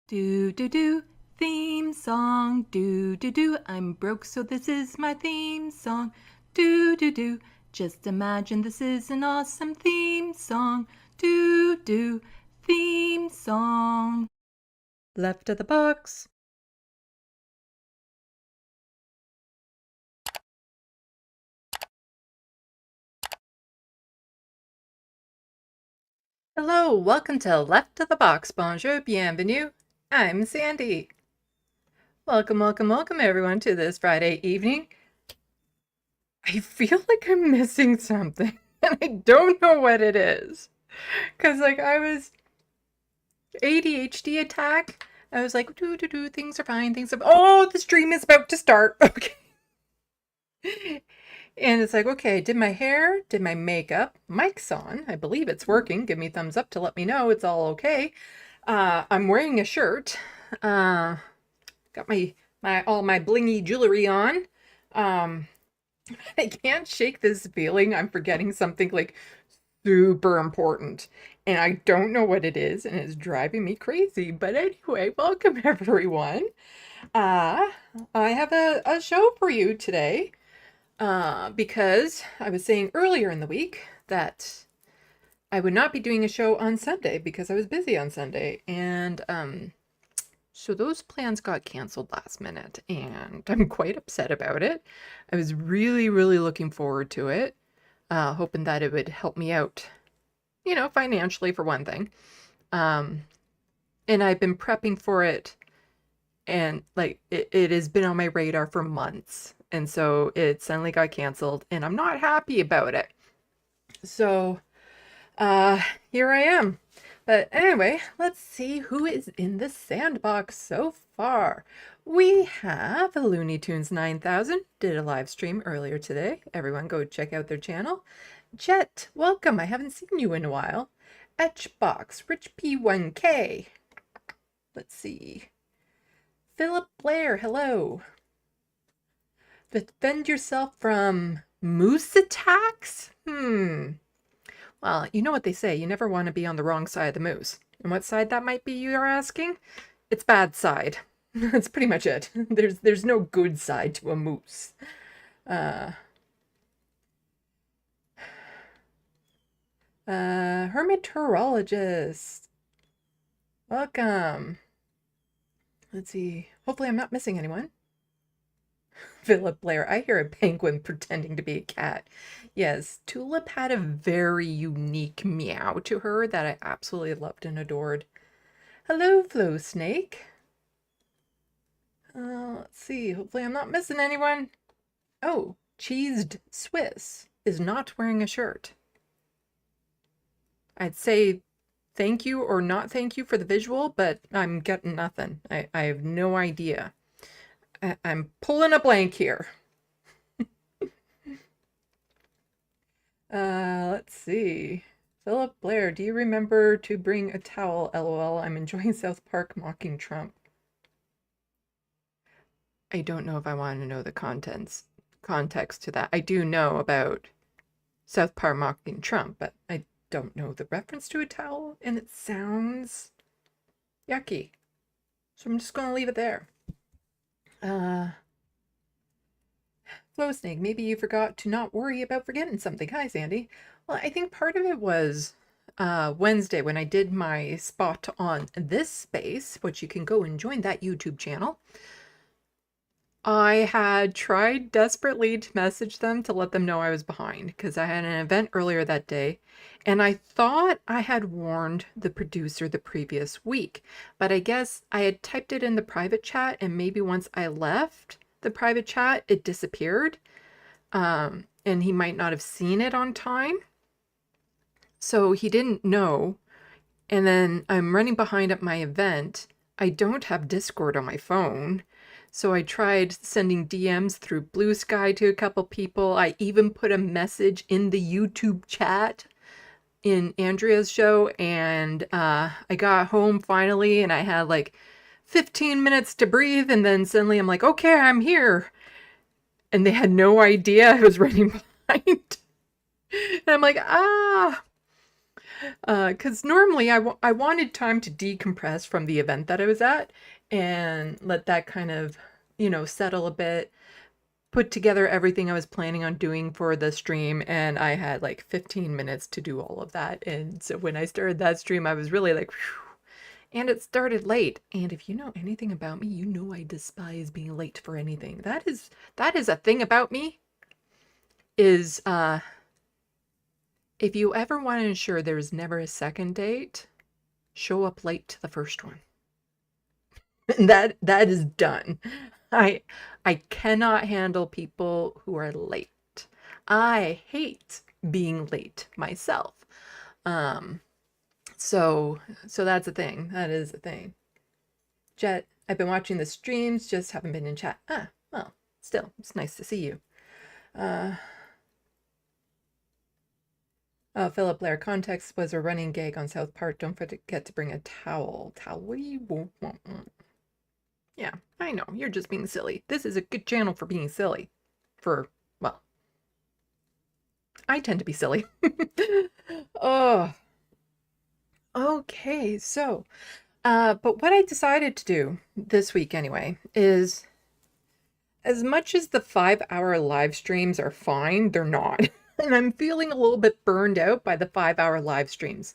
Do do do, theme song. Do do do, I'm broke so this is my theme song. Do do do, just imagine this is an awesome theme song. Do do, theme song. Left of the box. Hello, welcome to Left of the Box. Bonjour, bienvenue. I'm Sandy. Welcome, welcome, welcome everyone to this Friday evening. I feel like I'm missing something and I don't know what it is. Cause I was ADHD attack. I was like, do, things are fine, oh, the stream is about to start. Okay. And it's like, okay, I did my hair, did my makeup, mic's on. I believe it's working. Give me thumbs up to let me know it's all okay. I'm wearing a shirt. Got my all my blingy jewelry on. I can't shake this feeling I'm forgetting something like super important. And I don't know what it is, and it's driving me crazy. But anyway, welcome everyone. I have a show for you today. Because I was saying earlier in the week that I would not be doing a show on Sunday because I was busy on Sunday. And so those plans got canceled last minute, and I'm quite upset about it. I was really, really looking forward to it, hoping that it would help me out, you know, financially for one thing. And I've been prepping for it, and like it has been on my radar for months. And so it suddenly got canceled, and I'm not happy about it. So here I am. But anyway, let's see who is in the sandbox so far. We have Looney Tunes 9000, did a live stream earlier today. Everyone go check out their channel. Jet, welcome. I haven't seen you in a while. Etchbox, Rich P1K. Let's see. Philip Blair, hello. Defend yourself from moose attacks? Well, you know what they say, you never want to be on the wrong side of the moose. And what side that might be, you're asking? It's bad side. That's pretty much it. There's no good side to a moose. Hermeteorologist. Welcome. Let's see. Hopefully I'm not missing anyone. Philip Blair, I hear a penguin pretending to be a cat. Yes, Tulip had a very unique meow to her that I absolutely loved and adored. Hello, Flow Snake. Let's see. Hopefully I'm not missing anyone. Oh, Cheesed Swiss is not wearing a shirt. I'd say thank you or not thank you for the visual, but I'm getting nothing. I have no idea. I'm pulling a blank here. Let's see. Philip Blair, do you remember to bring a towel? LOL, I'm enjoying South Park mocking Trump. I don't know if I want to know the context to that. I do know about South Park mocking Trump, but I don't know the reference to a towel, and it sounds yucky. So I'm just going to leave it there. Flow Snake, maybe you forgot to not worry about forgetting something. Hi, Sandy. Well, I think part of it was Wednesday when I did my spot on this space, which you can go and join that YouTube channel. I had tried desperately to message them to let them know I was behind because I had an event earlier that day, and I thought I had warned the producer the previous week, but I guess I had typed it in the private chat, and maybe once I left the private chat, it disappeared, and he might not have seen it on time, so he didn't know. And then I'm running behind at my event. I don't have Discord on my phone. So I tried sending DMs through Blue Sky to a couple people. I even put a message in the YouTube chat in Andrea's show, and I got home finally, and I had like 15 minutes to breathe, and then suddenly I'm like, okay, I'm here. And they had no idea I was running behind. And I'm like, Because normally I wanted time to decompress from the event that I was at and let that kind of, settle a bit, put together everything I was planning on doing for the stream, and I had like 15 minutes to do all of that. And so when I started that stream, I was really like, phew. And it started late. And if you know anything about me, you know I despise being late for anything. That is a thing about me, is if you ever want to ensure there's never a second date, show up late to the first one. And that is done. I cannot handle people who are late. I hate being late myself. Um, so that's a thing. That is a thing. Jet, I've been watching the streams, just haven't been in chat. Ah, well, still, it's nice to see you. Philip Blair, context was a running gag on South Park. Don't forget to bring a towel. Towel? Yeah, I know. You're just being silly. This is a good channel for being silly. Well, I tend to be silly. Oh. Okay, so, but what I decided to do this week anyway is, as much as the 5-hour live streams are fine, they're not. And I'm feeling a little bit burned out by the 5-hour live streams.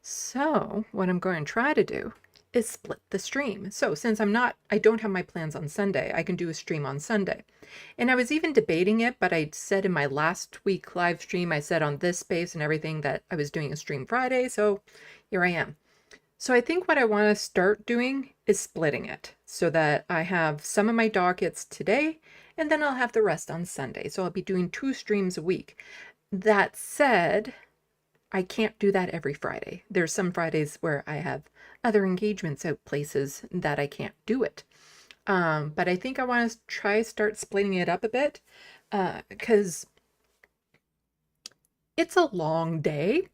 So what I'm going to try to do is split the stream. So since I don't have my plans on Sunday, I can do a stream on Sunday. And I was even debating it, but I said in my last week live stream, I said on this space and everything that I was doing a stream Friday. So here I am. So I think what I want to start doing is splitting it so that I have some of my dockets today and then I'll have the rest on Sunday. So I'll be doing 2 streams a week. That said, I can't do that every Friday. There's some Fridays where I have other engagements out places that I can't do it. But I think I want to try start splitting it up a bit because it's a long day.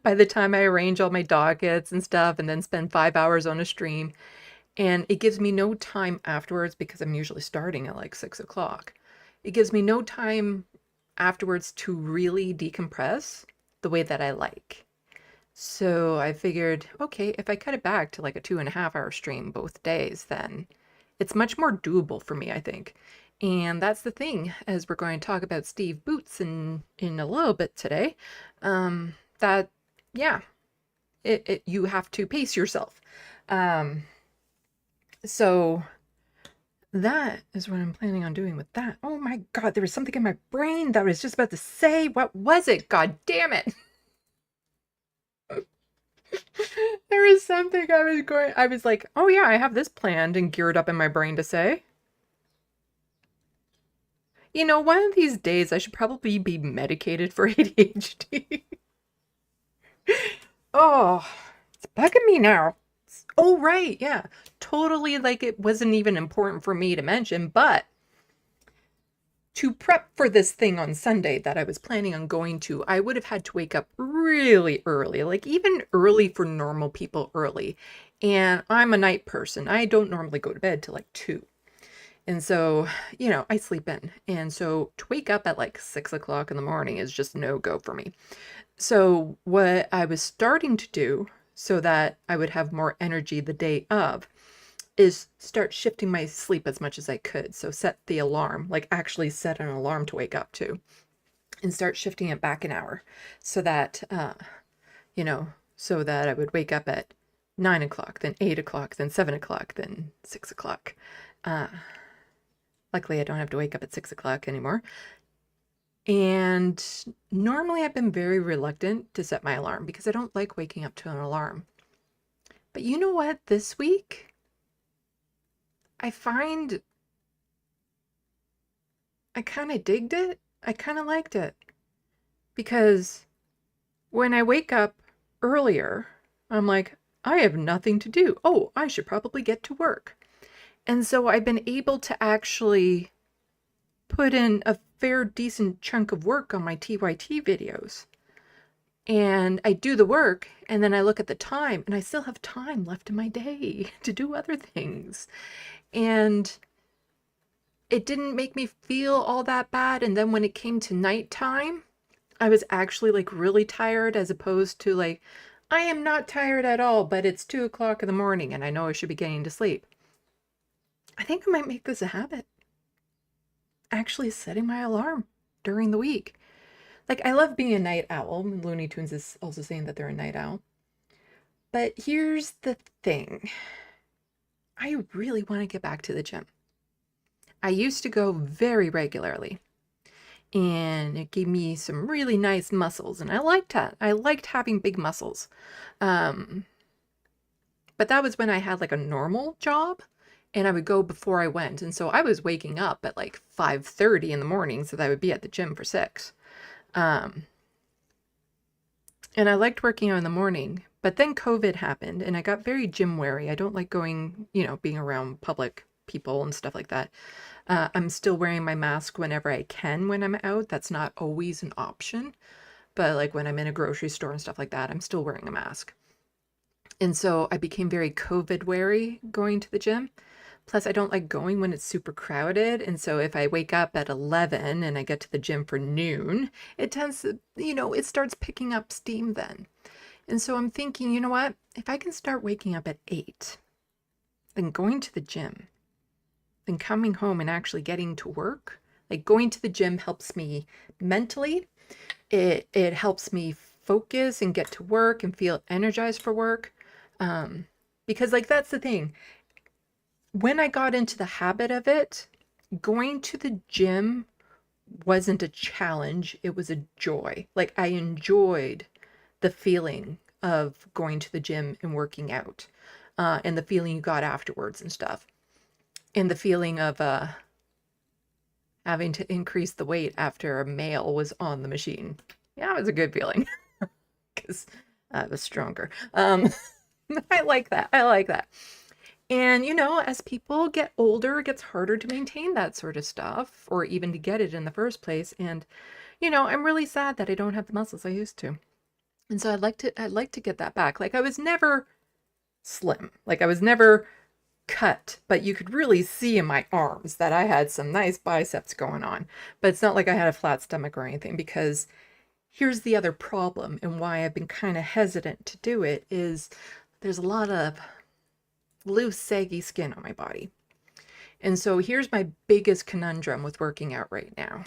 By the time I arrange all my dockets and stuff and then spend 5 hours on a stream, and it gives me no time afterwards because I'm usually starting at like 6 o'clock. It gives me no time afterwards to really decompress the way that I like. So I figured, okay, if I cut it back to like a 2.5-hour stream both days, then it's much more doable for me, I think. And that's the thing, as we're going to talk about Steve Boots in a little bit today, that, yeah, you have to pace yourself. So that is what I'm planning on doing with that. Oh my God, there was something in my brain that I was just about to say. What was it? God damn it. There was something I was like, oh yeah, I have this planned and geared up in my brain to say. You know, one of these days I should probably be medicated for ADHD. Oh, it's bugging me now. Oh, right, yeah. Totally, like it wasn't even important for me to mention, but to prep for this thing on Sunday that I was planning on going to, I would have had to wake up really early, like even early for normal people early. And I'm a night person. I don't normally go to bed till like 2. And so, I sleep in. And so to wake up at like 6 o'clock in the morning is just no go for me. So what I was starting to do so that I would have more energy the day of is start shifting my sleep as much as I could. So set the alarm, like actually set an alarm to wake up to, and start shifting it back an hour so that, so that I would wake up at 9 o'clock, then 8 o'clock, then 7 o'clock, then 6 o'clock. Luckily, I don't have to wake up at 6 o'clock anymore. And normally I've been very reluctant to set my alarm because I don't like waking up to an alarm. But you know what? This week, I find I kind of digged it. I kind of liked it. Because when I wake up earlier, I'm like, I have nothing to do. Oh, I should probably get to work. And so I've been able to actually put in a fair decent chunk of work on my TYT videos. And I do the work, and then I look at the time, and I still have time left in my day to do other things. And it didn't make me feel all that bad. And then when it came to nighttime, I was actually like really tired, as opposed to like, I am not tired at all, but it's 2 o'clock in the morning and I know I should be getting to sleep. I think I might make this a habit. Actually setting my alarm during the week. Like, I love being a night owl. Looney Tunes is also saying that they're a night owl. But here's the thing. I really want to get back to the gym. I used to go very regularly, and it gave me some really nice muscles, and I liked that. I liked having big muscles. Um, but that was when I had like a normal job, and I would go before I went. And so I was waking up at like 5:30 in the morning so that I would be at the gym for 6. Um, and I liked working out in the morning, but then COVID happened and I got very gym wary. I don't like going, being around public people and stuff like that. I'm still wearing my mask whenever I can when I'm out. That's not always an option, but like when I'm in a grocery store and stuff like that, I'm still wearing a mask. And so I became very COVID wary going to the gym. Plus, I don't like going when it's super crowded. And so if I wake up at 11 and I get to the gym for noon, it tends to, it starts picking up steam then. And so I'm thinking, you know what? If I can start waking up at 8, then going to the gym, then coming home and actually getting to work, like going to the gym helps me mentally. It helps me focus and get to work and feel energized for work. Because like that's the thing. When I got into the habit of it, going to the gym wasn't a challenge, it was a joy. Like I enjoyed the feeling of going to the gym and working out, and the feeling you got afterwards and stuff, and the feeling of having to increase the weight after a male was on the machine. Yeah, it was a good feeling because I was stronger. I like that. I like that. And, as people get older, it gets harder to maintain that sort of stuff, or even to get it in the first place. And, I'm really sad that I don't have the muscles I used to. And so I'd like to get that back. Like I was never slim. Like I was never cut, but you could really see in my arms that I had some nice biceps going on. But it's not like I had a flat stomach or anything, because here's the other problem and why I've been kind of hesitant to do it is there's a lot of loose, saggy skin on my body. And so here's my biggest conundrum with working out right now.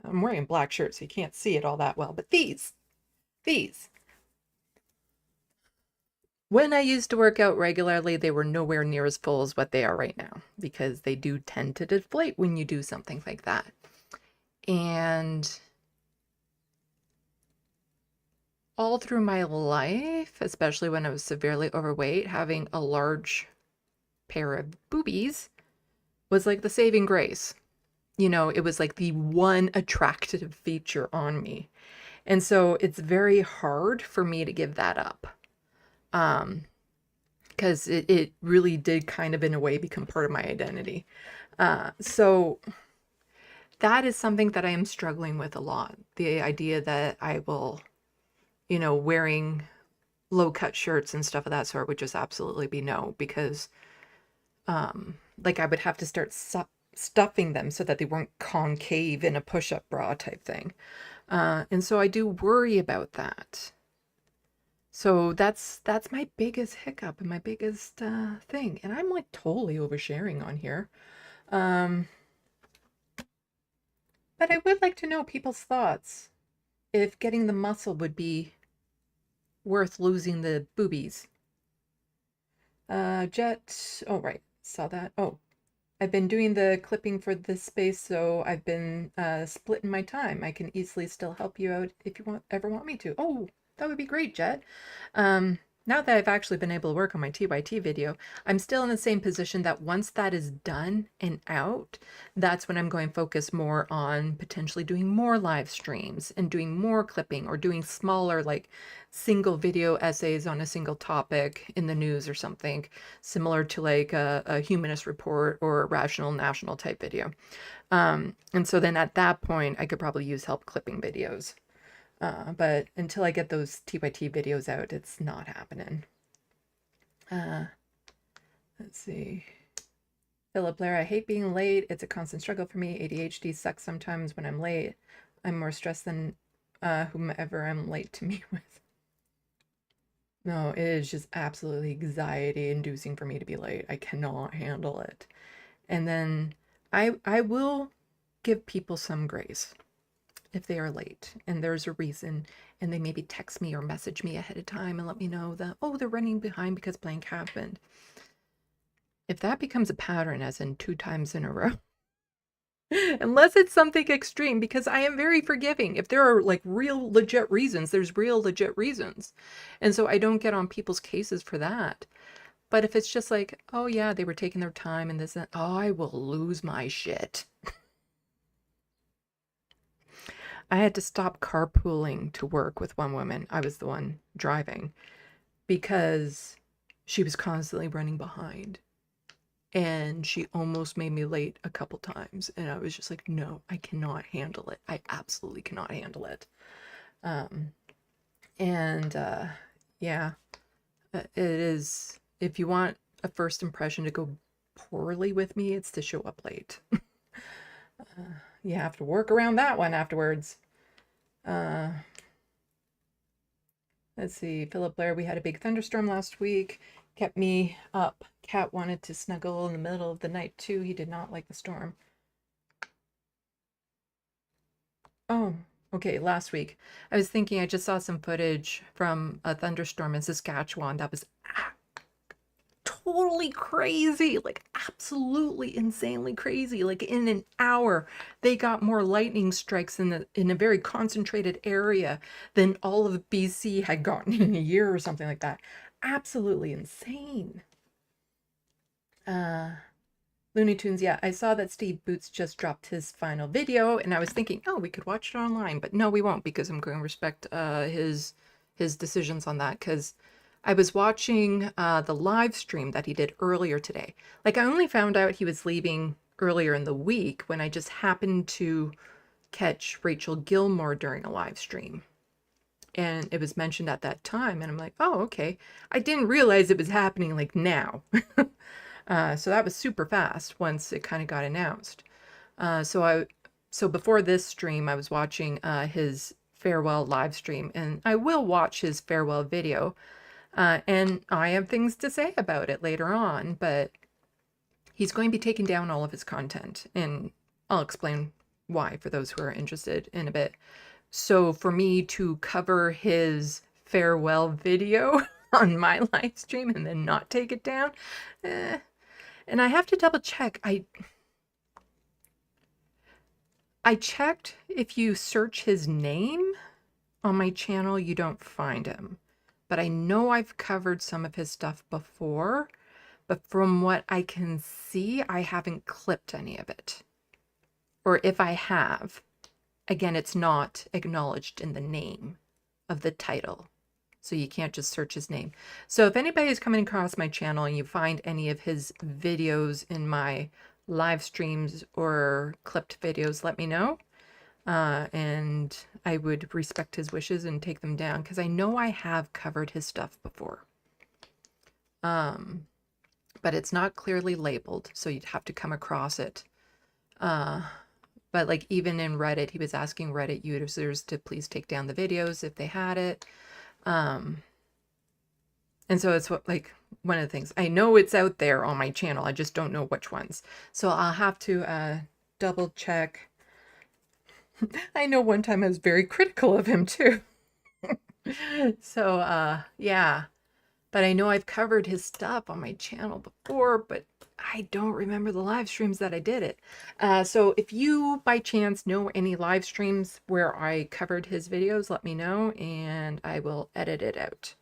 I'm wearing a black shirt, so you can't see it all that well, but these. When I used to work out regularly, they were nowhere near as full as what they are right now, because they do tend to deflate when you do something like that. And all through my life, especially when I was severely overweight, having a large pair of boobies was like the saving grace. It was like the one attractive feature on me. And so it's very hard for me to give that up. Because it really did kind of in a way become part of my identity. So that is something that I am struggling with a lot. The idea that I will, wearing low cut shirts and stuff of that sort would just absolutely be no, because like I would have to start stuffing them so that they weren't concave in a push-up bra type thing. And so I do worry about that. So that's my biggest hiccup and my biggest thing. And I'm like totally oversharing on here. But I would like to know people's thoughts. If getting the muscle would be worth losing the boobies. Jet, oh right, saw that. Oh, I've been doing the clipping for this space, so I've been splitting my time. I can easily still help you out if you ever want me to. Oh, that would be great, Jet. Now that I've actually been able to work on my TYT video, I'm still in the same position that once that is done and out, that's when I'm going to focus more on potentially doing more live streams and doing more clipping, or doing smaller like single video essays on a single topic in the news or something, similar to like a humanist report or a rational national type video. And so then at that point, I could probably use help clipping videos. But until I get those TYT videos out, it's not happening. Let's see. Philip Blair, I hate being late. It's a constant struggle for me. ADHD sucks sometimes when I'm late. I'm more stressed than whomever I'm late to meet with. No, it is just absolutely anxiety inducing for me to be late. I cannot handle it. And then I will give people some grace if they are late and there's a reason, and they maybe text me or message me ahead of time and let me know that, oh, they're running behind because blank happened. If that becomes a pattern, as in 2 times in a row, unless it's something extreme, because I am very forgiving. If there are like real legit reasons, there's real legit reasons. And so I don't get on people's cases for that. But if it's just like, oh yeah, they were taking their time and this, and oh, I will lose my shit. I had to stop carpooling to work with one woman. I was the one driving because she was constantly running behind. And she almost made me late a couple times. And I was just like, no, I cannot handle it. I absolutely cannot handle it. Yeah, it is. If you want a first impression to go poorly with me, it's to show up late. You have to work around that one afterwards. Let's see. Philip Blair, we had a big thunderstorm last week. Kept me up. Cat wanted to snuggle in the middle of the night too. He did not like the storm. Oh, okay. Last week. I was thinking I just saw some footage from a thunderstorm in Saskatchewan that was totally crazy, like absolutely insanely crazy. Like in an hour, they got more lightning strikes in a very concentrated area than all of BC had gotten in a year or something like that. Absolutely insane. Looney Tunes, yeah, I saw that Steve Boots just dropped his final video, and I was thinking, oh, we could watch it online, but no, we won't, because I'm going to respect his decisions on that, because I was watching the live stream that he did earlier today. Like, I only found out he was leaving earlier in the week when I just happened to catch Rachel Gilmore during a live stream. And it was mentioned at that time, and I'm like, oh, okay. I didn't realize it was happening like now. So that was super fast once it kind of got announced. So before this stream, I was watching his farewell live stream, and I will watch his farewell video. And I have things to say about it later on, but he's going to be taking down all of his content, and I'll explain why for those who are interested in a bit. So for me to cover his farewell video on my live stream and then not take it down, and I have to double check. I checked, if you search his name on my channel, you don't find him. But I know I've covered some of his stuff before, but from what I can see, I haven't clipped any of it. Or if I have, again, it's not acknowledged in the name of the title. So you can't just search his name. So if anybody is coming across my channel and you find any of his videos in my live streams or clipped videos, let me know. And I would respect his wishes and take them down, because I know I have covered his stuff before. But it's not clearly labeled, so you'd have to come across it. But like even in Reddit, he was asking Reddit users to please take down the videos if they had it. And so it's what, like, one of the things. I know it's out there on my channel. I just don't know which ones. So I'll have to double check. I know one time I was very critical of him too. So yeah. But I know I've covered his stuff on my channel before, but I don't remember the live streams that I did it. So if you by chance know any live streams where I covered his videos, let me know and I will edit it out.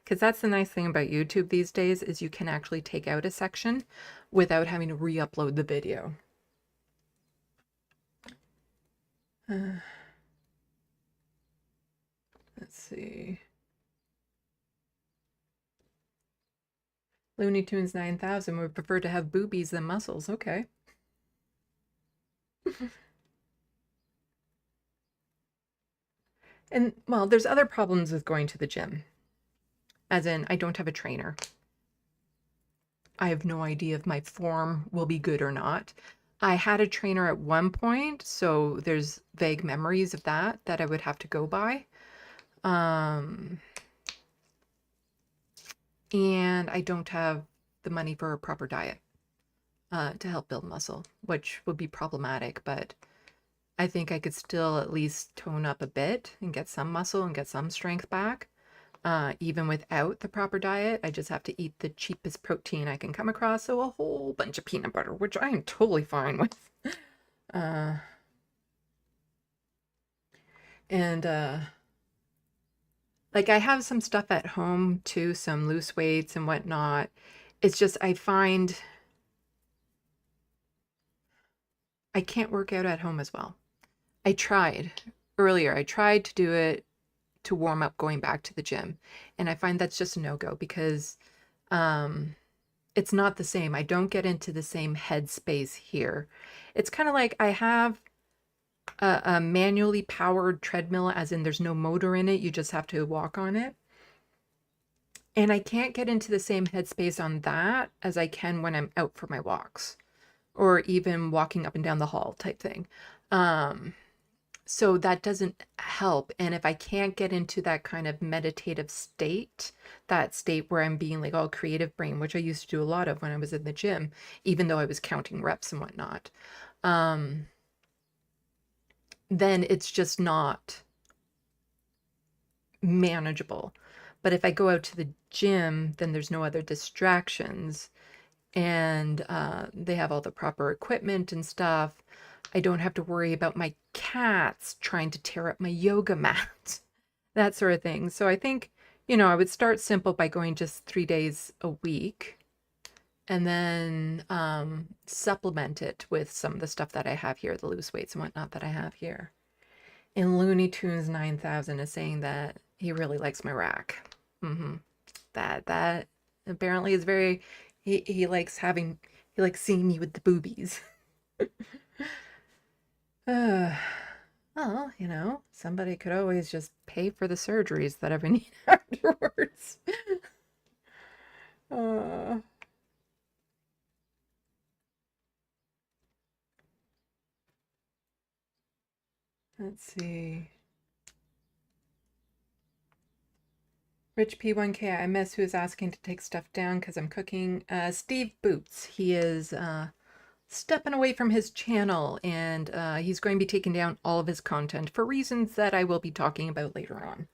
Because that's the nice thing about YouTube these days, is you can actually take out a section without having to re-upload the video. Let's see. Looney Tunes 9000 would prefer to have boobies than muscles. Okay. And, well, there's other problems with going to the gym. As in, I don't have a trainer. I have no idea if my form will be good or not. I had a trainer at one point, so there's vague memories of that I would have to go by. And I don't have the money for a proper diet to help build muscle, which would be problematic, but I think I could still at least tone up a bit and get some muscle and get some strength back. Even without the proper diet, I just have to eat the cheapest protein I can come across, so a whole bunch of peanut butter, which I am totally fine with. Uh, and like I have some stuff at home too, some loose weights and whatnot. It's just I find I can't work out at home as well. I tried earlier, I tried to do it to warm up going back to the gym, and I find that's just a no-go because um it's not the same. I don't get into the same headspace here. It's kind of like I have a manually powered treadmill, as in there's no motor in it, you just have to walk on it. And I can't get into the same headspace on that as I can when I'm out for my walks or even walking up and down the hall type thing. So that doesn't help. And if I can't get into that kind of meditative state, that state where I'm being like all creative brain, which I used to do a lot of when I was in the gym, even though I was counting reps and whatnot, then it's just not manageable. But if I go out to the gym, then there's no other distractions, and they have all the proper equipment and stuff. I don't have to worry about my cats trying to tear up my yoga mat, that sort of thing. So I think, I would start simple by going just 3 days a week and then supplement it with some of the stuff that I have here, the loose weights and whatnot that I have here. And Looney Tunes 9000 is saying that he really likes my rack. That apparently is very, he likes seeing me with the boobies. Well, somebody could always just pay for the surgeries that I would need afterwards. Let's see. Rich P1K, I miss who's asking to take stuff down because I'm cooking. Steve Boots, he is stepping away from his channel, and he's going to be taking down all of his content for reasons that I will be talking about later on.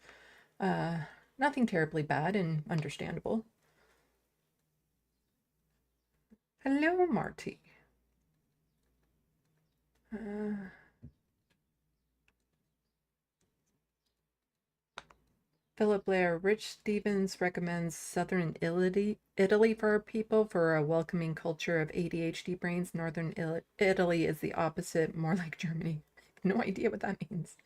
Nothing terribly bad and understandable. Hello, Marty. Philip Blair, Rich Stevens recommends Southern Italy for our people for a welcoming culture of ADHD brains. Northern Italy is the opposite, more like Germany. I have no idea what that means.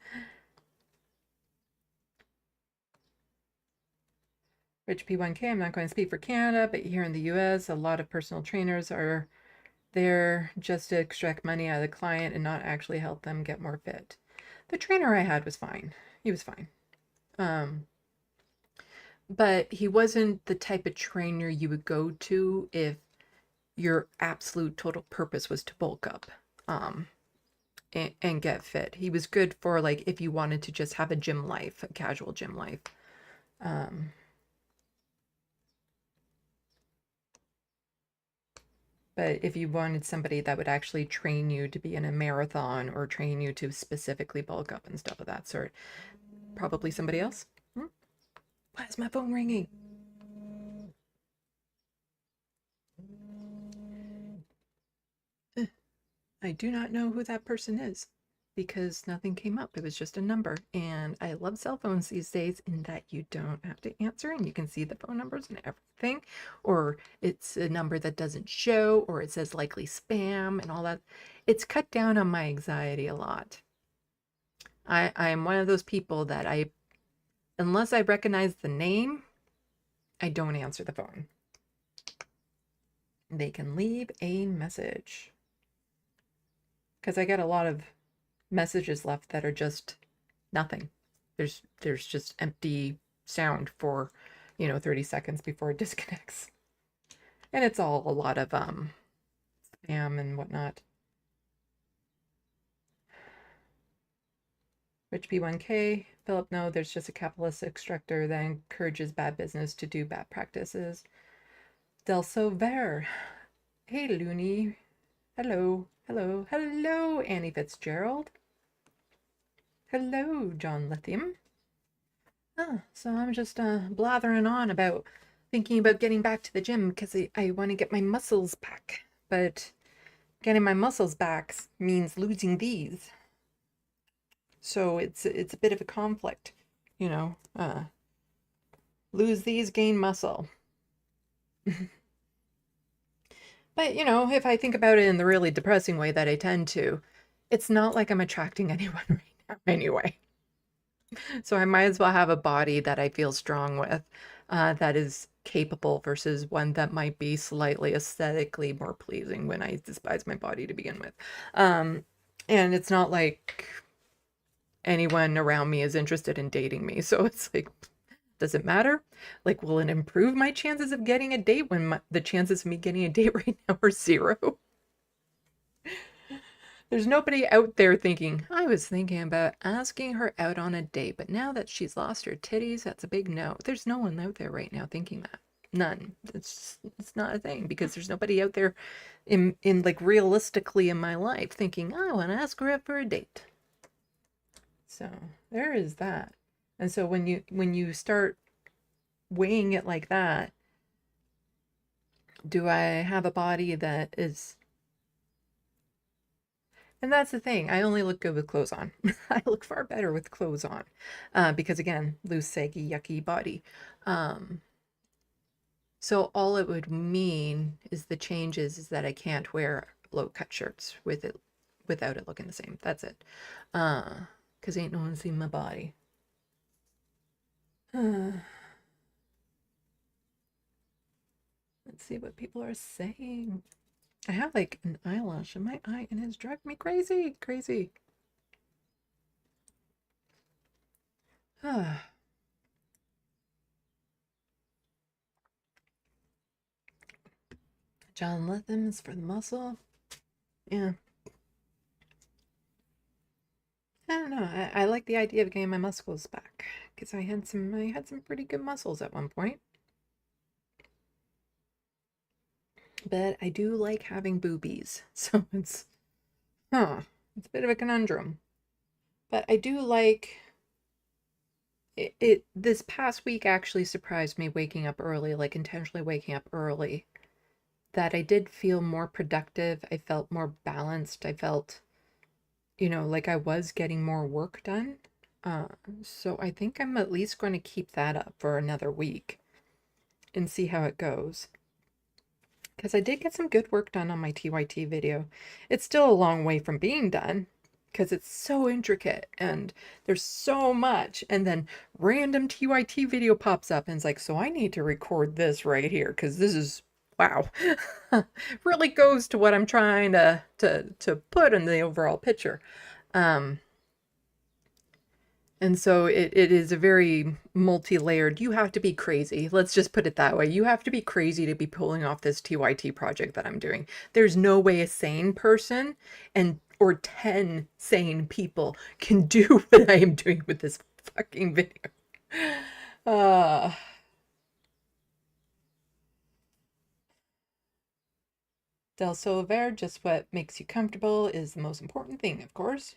Rich P1K, I'm not going to speak for Canada, but here in the US, a lot of personal trainers are there just to extract money out of the client and not actually help them get more fit. The trainer I had was fine. He was fine. But he wasn't the type of trainer you would go to if your absolute total purpose was to bulk up and get fit. He was good for like if you wanted to just have a gym life, a casual gym life. But if you wanted somebody that would actually train you to be in a marathon or train you to specifically bulk up and stuff of that sort, probably somebody else. Why is my phone ringing? I do not know who that person is because nothing came up. It was just a number. And I love cell phones these days in that you don't have to answer and you can see the phone numbers and everything. Or it's a number that doesn't show, or it says likely spam and all that. It's cut down on my anxiety a lot. I'm one of those people that unless I recognize the name, I don't answer the phone. They can leave a message. Because I get a lot of messages left that are just nothing. There's just empty sound for, 30 seconds before it disconnects. And it's all a lot of spam and whatnot. Rich P1K, Philip, no, there's just a capitalistic structure that encourages bad business to do bad practices. Del Silver, hey Looney, hello, hello, hello, Annie Fitzgerald. Hello, John Lithium. Oh, so I'm just blathering on about thinking about getting back to the gym because I want to get my muscles back. But getting my muscles back means losing these. So it's a bit of a conflict, you know. Lose these, gain muscle. But, you know, if I think about it in the really depressing way that I tend to, it's not like I'm attracting anyone right now anyway. So I might as well have a body that I feel strong with, that is capable versus one that might be slightly aesthetically more pleasing when I despise my body to begin with. And it's not like anyone around me is interested in dating me. So it's like, does it matter? Like, will it improve my chances of getting a date when the chances of me getting a date right now are 0? There's nobody out there thinking, I was thinking about asking her out on a date, but now that she's lost her titties, that's a big no. There's no one out there right now thinking that. None. It's not a thing because there's nobody out there in like realistically in my life thinking, I want to ask her out for a date. So there is that. And so when you start weighing it like that, do I have a body that is... And that's the thing. I only look good with clothes on. I look far better with clothes on. Because again, loose, saggy, yucky body. So all it would mean is the changes is that I can't wear low-cut shirts with it without it looking the same. That's it. Because ain't no one seen my body. Let's see what people are saying. I have like an eyelash in my eye and it's driving me crazy. Crazy. John Lethem is for the muscle. Yeah. I don't know. I like the idea of getting my muscles back because I had some pretty good muscles at one point. But I do like having boobies, so it's a bit of a conundrum. But I do like it. This past week actually surprised me waking up early, like intentionally waking up early. That I did feel more productive. I felt more balanced. I felt, you know, like I was getting more work done. So I think I'm at least going to keep that up for another week and see how it goes. Because I did get some good work done on my TYT video. It's still a long way from being done because it's so intricate and there's so much. And then random TYT video pops up and it's like, so I need to record this right here because this is, wow, really goes to what I'm trying to put in the overall picture. And so it is a very multi-layered, you have to be crazy. Let's just put it that way. You have to be crazy to be pulling off this TYT project that I'm doing. There's no way a sane person or 10 sane people can do what I am doing with this fucking video. Del Silver, just what makes you comfortable is the most important thing, of course.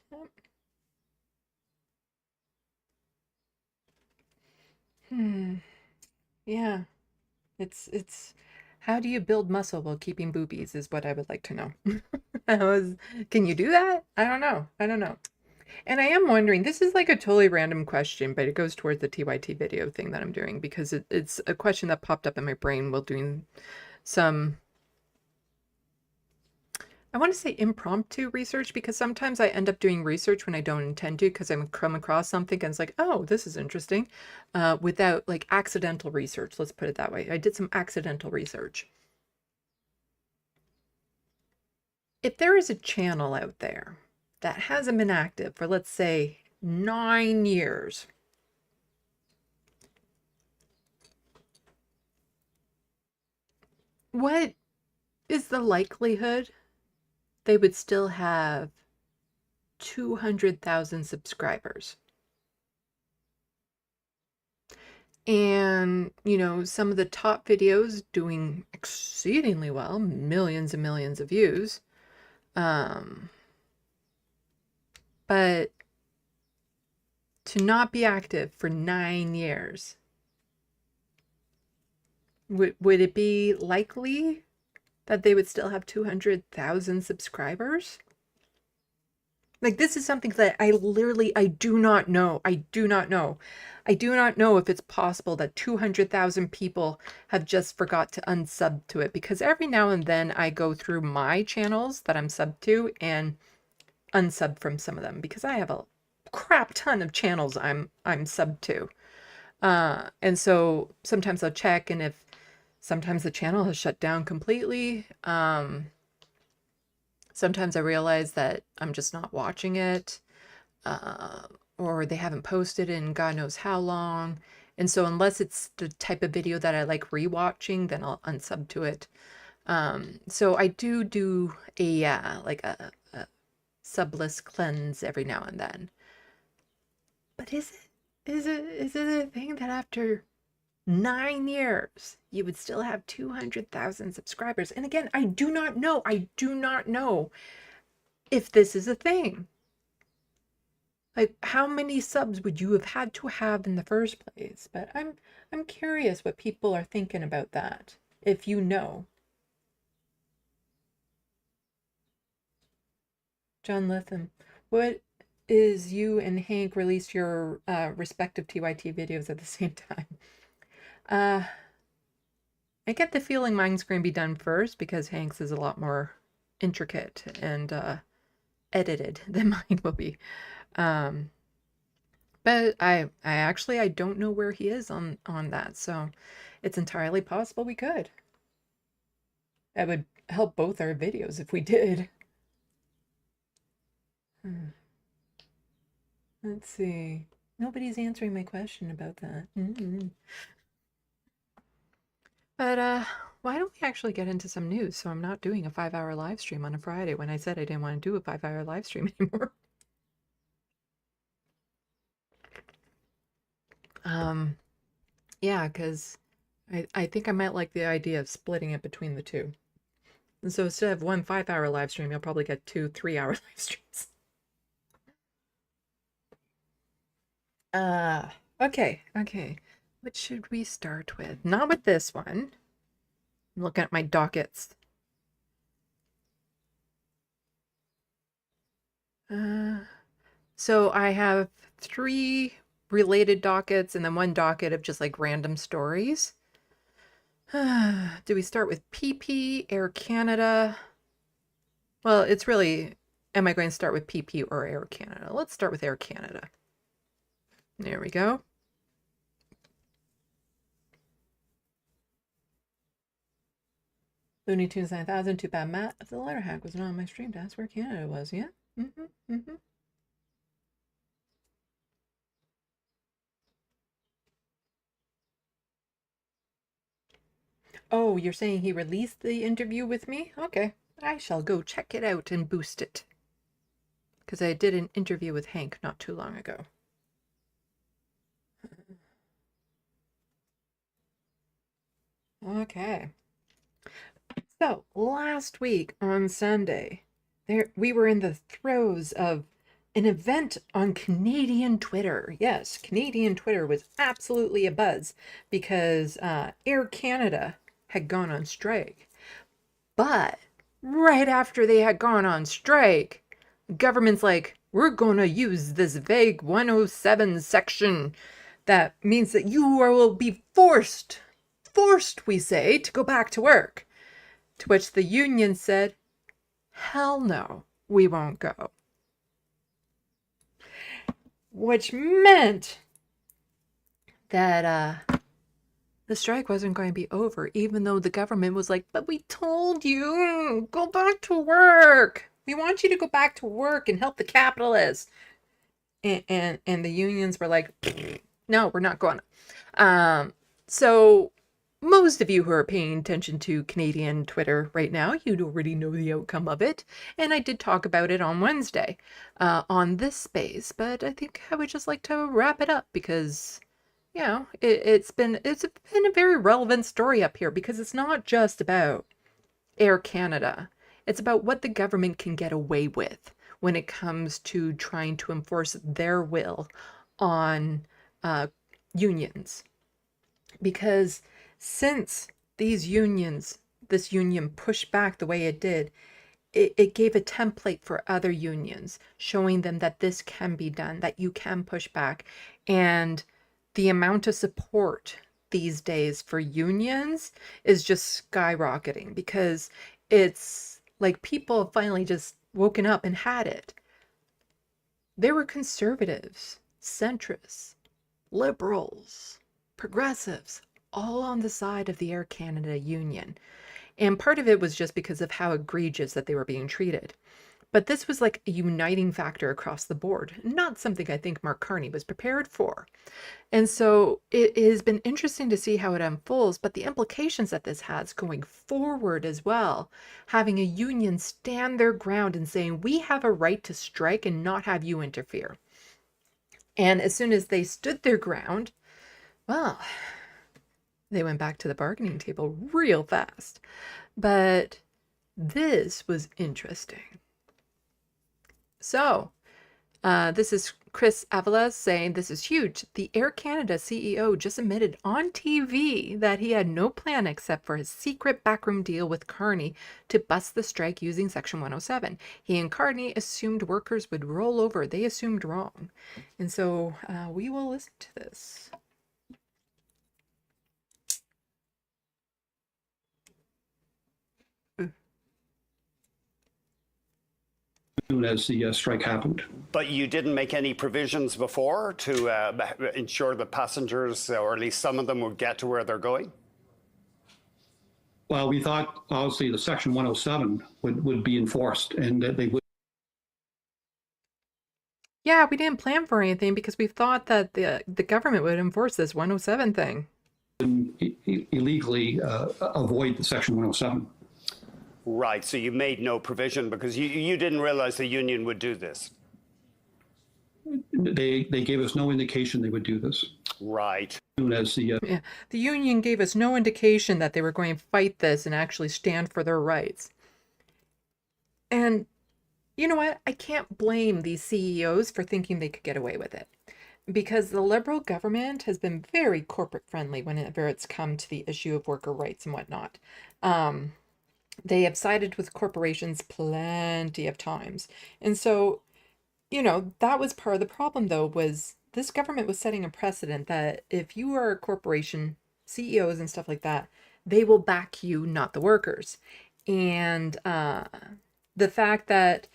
Yeah. It's how do you build muscle while keeping boobies is what I would like to know. Can you do that? I don't know. I don't know. And I am wondering, this is like a totally random question, but it goes towards the TYT video thing that I'm doing because it's a question that popped up in my brain while doing some, I want to say impromptu research because sometimes I end up doing research when I don't intend to because I'm come across something and it's like, oh, this is interesting, without like accidental research. Let's put it that way. I did some accidental research. If there is a channel out there that hasn't been active for, let's say, 9 years, what is the likelihood they would still have 200,000 subscribers? And, some of the top videos doing exceedingly well, millions and millions of views. But to not be active for 9 years, would it be likely that they would still have 200,000 subscribers? Like, this is something that I do not know. I do not know. I do not know if it's possible that 200,000 people have just forgot to unsub to it, because every now and then I go through my channels that I'm subbed to and unsub from some of them, because I have a crap ton of channels I'm subbed to. And so sometimes I'll check, and if sometimes the channel has shut down completely, sometimes I realize that I'm just not watching it, or they haven't posted in God knows how long. And so unless it's the type of video that I like rewatching, then I'll unsub to it. So I do a like a sublist cleanse every now and then. But is it a thing that after 9 years you would still have 200,000 subscribers? And again, I do not know. I do not know if this is a thing. Like, how many subs would you have had to have in the first place? But I'm curious what people are thinking about that, if you know. John Litham, what is you and Hank released your respective TYT videos at the same time? I get the feeling mine's going to be done first because Hank's is a lot more intricate and edited than mine will be. But I actually don't know where he is on that, so it's entirely possible we could. That would help both our videos if we did. Let's see. Nobody's answering my question about that. But why don't we actually get into some news, so I'm not doing a 5-hour live stream on a Friday when I said I didn't want to do a 5-hour live stream anymore. Yeah, because I think I might like the idea of splitting it between the two. And so instead of one 5-hour live stream, you'll probably get 2 3-hour live streams. Okay. What should we start with? Not with this one. I'm looking at my dockets. So I have 3 related dockets and then 1 docket of just like random stories. Do we start with PP, Air Canada? Well, it's really, am I going to start with PP or Air Canada? Let's start with Air Canada. There we go. Looney Tunes 9000, too bad Matt of the letter hack was not on my stream. That's where Canada was, yeah? Oh, you're saying he released the interview with me? Okay. I shall go check it out and boost it. Because I did an interview with Hank not too long ago. Okay. So, last week on Sunday, we were in the throes of an event on Canadian Twitter. Yes, Canadian Twitter was absolutely abuzz because Air Canada had gone on strike. But right after they had gone on strike, the government's like, we're going to use this vague 107 section that means that you will be forced, we say, to go back to work. To which the union said, hell no, we won't go. Which meant that the strike wasn't going to be over, even though the government was like, but we told you, go back to work. We want you to go back to work and help the capitalists. And the unions were like, no, we're not going. So most of you who are paying attention to Canadian Twitter right now, you'd already know the outcome of it. And I did talk about it on Wednesday on this space, but I think I would just like to wrap it up because, you know, it's been a very relevant story up here because it's not just about Air Canada. It's about what the government can get away with when it comes to trying to enforce their will on unions. Because since this union pushed back the way it did, it gave a template for other unions, showing them that this can be done, that you can push back. And the amount of support these days for unions is just skyrocketing because it's like people have finally just woken up and had it. There were conservatives, centrists, liberals, progressives, all on the side of the Air Canada union. And part of it was just because of how egregious that they were being treated. But this was like a uniting factor across the board, not something I think Mark Carney was prepared for. And so it has been interesting to see how it unfolds, but the implications that this has going forward as well, having a union stand their ground and saying, we have a right to strike and not have you interfere. And as soon as they stood their ground, well, they went back to the bargaining table real fast. But this was interesting. So, this is Chris Avila saying this is huge. The Air Canada CEO just admitted on TV that he had no plan except for his secret backroom deal with Carney to bust the strike using Section 107. He and Carney assumed workers would roll over. They assumed wrong. And so we will listen to this. As the strike happened. But you didn't make any provisions before to ensure that passengers, or at least some of them, would get to where they're going? Well, we thought, obviously, the Section 107 would be enforced and that they would. Yeah, we didn't plan for anything because we thought that the government would enforce this 107 thing. Illegally avoid the Section 107. Right, so you made no provision because you didn't realize the union would do this. They gave us no indication they would do this. Right. As the Yeah, the union gave us no indication that they were going to fight this and actually stand for their rights. And you know what? I can't blame these CEOs for thinking they could get away with it. Because the Liberal government has been very corporate friendly whenever it's come to the issue of worker rights and whatnot. They have sided with corporations plenty of times. And so, you know, that was part of the problem, though, was this government was setting a precedent that if you are a corporation, CEOs and stuff like that, they will back you, not the workers. And the fact that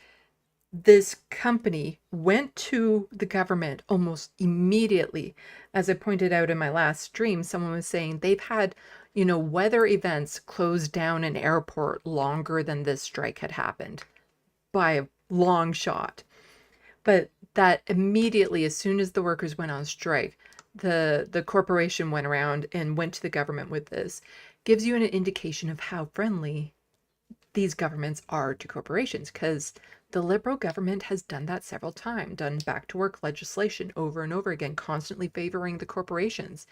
this company went to the government almost immediately, as I pointed out in my last stream, someone was saying they've had, you know, weather events closed down an airport longer than this strike had happened by a long shot. But that immediately, as soon as the workers went on strike, the corporation went around and went to the government with this, gives you an indication of how friendly these governments are to corporations, because the Liberal government has done that several times, done back to work legislation over and over again, constantly favoring the corporations.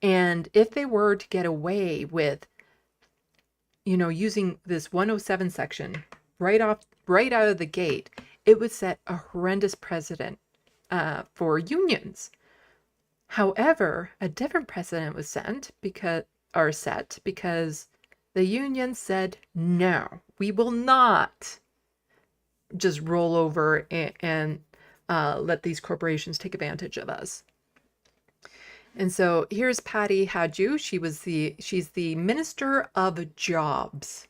And if they were to get away with, you know, using this 107 section right out of the gate, it would set a horrendous precedent for unions. However, a different precedent was set because the union said, no, we will not just roll over and let these corporations take advantage of us. And so here's Patty Hadju. She's the Minister of Jobs.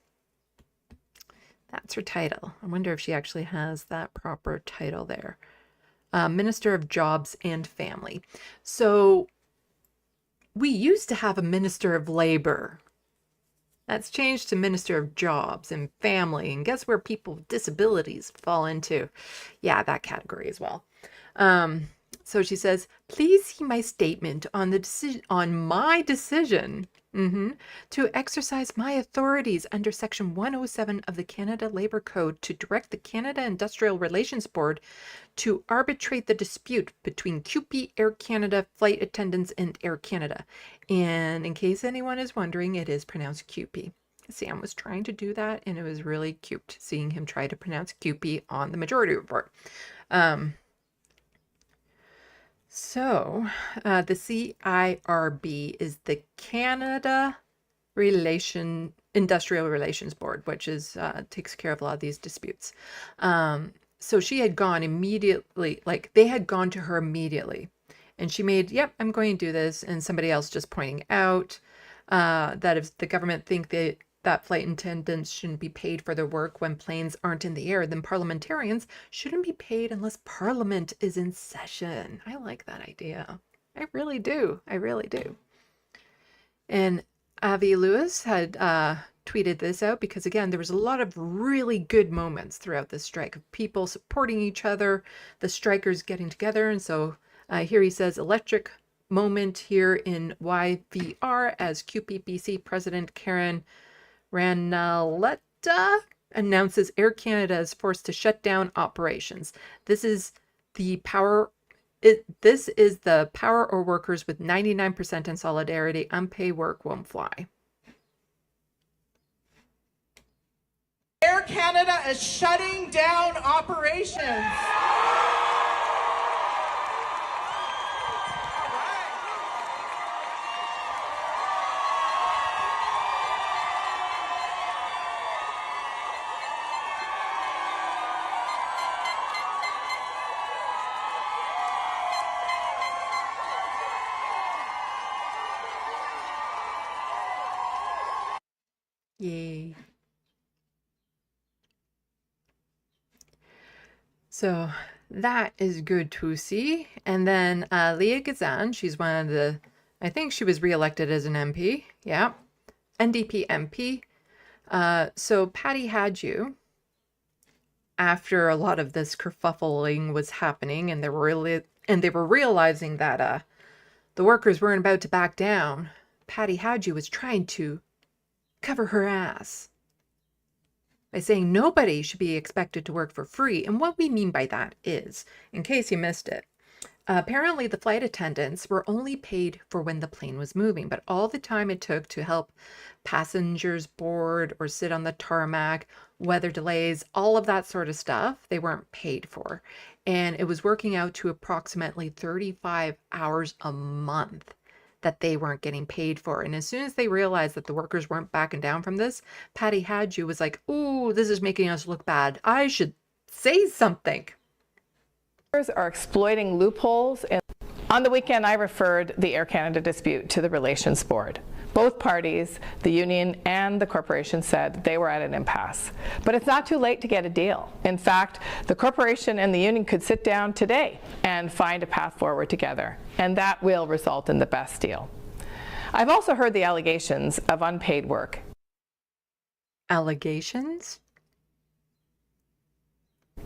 That's her title. I wonder if she actually has that proper title there. Minister of Jobs and Family. So we used to have a Minister of Labor. That's changed to Minister of Jobs and Family. And guess where people with disabilities fall into? Yeah, that category as well. So she says, please see my statement on my decision to exercise my authorities under Section 107 of the Canada Labour Code to direct the Canada Industrial Relations Board to arbitrate the dispute between CUPE, Air Canada flight attendants, and Air Canada. And in case anyone is wondering, it is pronounced CUPE. Sam was trying to do that, and it was really cute seeing him try to pronounce CUPE on the majority report. So the CIRB is the Canada Industrial Relations Board, which is takes care of a lot of these disputes. So she had gone immediately, like they had gone to her immediately, and she made, yep, I'm going to do this. And somebody else just pointing out that if the government think that flight attendants shouldn't be paid for their work when planes aren't in the air, then parliamentarians shouldn't be paid unless Parliament is in session. I like that idea. I really do. I really do. And Avi Lewis had tweeted this out because, again, there was a lot of really good moments throughout this strike of people supporting each other, the strikers getting together. And so here he says, electric moment here in YVR as QPBC President Karen Ranaletta announces Air Canada is forced to shut down operations. This is the power or workers with 99% in solidarity. Unpaid work won't fly. Air Canada is shutting down operations. Yay. So that is good to see. And then Leah Gazan, she's one of the, I think she was reelected as an MP. Yeah. NDP MP. So Patty Hadju, after a lot of this kerfuffling was happening and they were realizing that the workers weren't about to back down, Patty Hadju was trying to cover her ass by saying nobody should be expected to work for free. And what we mean by that is, in case you missed it, apparently the flight attendants were only paid for when the plane was moving, but all the time it took to help passengers board or sit on the tarmac, weather delays, all of that sort of stuff, they weren't paid for. And it was working out to approximately 35 hours a month that they weren't getting paid for. And as soon as they realized that the workers weren't backing down from this, Patty Hadju was like, "Ooh, this is making us look bad. I should say something." Are exploiting loopholes. On the weekend, I referred the Air Canada dispute to the Relations Board. Both parties, the union and the corporation, said they were at an impasse. But it's not too late to get a deal. In fact, the corporation and the union could sit down today and find a path forward together, and that will result in the best deal. I've also heard the allegations of unpaid work. Allegations?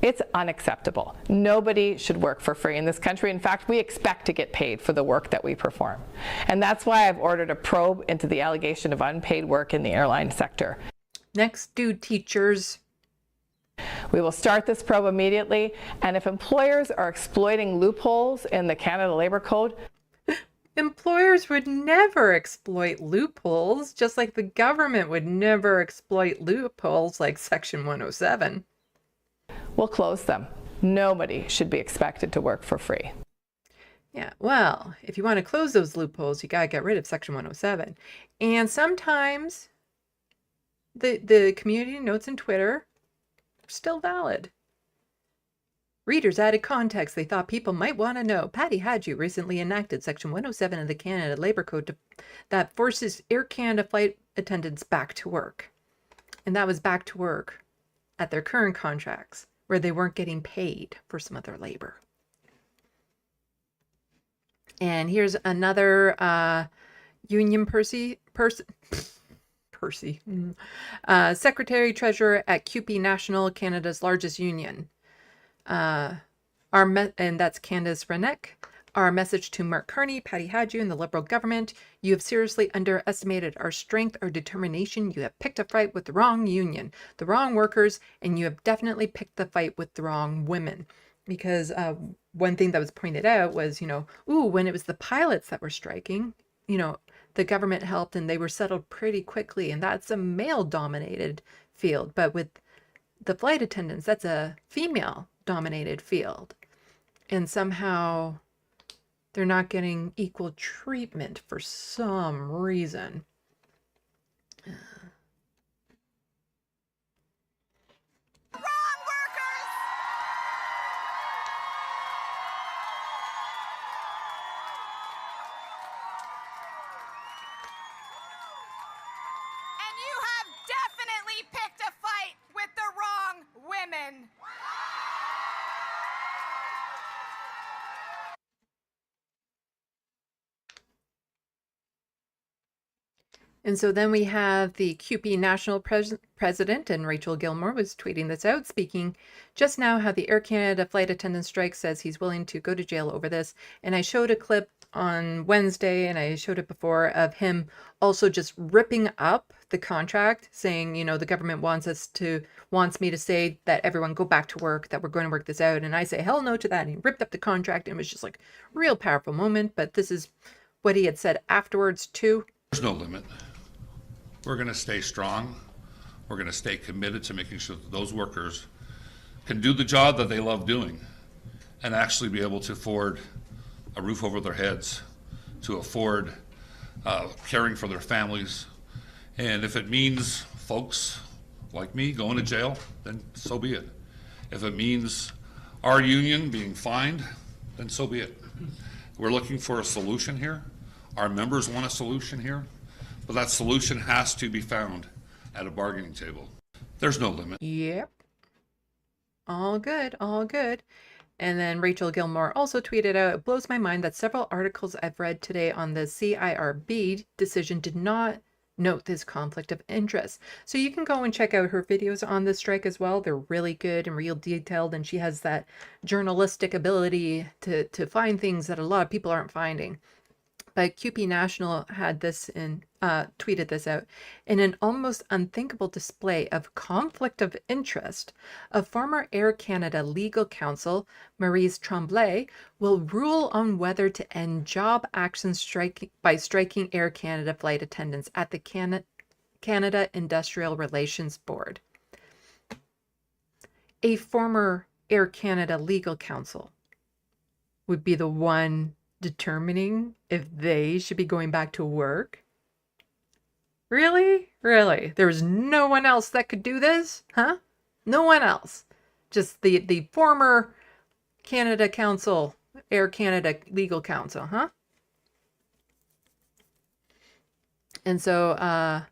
It's unacceptable. Nobody should work for free in this country. In fact, we expect to get paid for the work that we perform. And that's why I've ordered a probe into the allegation of unpaid work in the airline sector. Next due, teachers. We will start this probe immediately, and if employers are exploiting loopholes in the Canada Labour Code, employers would never exploit loopholes, just like the government would never exploit loopholes like Section 107. we'll close them. Nobody should be expected to work for free. Yeah, well, if you want to close those loopholes, you got to get rid of Section 107. And sometimes the community notes in Twitter are still valid. Readers added context they thought people might want to know. Patty Hadju recently enacted Section 107 of the Canada Labour Code that forces Air Canada flight attendants back to work. And that was back to work at their current contracts, where they weren't getting paid for some of their labor. And here's another union Secretary Treasurer at CUPE National, Canada's largest union. And that's Candace Rennick. Our message to Mark Carney, Patty Hadju, and the Liberal government: you have seriously underestimated our strength, our determination. You have picked a fight with the wrong union, the wrong workers, and you have definitely picked the fight with the wrong women. Because one thing that was pointed out was, when it was the pilots that were striking, the government helped and they were settled pretty quickly. And that's a male-dominated field. But with the flight attendants, that's a female-dominated field. And somehow they're not getting equal treatment for some reason. Wrong workers! And you have definitely picked a fight with the wrong women. And so then we have the QP National President, and Rachel Gilmore was tweeting this out, speaking just now how the Air Canada flight attendant strike says he's willing to go to jail over this. And I showed a clip on Wednesday, and I showed it before, of him also just ripping up the contract, saying, the government wants me to say that everyone go back to work, that we're going to work this out. And I say, hell no to that. And he ripped up the contract, and it was just like a real powerful moment. But this is what he had said afterwards too. There's no limit. We're going to stay strong. We're going to stay committed to making sure that those workers can do the job that they love doing and actually be able to afford a roof over their heads, to afford caring for their families. And if it means folks like me going to jail, then so be it. If it means our union being fined, then so be it. We're looking for a solution here. Our members want a solution here. But that solution has to be found at a bargaining table. There's no limit. Yep. All good, all good. And then Rachel Gilmore also tweeted out, it blows my mind that several articles I've read today on the CIRB decision did not note this conflict of interest. So you can go and check out her videos on this strike as well. They're really good and real detailed, and she has that journalistic ability to find things that a lot of people aren't finding. But QP National had this tweeted this out. In an almost unthinkable display of conflict of interest, a former Air Canada legal counsel, Maryse Tremblay, will rule on whether to end job action by striking Air Canada flight attendants at the Canada Industrial Relations Board. A former Air Canada legal counsel would be the one determining if they should be going back to work? Really? Really? There was no one else that could do this? Huh? No one else. Just the former Canada Council, Air Canada legal counsel, huh? And so,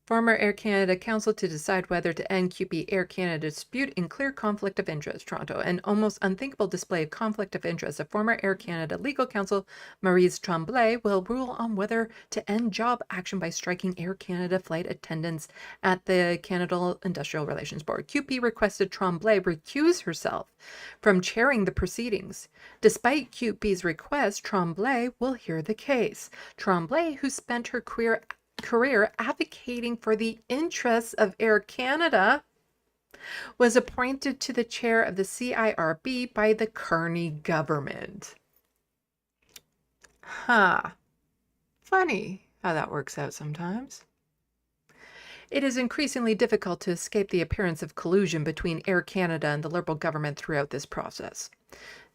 former Air Canada counsel to decide whether to end QP Air Canada dispute in clear conflict of interest, Toronto. An almost unthinkable display of conflict of interest. A former Air Canada legal counsel, Maryse Tremblay, will rule on whether to end job action by striking Air Canada flight attendants at the Canada Industrial Relations Board. QP requested Tremblay recuse herself from chairing the proceedings. Despite QP's request, Tremblay will hear the case. Tremblay, who spent her career advocating for the interests of Air Canada, was appointed to the chair of the CIRB by the Carney government. Funny how that works out sometimes. It is increasingly difficult to escape the appearance of collusion between Air Canada and the Liberal government throughout this process.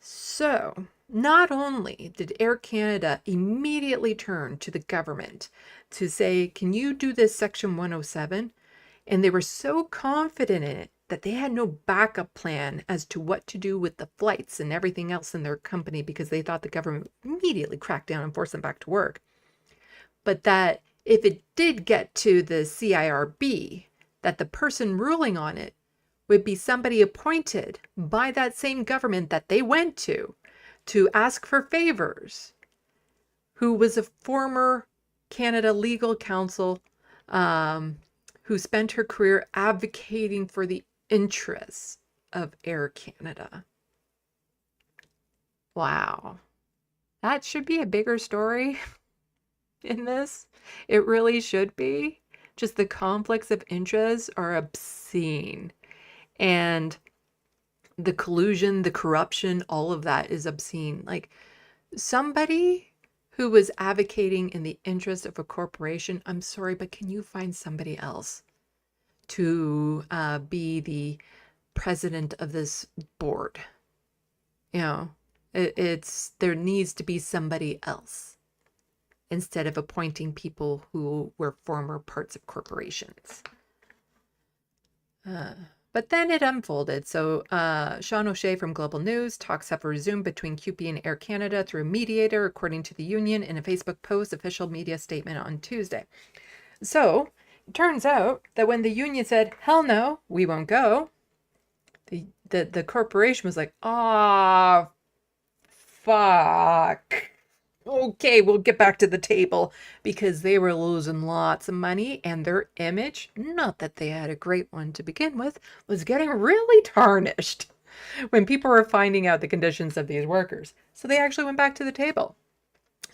So, not only did Air Canada immediately turn to the government to say, can you do this Section 107? And they were so confident in it that they had no backup plan as to what to do with the flights and everything else in their company, because they thought the government would immediately crack down and force them back to work. But that if it did get to the CIRB, that the person ruling on it would be somebody appointed by that same government that they went to ask for favors, who was a former Canada legal counsel who spent her career advocating for the interests of Air Canada. Wow. That should be a bigger story in this. It really should be. Just the conflicts of interest are obscene. And the collusion, the corruption, all of that is obscene. Like, somebody who was advocating in the interest of a corporation, I'm sorry, but can you find somebody else to be the president of this board? You know, there needs to be somebody else instead of appointing people who were former parts of corporations. But then it unfolded. So Sean O'Shea from Global News, talks have resumed between QP and Air Canada through a mediator, according to the union in a Facebook post, official media statement on Tuesday. So it turns out that when the union said, hell no, we won't go, the corporation was like, ah, fuck. Okay, we'll get back to the table, because they were losing lots of money and their image, not that they had a great one to begin with, was getting really tarnished when people were finding out the conditions of these workers. So they actually went back to the table.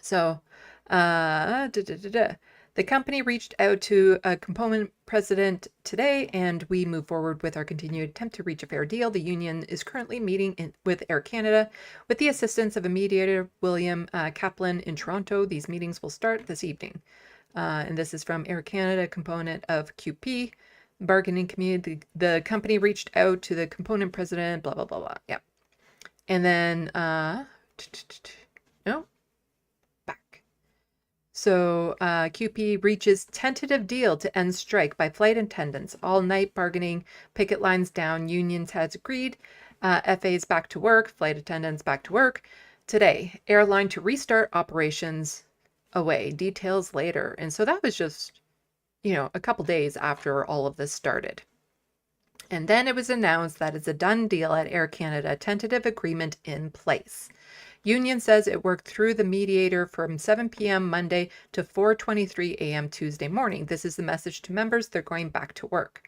So the company reached out to a component president today, and we move forward with our continued attempt to reach a fair deal. The union is currently meeting with Air Canada with the assistance of a mediator, William Kaplan, in Toronto. These meetings will start this evening. And this is from Air Canada, component of QP, bargaining community. The company reached out to the component president, blah, blah, blah, blah. Yep. And then, no. So QP reaches tentative deal to end strike by flight attendants. All night bargaining, picket lines down, unions has agreed. FAs back to work, flight attendants back to work. Today, airline to restart operations away. Details later. And so that was just, a couple days after all of this started. And then it was announced that it's a done deal at Air Canada, tentative agreement in place. Union says it worked through the mediator from 7 p.m. Monday to 4:23 a.m. Tuesday morning. This is the message to members. They're going back to work.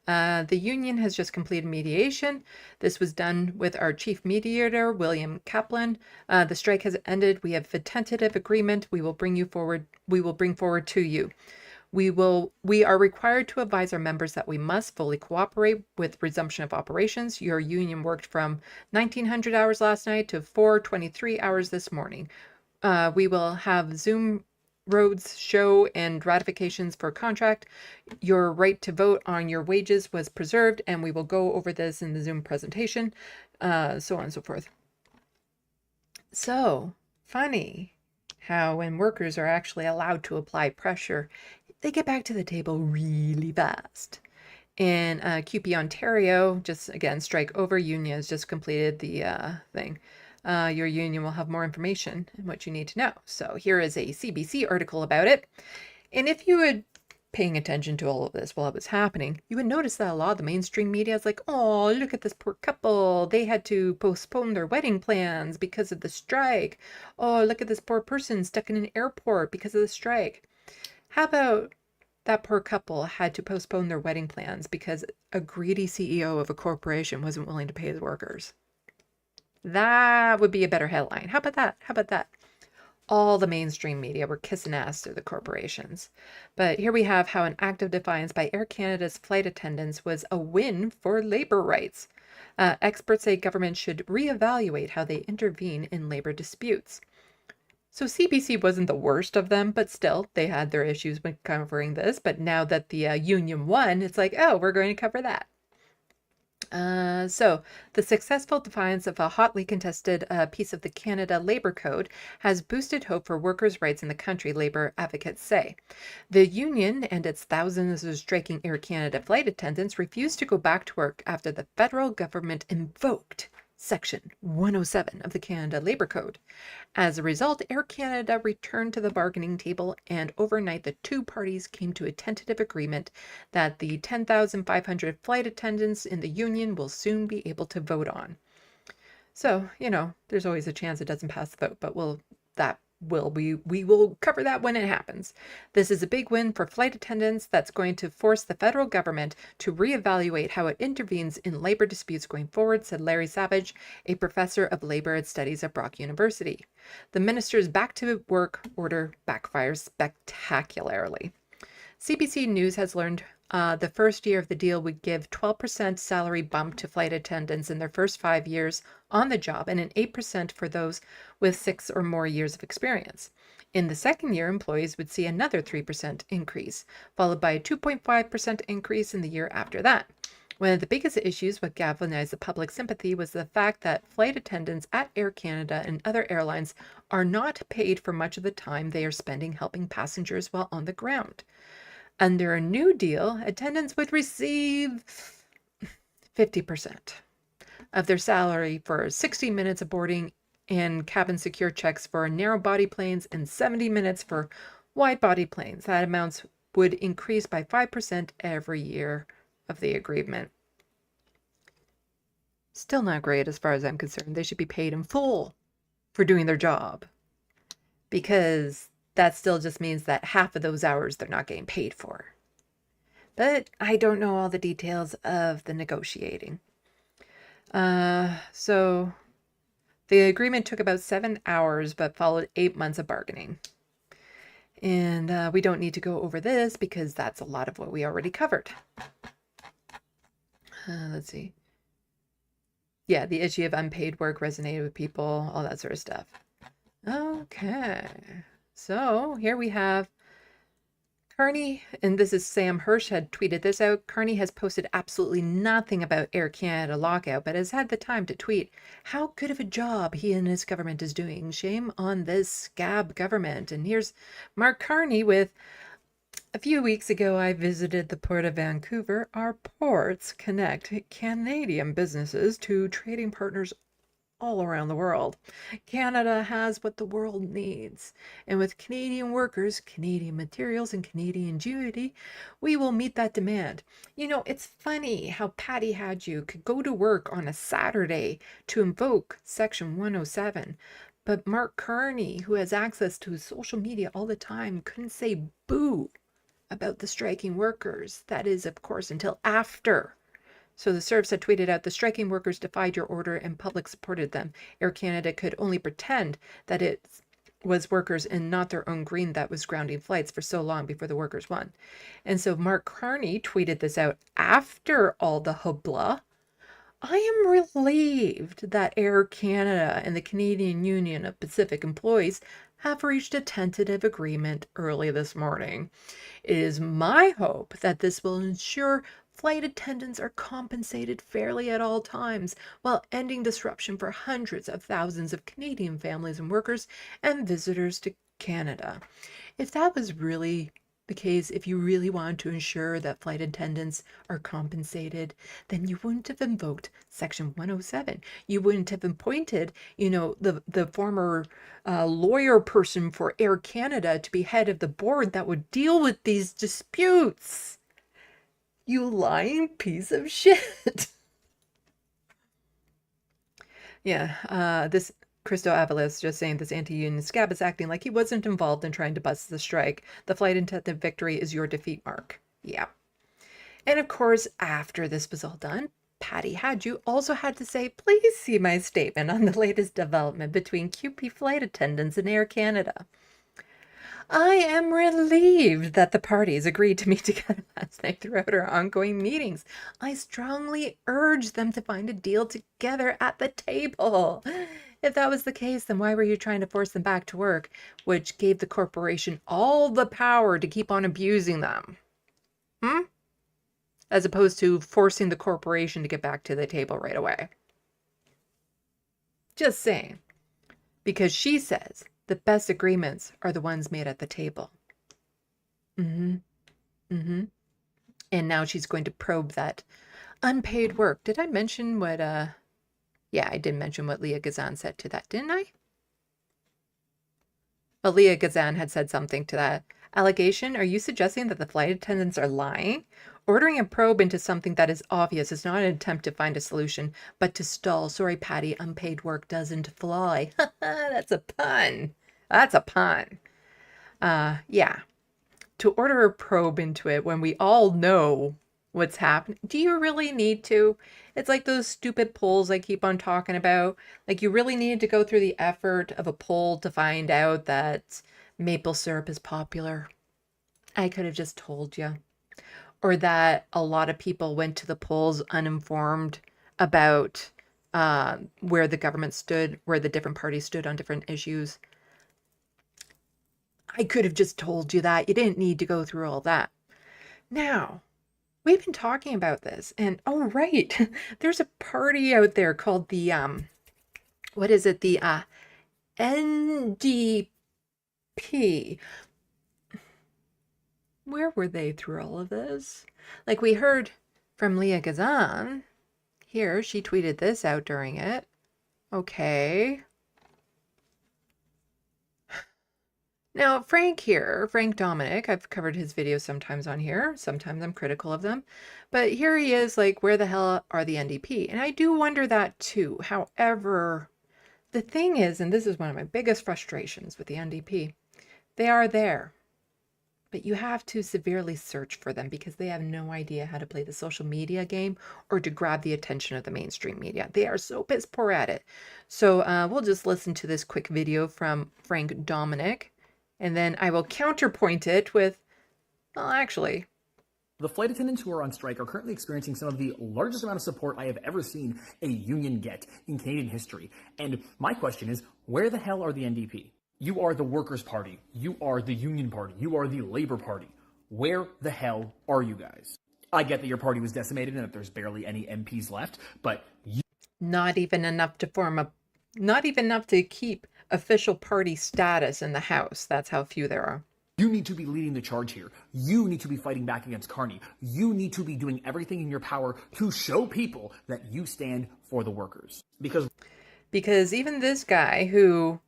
The union has just completed mediation. This was done with our chief mediator, William Kaplan. The strike has ended. We have a tentative agreement. We will bring forward to you. We are required to advise our members that we must fully cooperate with resumption of operations. Your union worked from 1900 hours last night to 423 hours this morning. We will have Zoom roads show and ratifications for contract. Your right to vote on your wages was preserved, and we will go over this in the Zoom presentation, so on and so forth. So funny how when workers are actually allowed to apply pressure, they get back to the table really fast. In QP Ontario, just again, strike over, union has just completed the thing. Your union will have more information and what you need to know. So here is a CBC article about it. And if you were paying attention to all of this while it was happening, you would notice that a lot of the mainstream media is like, oh, look at this poor couple. They had to postpone their wedding plans because of the strike. Oh, look at this poor person stuck in an airport because of the strike. How about that poor couple had to postpone their wedding plans because a greedy CEO of a corporation wasn't willing to pay his workers? That would be a better headline. How about that? How about that? All the mainstream media were kissing ass to the corporations. But here we have how an act of defiance by Air Canada's flight attendants was a win for labor rights. Experts say government should reevaluate how they intervene in labor disputes. So CBC wasn't the worst of them, but still, they had their issues when covering this. But now that the union won, it's like, oh, we're going to cover that. So the successful defiance of a hotly contested piece of the Canada Labour Code has boosted hope for workers' rights in the country, Labour advocates say. The union and its thousands of striking Air Canada flight attendants refused to go back to work after the federal government invoked Section 107 of the Canada Labour Code. As a result, Air Canada returned to the bargaining table, and overnight the two parties came to a tentative agreement that the 10,500 flight attendants in the union will soon be able to vote on. So, there's always a chance it doesn't pass the vote, but that we will cover that when it happens. This is a big win for flight attendants that's going to force the federal government to reevaluate how it intervenes in labor disputes going forward, said Larry Savage, a professor of labor studies at Brock University. The minister's back to work order backfires spectacularly. CBC News has learned the first year of the deal would give 12% salary bump to flight attendants in their first 5 years on the job and an 8% for those with 6 or more years of experience. In the second year, employees would see another 3% increase, followed by a 2.5% increase in the year after that. One of the biggest issues what galvanized the public sympathy was the fact that flight attendants at Air Canada and other airlines are not paid for much of the time they are spending helping passengers while on the ground. Under a new deal, attendants would receive 50% of their salary for 60 minutes of boarding and cabin secure checks for narrow body planes and 70 minutes for wide body planes. That amounts would increase by 5% every year of the agreement. Still not great as far as I'm concerned. They should be paid in full for doing their job, because that still just means that half of those hours they're not getting paid for. But I don't know all the details of the negotiating. So the agreement took about 7 hours, but followed 8 months of bargaining. And we don't need to go over this because that's a lot of what we already covered. Let's see. Yeah, the issue of unpaid work resonated with people, all that sort of stuff. Okay. So here we have Carney, and this is Sam Hirsch had tweeted this out. Carney has posted absolutely nothing about Air Canada lockout, but has had the time to tweet how good of a job he and his government is doing. Shame on this scab government. And here's Mark Carney with, a few weeks ago, I visited the Port of Vancouver. Our ports connect Canadian businesses to trading partners all around the world. Canada has what the world needs. And with Canadian workers, Canadian materials, and Canadian ingenuity, we will meet that demand. You know, it's funny how Patty Hadju could go to work on a Saturday to invoke Section 107, but Mark Carney, who has access to his social media all the time, couldn't say boo about the striking workers. That is, of course, until after. So the serfs had tweeted out, the striking workers defied your order and public supported them. Air Canada could only pretend that it was workers and not their own green that was grounding flights for so long before the workers won. And so Mark Carney tweeted this out after all the hoopla. I am relieved that Air Canada and the Canadian Union of Pacific Employees have reached a tentative agreement early this morning. It is my hope that this will ensure flight attendants are compensated fairly at all times while ending disruption for hundreds of thousands of Canadian families and workers and visitors to Canada. If that was really the case, if you really wanted to ensure that flight attendants are compensated, then you wouldn't have invoked Section 107. You wouldn't have appointed, the former lawyer person for Air Canada to be head of the board that would deal with these disputes. You lying piece of shit. Yeah, this Christo Avalos just saying this anti-union scab is acting like he wasn't involved in trying to bust the strike. The flight attendant victory is your defeat, Mark. Yeah. And of course, after this was all done, Patty Hadju also had to say, please see my statement on the latest development between QP flight attendants and Air Canada. I am relieved that the parties agreed to meet together last night throughout our ongoing meetings. I strongly urge them to find a deal together at the table. If that was the case, then why were you trying to force them back to work, which gave the corporation all the power to keep on abusing them? As opposed to forcing the corporation to get back to the table right away. Just saying. Because she says the best agreements are the ones made at the table. And now she's going to probe that unpaid work. Did I mention what, yeah, I did mention what Leah Gazan said to that, didn't I? Well, Leah Gazan had said something to that allegation. Are you suggesting that the flight attendants are lying? Ordering a probe into something that is obvious is not an attempt to find a solution, but to stall. Sorry, Patty, unpaid work doesn't fly. That's a pun. That's a pun. Yeah. To order a probe into it when we all know what's happening. Do you really need to? It's like those stupid polls I keep on talking about. Like, you really need to go through the effort of a poll to find out that maple syrup is popular. I could have just told you. Or that a lot of people went to the polls uninformed about where the government stood, where the different parties stood on different issues. I could have just told you that. You didn't need to go through all that. Now, we've been talking about this, and oh, right, there's a party out there called the, what is it? The NDP. Where were they through all of this? Like, we heard from Leah Gazan. Here, she tweeted this out during it. Okay. Now, Frank Dominic, I've covered his videos sometimes on here. Sometimes I'm critical of them. But here he is like, where the hell are the NDP? And I do wonder that too. However, the thing is, and this is one of my biggest frustrations with the NDP, they are there. But you have to severely search for them because they have no idea how to play the social media game or to grab the attention of the mainstream media. They are so piss poor at it. So we'll just listen to this quick video from Frank Dominic. And then I will counterpoint it with, well, actually. The flight attendants who are on strike are currently experiencing some of the largest amount of support I have ever seen a union get in Canadian history. And my question is, where the hell are the NDP? You are the Workers' Party. You are the Union Party. You are the Labour Party. Where the hell are you guys? I get that your party was decimated and that there's barely any MPs left, but not even enough to not even enough to keep official party status in the House. That's how few there are. You need to be leading the charge here. You need to be fighting back against Carney. You need to be doing everything in your power to show people that you stand for the workers. Because even this guy, who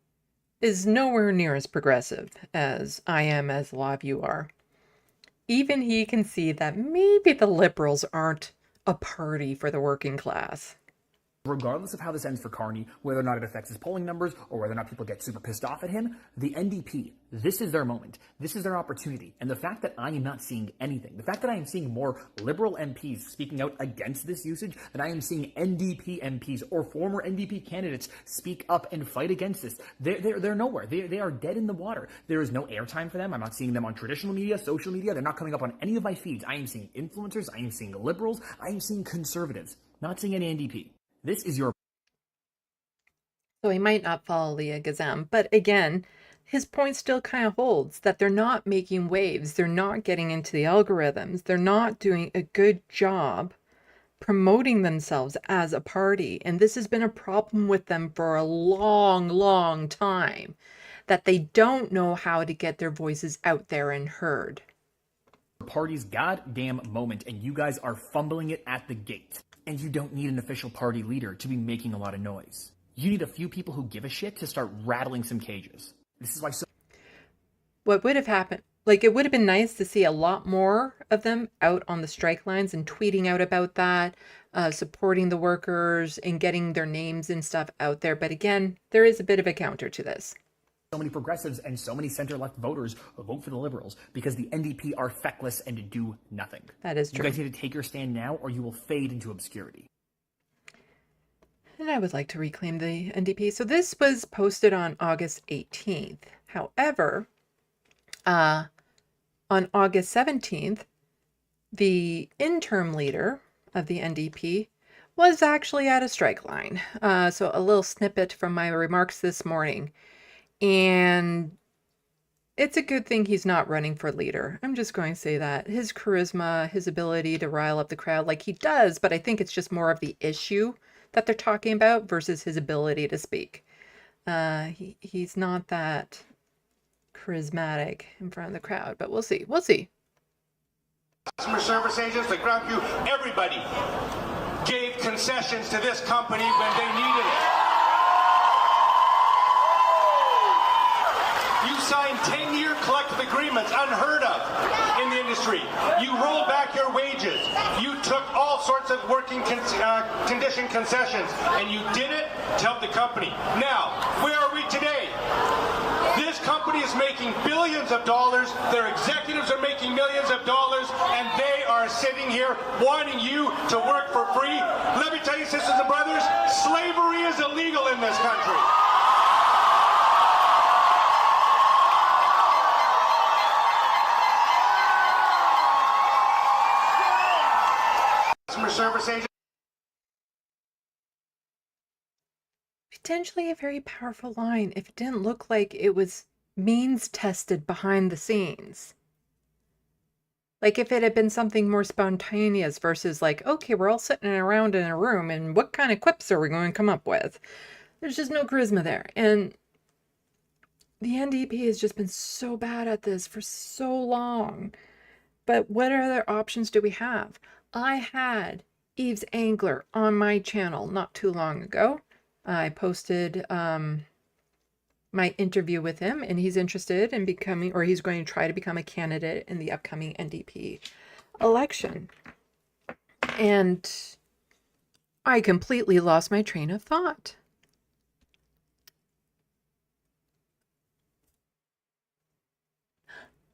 is nowhere near as progressive as I am, as a lot of you are, even he can see that maybe the Liberals aren't a party for the working class. Regardless of how this ends for Carney, whether or not it affects his polling numbers or whether or not people get super pissed off at him, the NDP, this is their moment. This is their opportunity. And the fact that I am not seeing anything, the fact that I am seeing more Liberal MPs speaking out against this usage than I am seeing NDP MPs or former NDP candidates speak up and fight against this, they're nowhere. They are dead in the water. There is no airtime for them. I'm not seeing them on traditional media, social media. They're not coming up on any of my feeds. I am seeing influencers. I am seeing Liberals. I am seeing conservatives. Not seeing any NDP. This is your... So he might not follow Leah Gazan, but again, his point still kind of holds that they're not making waves. They're not getting into the algorithms. They're not doing a good job promoting themselves as a party. And this has been a problem with them for a long, long time, that they don't know how to get their voices out there and heard. Party's goddamn moment, and you guys are fumbling it at the gate. And you don't need an official party leader to be making a lot of noise. You need a few people who give a shit to start rattling some cages. This is why what would have happened, like, it would have been nice to see a lot more of them out on the strike lines and tweeting out about that, supporting the workers and getting their names and stuff out there. But again, there is a bit of a counter to this. So many progressives and so many center-left voters vote for the Liberals because the NDP are feckless and do nothing. That is true. You guys need to take your stand now or you will fade into obscurity. And I would like to reclaim the NDP. So this was posted on August 18th. However, on August 17th, the interim leader of the NDP was actually at a strike line. So a little snippet from my remarks this morning. And it's a good thing he's not running for leader. I'm just going to say that. His charisma, his ability to rile up the crowd like he does, but I think it's just more of the issue that they're talking about versus his ability to speak. He's not that charismatic in front of the crowd, but we'll see. We'll see. Customer service agents, the ground crew, everybody gave concessions to this company when they needed it. You signed 10-year collective agreements, unheard of in the industry. You rolled back your wages. You took all sorts of working condition concessions, and you did it to help the company. Now, where are we today? This is making billions of dollars, their executives are making millions of dollars, and they are sitting here wanting you to work for free. Let me tell you, sisters and brothers, slavery is illegal in this country. Customer service agent. Potentially a very powerful line if it didn't look like it was means tested behind the scenes. Like if it had been something more spontaneous versus like, okay, we're all sitting around in a room and what kind of quips are we going to come up with? There's just no charisma there. And the NDP has just been so bad at this for so long. But what other options do we have? I had Yves Angler on my channel not too long ago. I posted my interview with him, and he's interested in becoming, or he's going to try to become a candidate in the upcoming NDP election. And I completely lost my train of thought.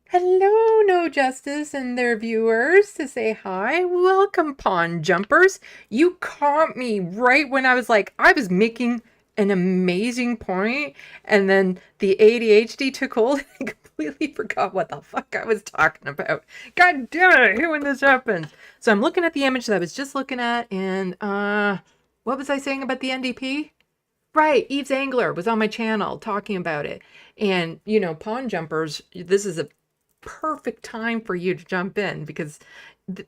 Hello, No Justice and their viewers to say hi. Welcome, Pawn Jumpers. You caught me right when I was making an amazing point, and then the ADHD took hold and I completely forgot what the fuck I was talking about. God damn it, I hate when this happens. So I'm looking at the image that I was just looking at, and what was I saying about the NDP? Right, Yves Angler was on my channel talking about it. And, you know, Pawn Jumpers, this is a perfect time for you to jump in, because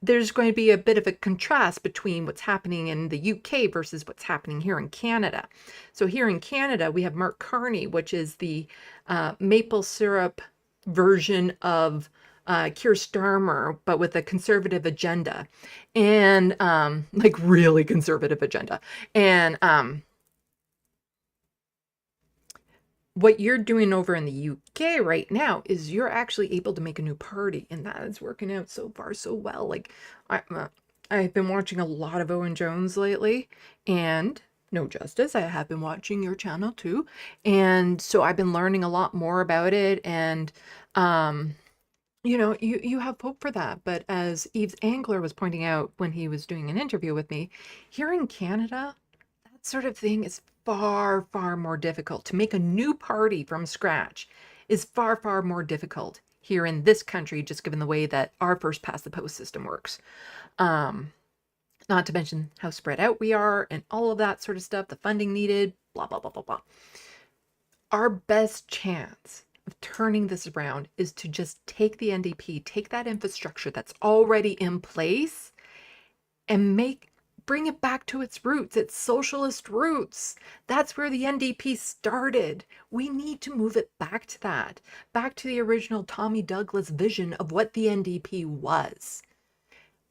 there's going to be a bit of a contrast between what's happening in the UK versus what's happening here in Canada. So here in Canada, we have Mark Carney, which is the maple syrup version of Keir Starmer, but with a conservative agenda, and like really conservative agenda. And what you're doing over in the UK right now is you're actually able to make a new party, and that is working out so far so well. Like I've been watching a lot of Owen Jones lately, and No Justice, I have been watching your channel too, and so I've been learning a lot more about it. And you know, you have hope for that. But as Yves Angler was pointing out when he was doing an interview with me, here in Canada, that sort of thing is far, far more difficult. To make a new party from scratch is far, far more difficult here in this country, just given the way that our first past the post system works. Not to mention how spread out we are and all of that sort of stuff, the funding needed, blah, blah, blah, blah, blah. Our best chance of turning this around is to just take the NDP, take that infrastructure that's already in place, and bring it back to its roots, its socialist roots. That's where the NDP started. We need to move it back to that, back to the original Tommy Douglas vision of what the NDP was.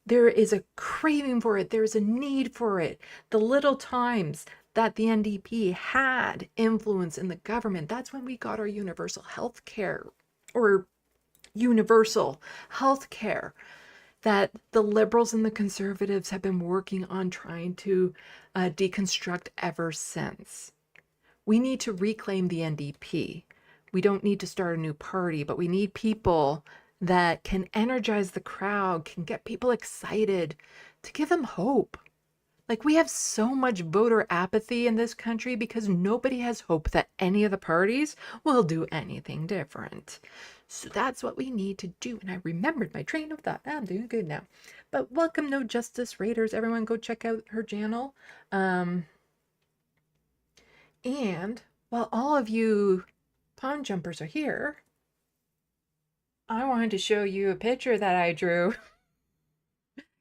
There is a craving for it. There is a need for it. The little times that the NDP had influence in the government, that's when we got our universal health care, or universal health care, that the liberals and the conservatives have been working on trying to deconstruct ever since. We need to reclaim the NDP. We don't need to start a new party, but we need people that can energize the crowd, can get people excited, to give them hope. Like, we have so much voter apathy in this country because nobody has hope that any of the parties will do anything different. So that's what we need to do. And I remembered my train of thought. I'm doing good now. But welcome, No Justice Raiders. Everyone go check out her channel. And while all of you pawn jumpers are here, I wanted to show you a picture that I drew.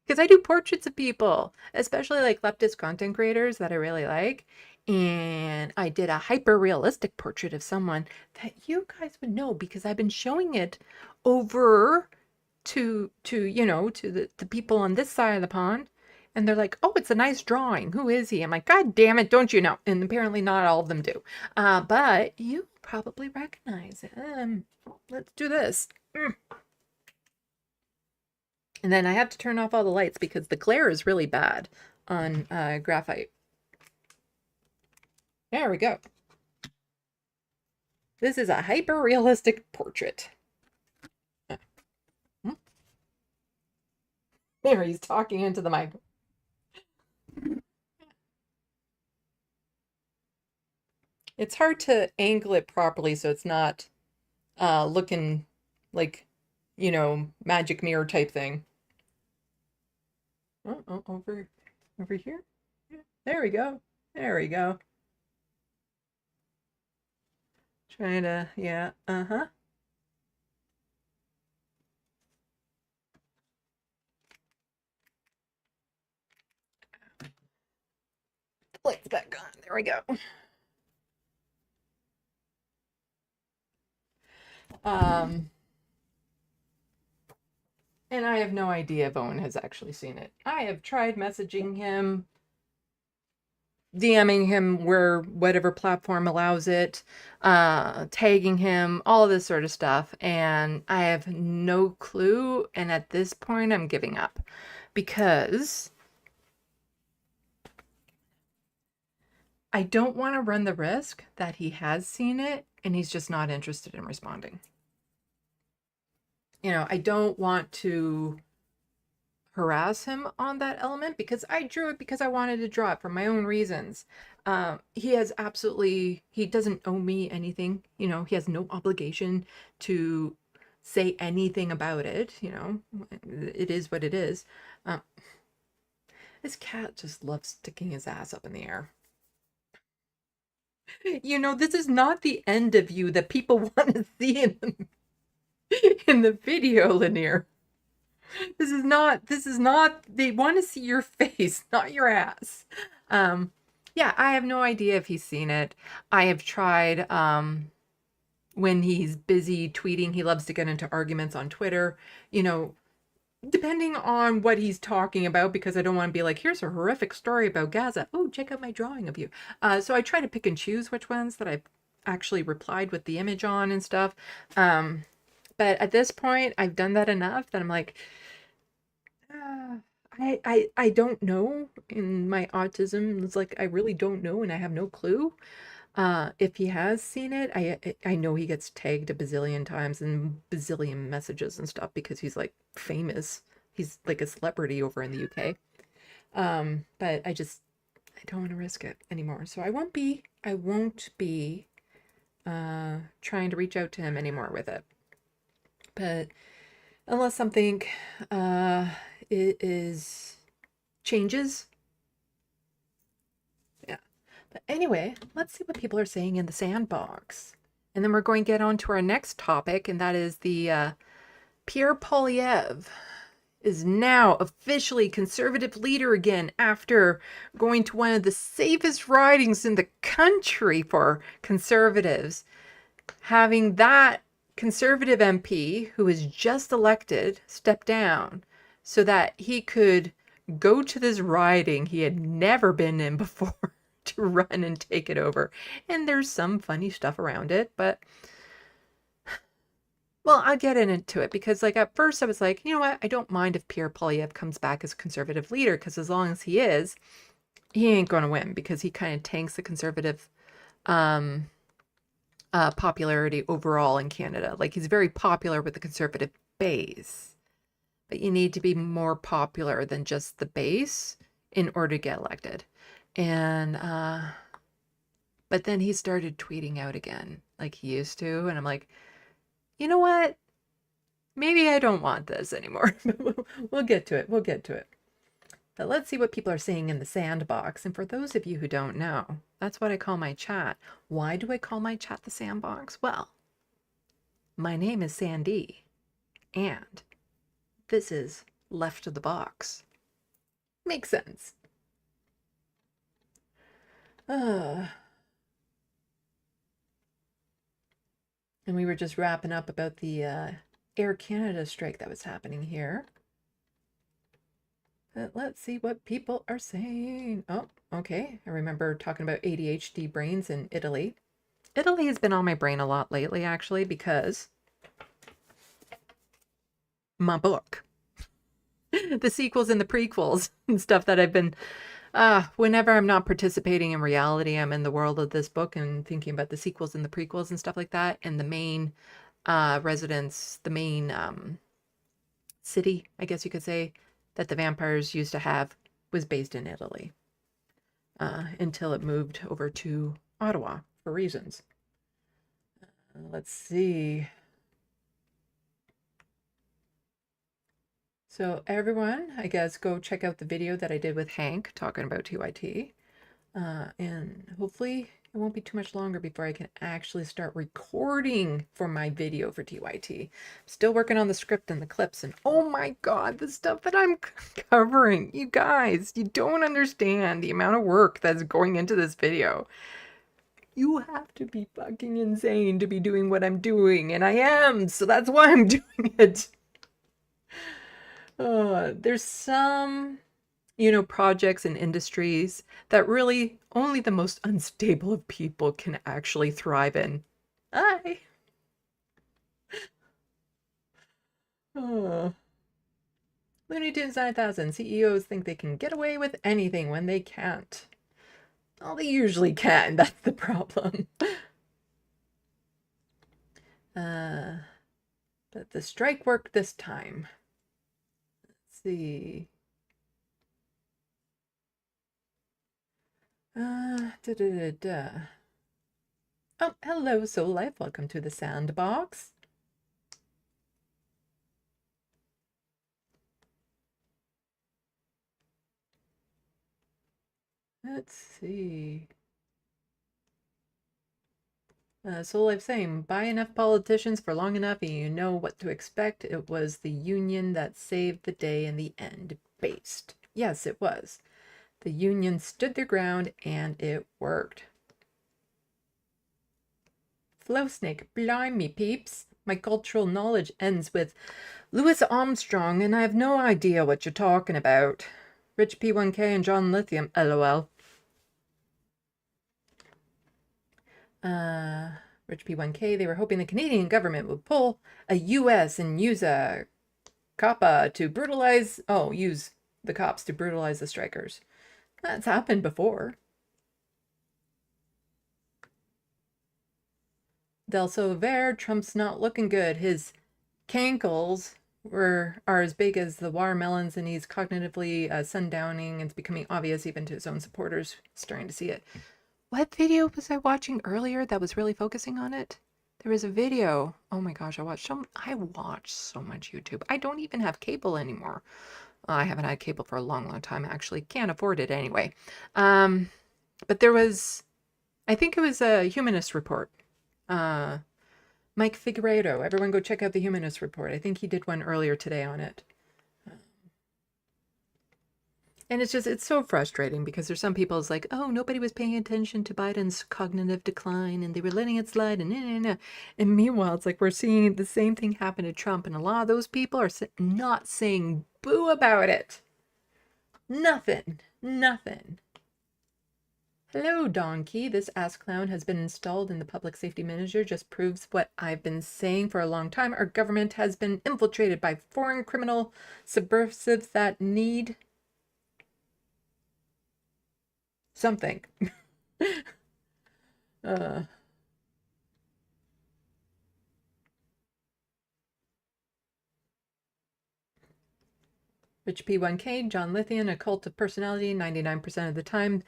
Because I do portraits of people, especially like leftist content creators that I really like. And I did a hyper realistic portrait of someone that you guys would know, because I've been showing it over to the people on this side of the pond. And they're like, oh, it's a nice drawing. Who is he? I'm like, God damn it, don't you know? And apparently not all of them do. But you probably recognize it. Let's do this. And then I have to turn off all the lights because the glare is really bad on graphite. There we go. This is a hyper-realistic portrait. There, he's talking into the mic. It's hard to angle it properly so it's not looking like, you know, magic mirror type thing. Oh, over here. Yeah, there we go. There we go. Trying to, yeah, uh-huh. Lights back on. There we go. And I have no idea if Owen has actually seen it. I have tried messaging him, DMing him where whatever platform allows it, tagging him, all this sort of stuff, and I have no clue. And at this point, I'm giving up because I don't want to run the risk that he has seen it and he's just not interested in responding. You know, I don't want to harass him on that element because I drew it because I wanted to draw it for my own reasons. He doesn't owe me anything. You know, he has no obligation to say anything about it. You know, it is what it is. This cat just loves sticking his ass up in the air. You know, this is not the end of you that people want to see in the video, Lanier. This is not, they want to see your face, not your ass. Yeah, I have no idea if he's seen it. I have tried, when he's busy tweeting, he loves to get into arguments on Twitter, you know, depending on what he's talking about, because I don't want to be like, here's a horrific story about Gaza. Oh, check out my drawing of you. So I try to pick and choose which ones that I've actually replied with the image on and stuff. But at this point, I've done that enough that I'm like, I don't know. In my autism, it's like I really don't know, and I have no clue if he has seen it. I know he gets tagged a bazillion times and bazillion messages and stuff because he's like famous. He's like a celebrity over in the UK. But I don't want to risk it anymore. So I won't be trying to reach out to him anymore with it. But unless something changes. Yeah. But anyway, let's see what people are saying in the SandBox. And then we're going to get on to our next topic, and that is the Pierre Poilievre is now officially conservative leader again after going to one of the safest ridings in the country for conservatives, having that conservative MP who was just elected step down so that he could go to this riding he had never been in before to run and take it over. And there's some funny stuff around it, but well, I'll get into it because like at first I was like, you know what? I don't mind if Pierre Poilievre comes back as conservative leader because as long as he is, he ain't going to win because he kind of tanks the conservative popularity overall in Canada. Like he's very popular with the conservative base, but you need to be more popular than just the base in order to get elected. And but then he started tweeting out again like he used to, and I'm like, you know what? Maybe I don't want this anymore. We'll get to it. We'll get to it. But let's see what people are saying in the SandBox. And for those of you who don't know, that's what I call my chat. Why do I call my chat the SandBox? Well, my name is Sandee, and this is Left of the Box. Makes sense. And we were just wrapping up about the Air Canada strike that was happening here. But let's see what people are saying. Oh, okay. I remember talking about ADHD brains in Italy. Italy has been on my brain a lot lately, actually, because my book. The sequels and the prequels and stuff that I've been Whenever I'm not participating in reality, I'm in the world of this book and thinking about the sequels and the prequels and stuff like that. And the main residence, the main city, I guess you could say, that the vampires used to have was based in Italy until it moved over to Ottawa for reasons. Let's see. So everyone, I guess, go check out the video that I did with Hank talking about TYT. And hopefully it won't be too much longer before I can actually start recording for my video for TYT. Still working on the script and the clips, and oh my god, the stuff that I'm covering. You guys, you don't understand the amount of work that's going into this video. You have to be fucking insane to be doing what I'm doing, and I am, so that's why I'm doing it. There's some, projects and industries that really only the most unstable of people can actually thrive in. Looney Tunes 9000. CEOs think they can get away with anything when they can't. Well, they usually can. That's the problem. But the strike worked this time. Let's see. Oh, hello, Soul Life. Welcome to the SandBox. Let's see. Soul Life saying, buy enough politicians for long enough and you know what to expect. It was the union that saved the day in the end. Based. Yes, it was. The union stood their ground and it worked. Flow Snake, blimey peeps. My cultural knowledge ends with Louis Armstrong and I have no idea what you're talking about. Rich P1K and John Lithium, LOL. Rich P1K, they were hoping the Canadian government would pull a US and use a COPA to brutalize, use the cops to brutalize the strikers. That's happened before. Del Silver, Trump's not looking good. His cankles are as big as the watermelons and he's cognitively sundowning and it's becoming obvious even to his own supporters starting to see it. What video was I watching earlier that was really focusing on it? There was a video. Oh my gosh, I watched so much YouTube. I don't even have cable anymore. I haven't had cable for a long, long time. I actually can't afford it anyway. But there was, I think it was a Humanist Report. Mike Figueredo. Everyone go check out the Humanist Report. I think he did one earlier today on it. And it's so frustrating because there's some people, it's like, oh, nobody was paying attention to Biden's cognitive decline and they were letting it slide and And meanwhile, it's like we're seeing the same thing happen to Trump and a lot of those people are not saying boo about it. Nothing. Hello, Donkey. This ass clown has been installed in the public safety manager. Just proves what I've been saying for a long time. Our government has been infiltrated by foreign criminal subversives that need something. Rich P1K, John Lithium, a cult of personality, 99% of the time.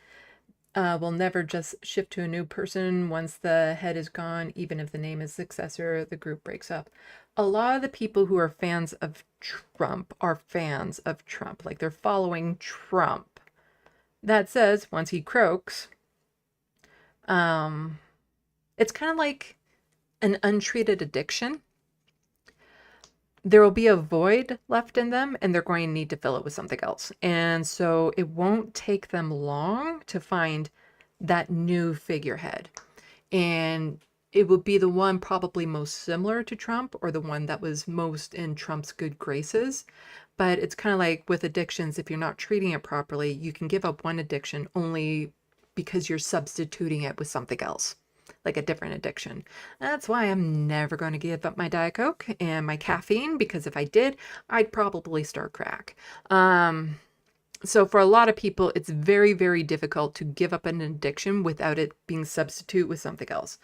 Will never just shift to a new person once the head is gone, even if the name is successor, the group breaks up. A lot of the people who are fans of Trump are fans of Trump, like they're following Trump. That says, once he croaks, it's kind of like an untreated addiction. There will be a void left in them and they're going to need to fill it with something else. And so it won't take them long to find that new figurehead. And it would be the one probably most similar to Trump or the one that was most in Trump's good graces. But it's kind of like with addictions, if you're not treating it properly, you can give up one addiction only because you're substituting it with something else. Like a different addiction. That's why I'm never going to give up my Diet Coke and my caffeine, because if I did, I'd probably start crack. So for a lot of people, it's very, very difficult to give up an addiction without it being substitute with something else.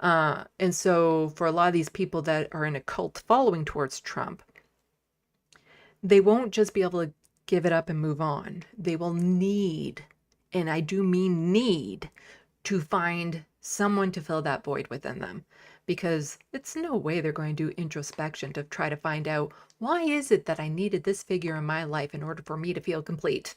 And so for a lot of these people that are in a cult following towards Trump, they won't just be able to give it up and move on. They will need, and I do mean need, to find someone to fill that void within them. Because it's no way they're going to do introspection to try to find out, why is it that I needed this figure in my life in order for me to feel complete?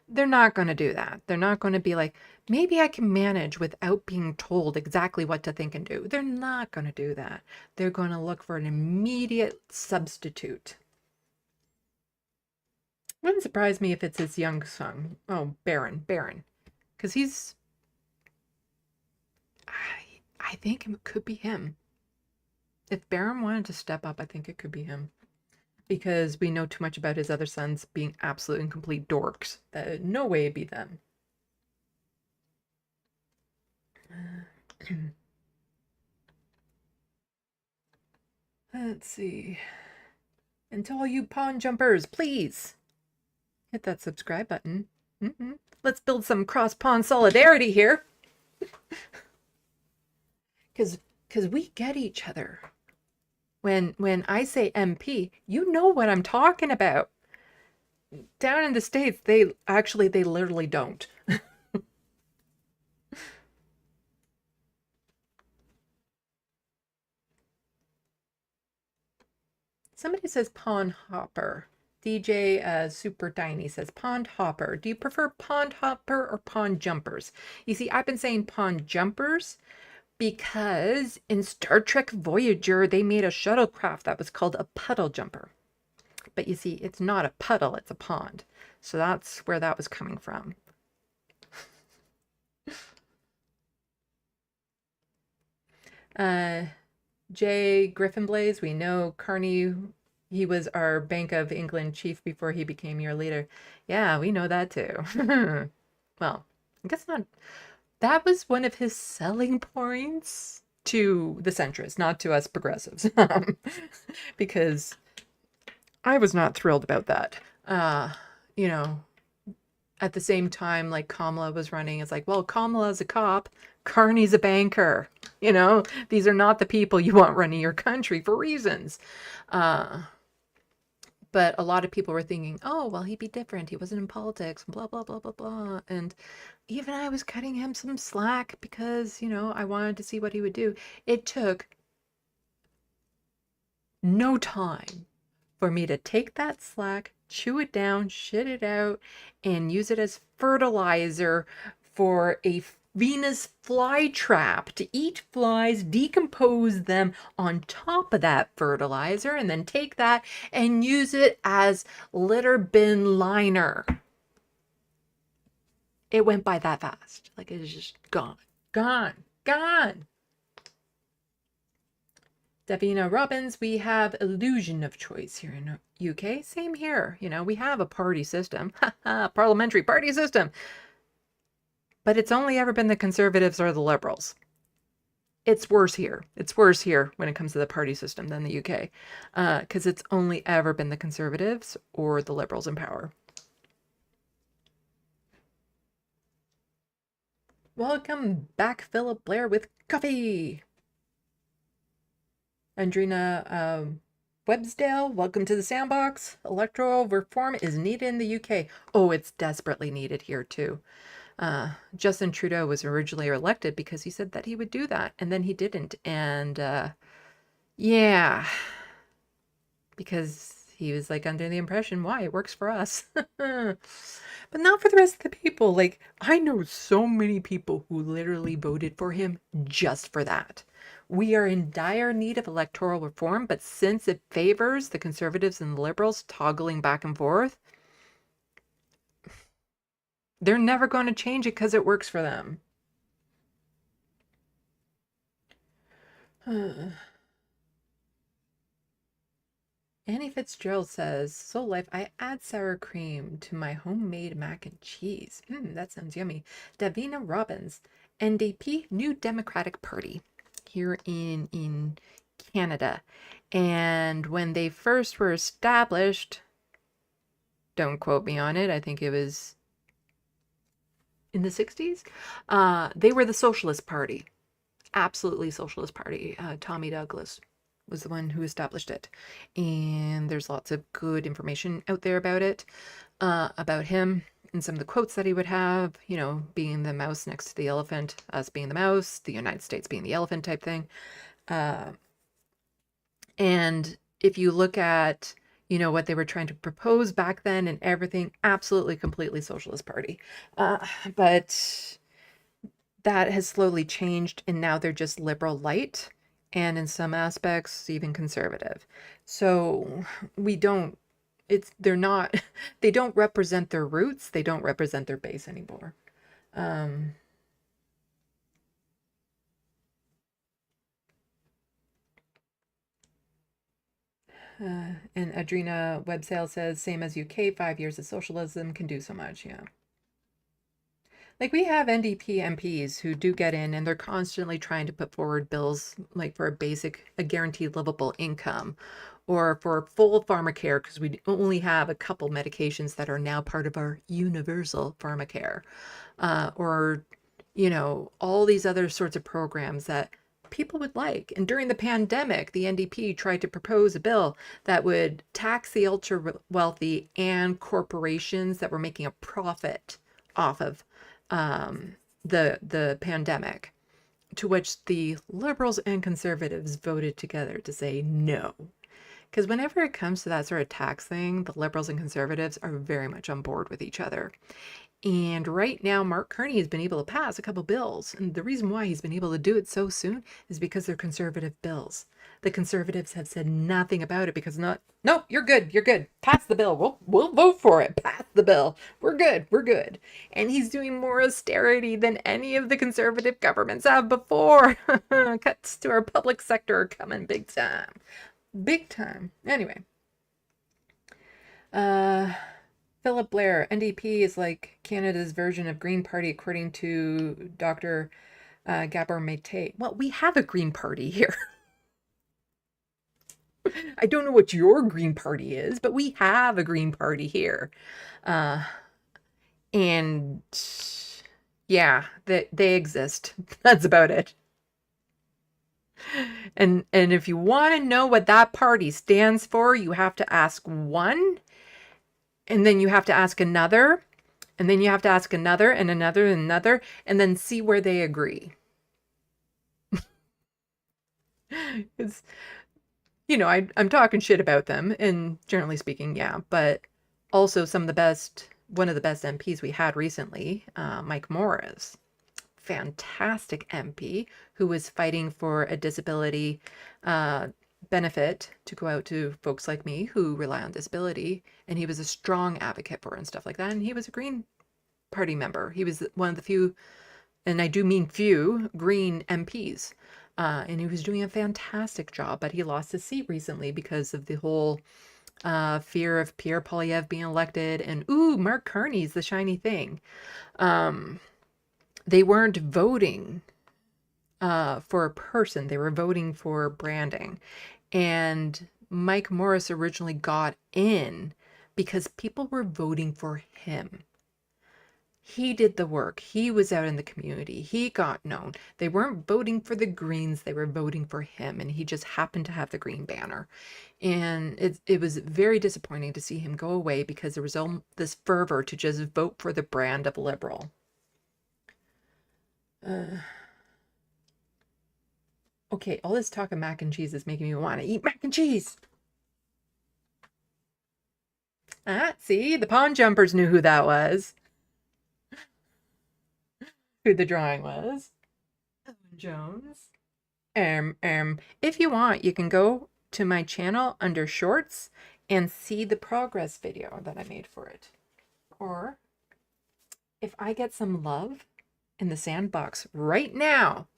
They're not going to do that. They're not going to be like, maybe I can manage without being told exactly what to think and do. They're not going to do that. They're going to look for an immediate substitute. Wouldn't surprise me if it's his young son. Oh, Baron. Because he's... I think it could be him. If Baron wanted to step up, I think it could be him. Because we know too much about his other sons being absolute and complete dorks. That no way it'd be them. Let's see. And to all you pawn jumpers, please hit that subscribe button. Let's build some cross-pawn solidarity here. Because we get each other. When I say MP, you know what I'm talking about. Down in the States, they literally don't. Somebody says Pond Hopper. DJ Super Tiny says Pond Hopper. Do you prefer Pond Hopper or Pond Jumpers? You see, I've been saying Pond Jumpers because in Star Trek Voyager, they made a shuttlecraft that was called a puddle jumper. But you see, it's not a puddle, it's a pond. So that's where that was coming from. Jay Griffinblaze, we know Carney, he was our Bank of England chief before he became your leader. Yeah, we know that too. Well, I guess not. That was one of his selling points to the centrists, not to us progressives. Because I was not thrilled about that. You know, at the same time, like Kamala was running, it's like, well, Kamala's a cop, Carney's a banker. You know, these are not the people you want running your country for reasons. But a lot of people were thinking, oh, well, he'd be different. He wasn't in politics, blah, blah, blah, blah, blah. And even I was cutting him some slack because, you know, I wanted to see what he would do. It took no time for me to take that slack, chew it down, shit it out, and use it as fertilizer for a Venus flytrap to eat flies, decompose them on top of that fertilizer, and then take that and use it as litter bin liner. It went by that fast. Like it was just gone. Davina Robbins, we have illusion of choice here in UK. Same here. You know, we have a party system. Parliamentary party system. But it's only ever been the Conservatives or the Liberals. It's worse here. It's worse here when it comes to the party system than the UK. Because it's only ever been the Conservatives or the Liberals in power. Welcome back, Philip Blair, with coffee. Andrina Websdale, welcome to the SandBox. Electoral reform is needed in the UK. Oh, it's desperately needed here too. Justin Trudeau was originally elected because he said that he would do that, and then he didn't. And yeah, because he was like under the impression, why, it works for us. But not for the rest of the people. Like, I know so many people who literally voted for him just for that. We are in dire need of electoral reform, but since it favors the Conservatives and the Liberals toggling back and forth, they're never going to change it because it works for them. Annie Fitzgerald says, Soul Life, I add sour cream to my homemade mac and cheese. That sounds yummy. Davina Robbins, NDP, New Democratic Party, here in Canada. And when they first were established, Don't quote me on it. I think it was in the 60s. They were the Socialist Party. Absolutely Socialist Party. Tommy Douglas was the one who established it. And there's lots of good information out there about it, about him and some of the quotes that he would have, you know, being the mouse next to the elephant, us being the mouse, the United States being the elephant type thing. And if you look at, you know, what they were trying to propose back then and everything, absolutely, completely Socialist Party. But that has slowly changed, and now they're just liberal light, and in some aspects, even conservative. So they're not, they don't represent their roots, they don't represent their base anymore. And Adrina Websale says, same as UK, 5 years of socialism can do so much. Yeah. Like, we have NDP MPs who do get in, and they're constantly trying to put forward bills like for a guaranteed livable income, or for full pharmacare, because we only have a couple medications that are now part of our universal pharmacare, or, you know, all these other sorts of programs that people would like. And during the pandemic, the NDP tried to propose a bill that would tax the ultra wealthy and corporations that were making a profit off of the pandemic, to which the liberals and conservatives voted together to say no. Because whenever it comes to that sort of tax thing, the liberals and conservatives are very much on board with each other. And right now, Mark Carney has been able to pass a couple bills. And the reason why he's been able to do it so soon is because they're conservative bills. The conservatives have said nothing about it because no, you're good. You're good. Pass the bill. We'll vote for it. Pass the bill. We're good. We're good. And he's doing more austerity than any of the conservative governments have before. Cuts to our public sector are coming big time. Big time. Anyway. Philip Blair, NDP is like Canada's version of Green Party, according to Dr. Gabor Mate. Well, we have a Green Party here. I don't know what your Green Party is, but we have a Green Party here. And yeah, they exist. That's about it. And if you want to know what that party stands for, you have to ask one, and then you have to ask another, and then you have to ask another and another and another, and then see where they agree. It's, you know, I'm talking shit about them, and generally speaking, yeah, but also one of the best MPs we had recently, Mike Morris. Fantastic MP who was fighting for a disability benefit to go out to folks like me who rely on disability, and he was a strong advocate for it and stuff like that, and he was a Green Party member. He was one of the few, and I do mean few, Green MPs, and he was doing a fantastic job, but he lost his seat recently because of the whole fear of Pierre Poilievre being elected, and Mark Carney's the shiny thing. They weren't voting for a person, they were voting for branding. And Mike Morris originally got in because people were voting for him. He did the work. He was out in the community. He got known. They weren't voting for the Greens, they were voting for him. And he just happened to have the green banner. And it was very disappointing to see him go away because there was all this fervor to just vote for the brand of liberal. Okay, all this talk of mac and cheese is making me want to eat mac and cheese. See, the pawn jumpers knew who that was. Who the drawing was. Owen Jones. If you want, you can go to my channel under shorts and see the progress video that I made for it. Or if I get some love in the SandBox right now,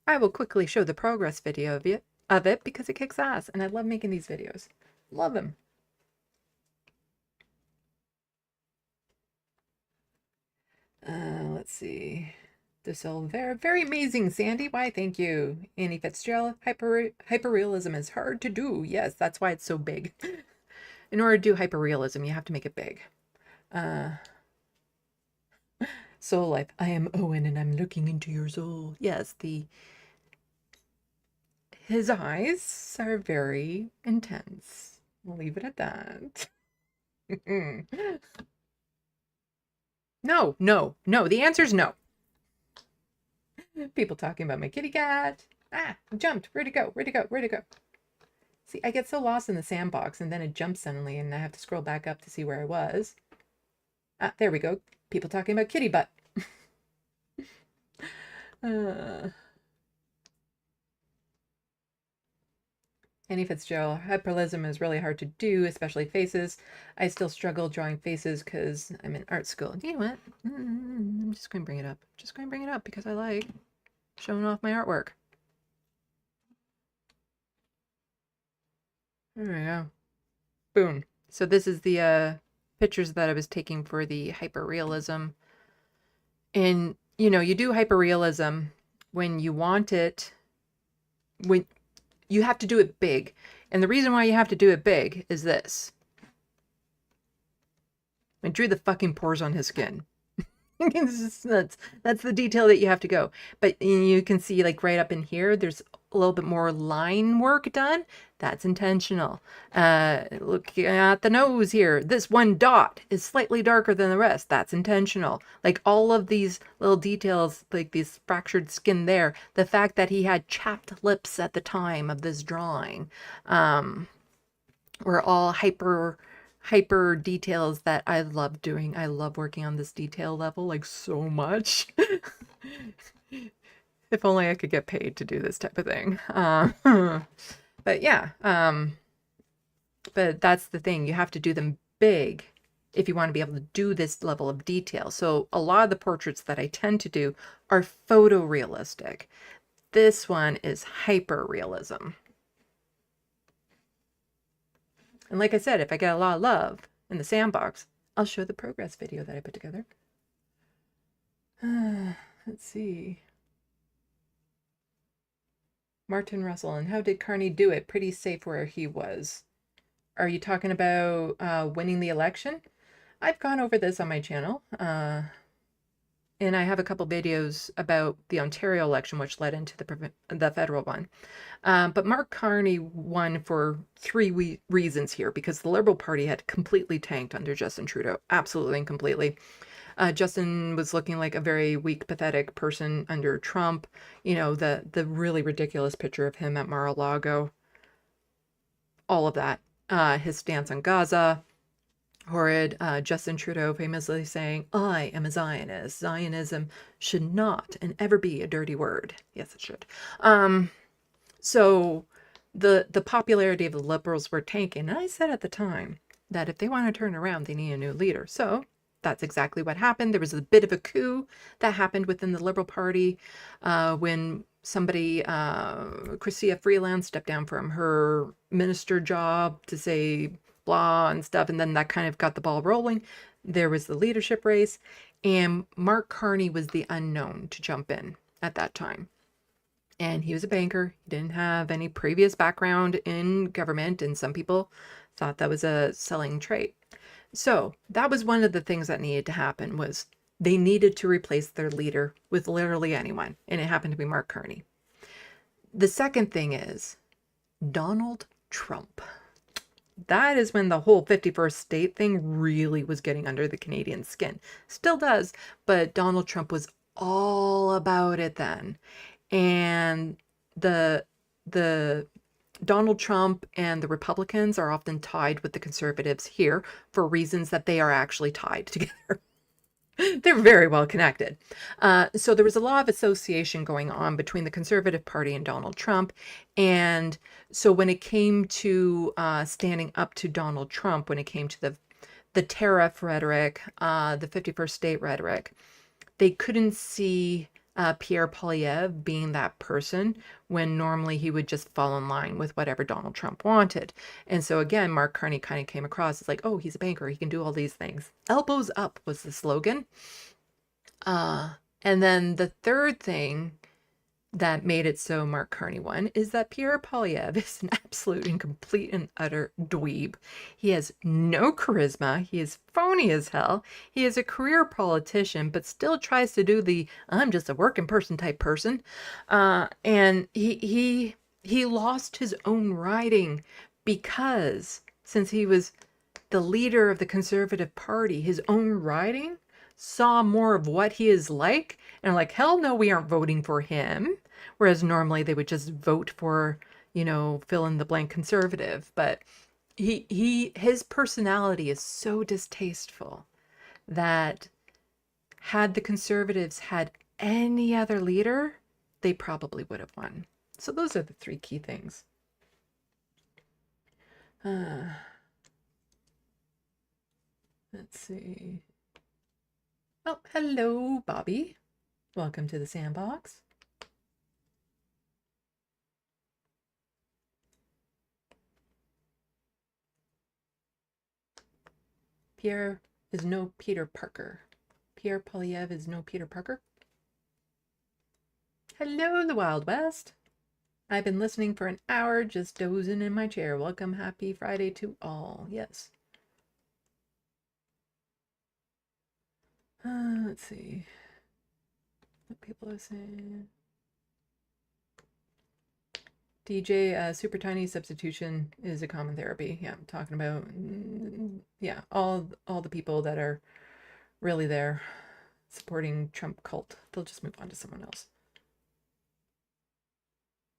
I will quickly show the progress video of it because it kicks ass, and I love making these videos. Love them. Let's see. This all very amazing, Sandy. Why, thank you. Annie Fitzgerald, hyperrealism is hard to do. Yes, that's why it's so big. In order to do hyperrealism, you have to make it big. Soul Life. I am Owen and I'm looking into your soul. Yes, his eyes are very intense. We'll leave it at that. No, no, no. The answer's no. People talking about my kitty cat. Ah, jumped. Where'd it go? Where'd it go? Where'd it go? See, I get so lost in the sandbox and then it jumps suddenly and I have to scroll back up to see where I was. Ah, there we go. People talking about kitty butt. Annie Fitzgerald, hyperrealism is really hard to do, especially faces. I still struggle drawing faces because I'm in art school. You know what? I'm just going to bring it up. Just going to bring it up because I like showing off my artwork. There we go. Boom. So this is the pictures that I was taking for the hyperrealism. And, you know, you do hyperrealism when you want it, when you have to do it big. And the reason why you have to do it big is this. I drew the fucking pores on his skin. It's just nuts. That's the detail that you have to go. But you can see like right up in here, there's a little bit more line work done. That's intentional. Look at the nose here. This one dot is slightly darker than the rest. That's intentional. Like all of these little details, like this fractured skin there, the fact that he had chapped lips at the time of this drawing, were all hyper details that I love doing. I love working on this detail level like so much. If only I could get paid to do this type of thing. But yeah, but that's the thing. You have to do them big if you want to be able to do this level of detail. So a lot of the portraits that I tend to do are photorealistic. This one is hyper-realism. And like I said, if I get a lot of love in the sandbox, I'll show the progress video that I put together. Let's see. Martin Russell, and how did Carney do it? Pretty safe where he was. Are you talking about winning the election? I've gone over this on my channel. And I have a couple videos about the Ontario election, which led into the federal one. But Mark Carney won for three reasons here, because the Liberal Party had completely tanked under Justin Trudeau. Absolutely and completely. Justin was looking like a very weak, pathetic person under Trump. You know, the really ridiculous picture of him at Mar-a-Lago. All of that. His stance on Gaza. Horrid. Justin Trudeau famously saying, I am a Zionist. Zionism should not and ever be a dirty word. Yes, it should. So the popularity of the Liberals were tanking. And I said at the time that if they want to turn around, they need a new leader. So that's exactly what happened. There was a bit of a coup that happened within the Liberal Party when somebody, Chrystia Freeland, stepped down from her minister job to say blah and stuff, and then that kind of got the ball rolling. There was the leadership race, and Mark Carney was the unknown to jump in at that time. And he was a banker. He didn't have any previous background in government, and some people thought that was a selling trait. So that was one of the things that needed to happen, was they needed to replace their leader with literally anyone, and it happened to be Mark Carney. The second thing is Donald Trump. That is when the whole 51st state thing really was getting under the Canadian skin. Still does, but Donald Trump was all about it then. And the Donald Trump and the Republicans are often tied with the conservatives here for reasons that they are actually tied together. They're very well connected. So there was a lot of association going on between the Conservative Party and Donald Trump. And so when it came to standing up to Donald Trump, when it came to the tariff rhetoric, the 51st state rhetoric, they couldn't see Pierre Poilievre being that person when normally he would just fall in line with whatever Donald Trump wanted. And so again, Mark Carney kind of came across as like, oh, he's a banker. He can do all these things. Elbows up was the slogan. And then the third thing, that made it so Mark Carney won is that Pierre Poilievre is an absolute and complete and utter dweeb. He has no charisma. He is phony as hell. He is a career politician, but still tries to do the I'm just a working person type person. And he lost his own riding because since he was the leader of the Conservative Party, his own riding saw more of what he is like and are like, hell no, we aren't voting for him. Whereas normally they would just vote for, fill in the blank conservative. But his personality is so distasteful that had the Conservatives had any other leader, they probably would have won. So those are the three key things. Let's see. Oh, hello, Bobby. Welcome to the SandBox. Pierre is no Peter Parker. Pierre Poilievre is no Peter Parker. Hello, the Wild West. I've been listening for an hour, just dozing in my chair. Welcome, happy Friday to all. Yes. Let's see what people are saying. DJ, super tiny substitution is a common therapy. Yeah, I'm talking about, yeah, all the people that are really there supporting Trump cult. They'll just move on to someone else.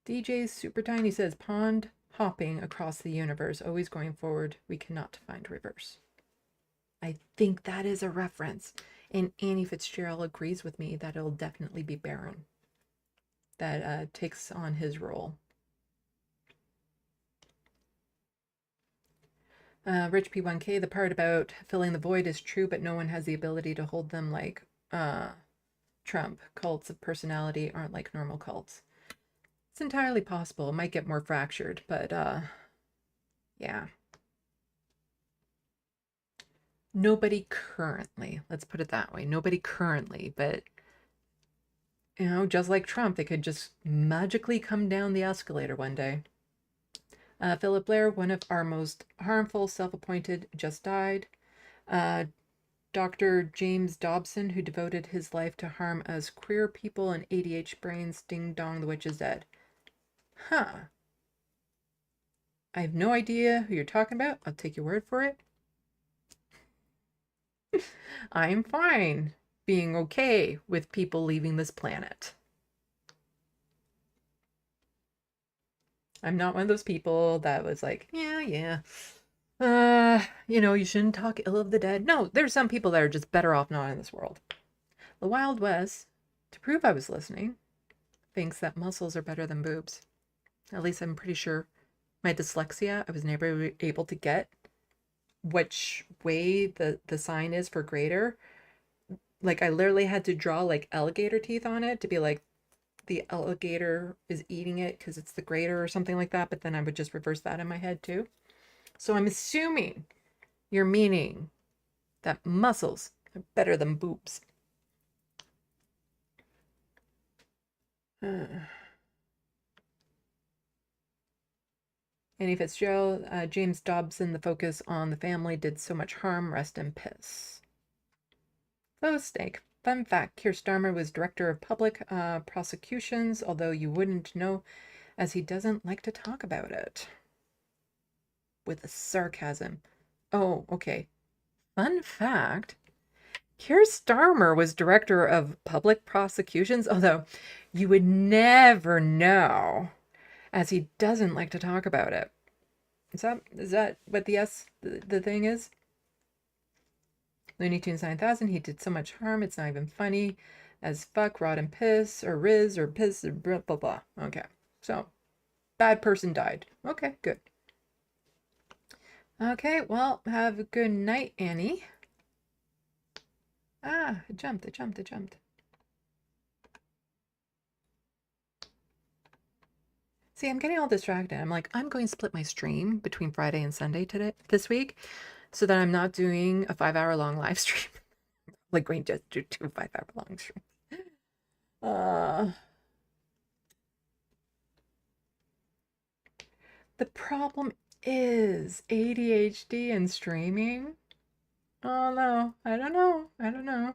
DJ super tiny says, pond hopping across the universe, always going forward. We cannot find reverse. I think that is a reference. And Annie Fitzgerald agrees with me that it'll definitely be Baron that takes on his role. Rich P1K, the part about filling the void is true, but no one has the ability to hold them like Trump. Cults of personality aren't like normal cults. It's entirely possible. It might get more fractured, but yeah. Nobody currently, let's put it that way. Nobody currently, but just like Trump, they could just magically come down the escalator one day. Philip Blair, one of our most harmful self-appointed, just died. Dr. James Dobson, who devoted his life to harm us queer people and ADH brains, ding dong, the witch is dead. Huh. I have no idea who you're talking about. I'll take your word for it. I am fine being okay with people leaving this planet. I'm not one of those people that was like, yeah. You shouldn't talk ill of the dead. No, there's some people that are just better off not in this world. The Wild West, to prove I was listening, thinks that muscles are better than boobs. At least I'm pretty sure. My dyslexia, I was never able to get which way the sign is for greater. Like I literally had to draw like alligator teeth on it to be like the alligator is eating it because it's the greater or something like that, but then I would just reverse that in my head too. So I'm assuming you're meaning that muscles are better than boobs. Annie Fitzgerald, James Dobson, the focus on the family did so much harm, rest in piss. Oh, Snake. Fun fact, Keir Starmer was director of public prosecutions, although you wouldn't know as he doesn't like to talk about it. With a sarcasm. Oh, okay. Fun fact, Keir Starmer was director of public prosecutions, although you would never know as he doesn't like to talk about it. Is that what the thing is? Looney Tunes 9000, he did so much harm, it's not even funny as fuck, rot and piss, or riz, or piss, or blah, blah, blah. Okay, so, bad person died. Okay, good. Okay, well, have a good night, Annie. Ah, it jumped. See, I'm getting all distracted. I'm like, I'm going to split my stream between Friday and Sunday this week so that I'm not doing a 5-hour long live stream. Like going to do 2 5-hour long streams. The problem is ADHD and streaming. Oh no, I don't know. I don't know.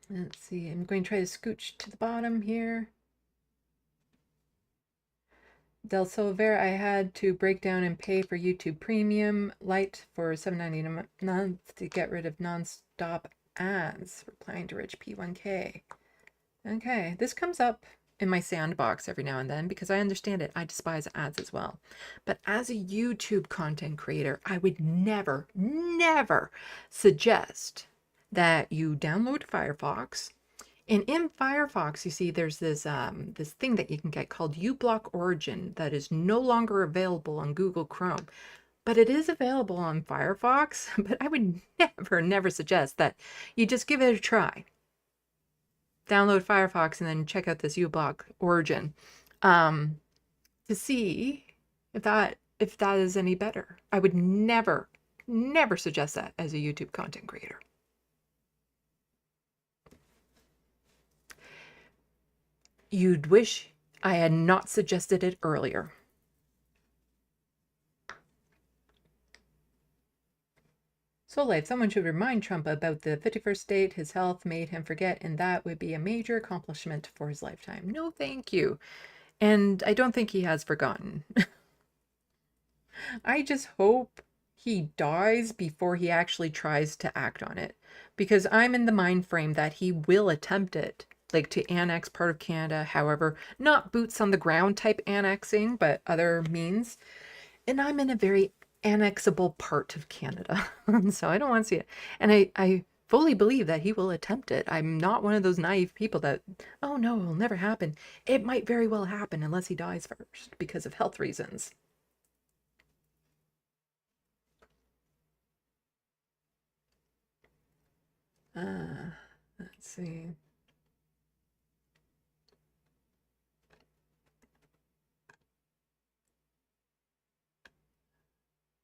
Let's see. I'm going to try to scooch to the bottom here. Del Silver, I had to break down and pay for YouTube Premium Lite for $7.99 a month to get rid of non-stop ads. Replying to Rich P1K. Okay, this comes up in my SandBox every now and then because I understand it. I despise ads as well. But as a YouTube content creator, I would never, never suggest that you download Firefox. And in Firefox, you see there's this this thing that you can get called uBlock Origin that is no longer available on Google Chrome. But it is available on Firefox. But I would never, never suggest that you just give it a try. Download Firefox and then check out this uBlock Origin to see if that is any better. I would never, never suggest that as a YouTube content creator. You'd wish I had not suggested it earlier. So Life, someone should remind Trump about the 51st date his health made him forget, and that would be a major accomplishment for his lifetime. No, thank you. And I don't think he has forgotten. I just hope he dies before he actually tries to act on it, because I'm in the mind frame that he will attempt it, like to annex part of Canada, however, not boots on the ground type annexing, but other means. And I'm in a very annexable part of Canada, so I don't want to see it. And I fully believe that he will attempt it. I'm not one of those naive people that, oh no, it'll never happen. It might very well happen unless he dies first because of health reasons. Let's see.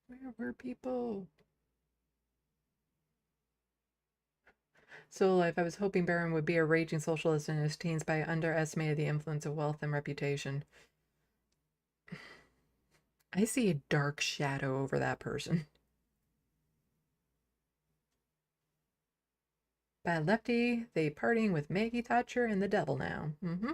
Where were people? So Life, I was hoping Barron would be a raging socialist in his teens, but I underestimated the influence of wealth and reputation. I see a dark shadow over that person. Bad Lefty, they partying with Maggie Thatcher and the devil now. Mm-hmm.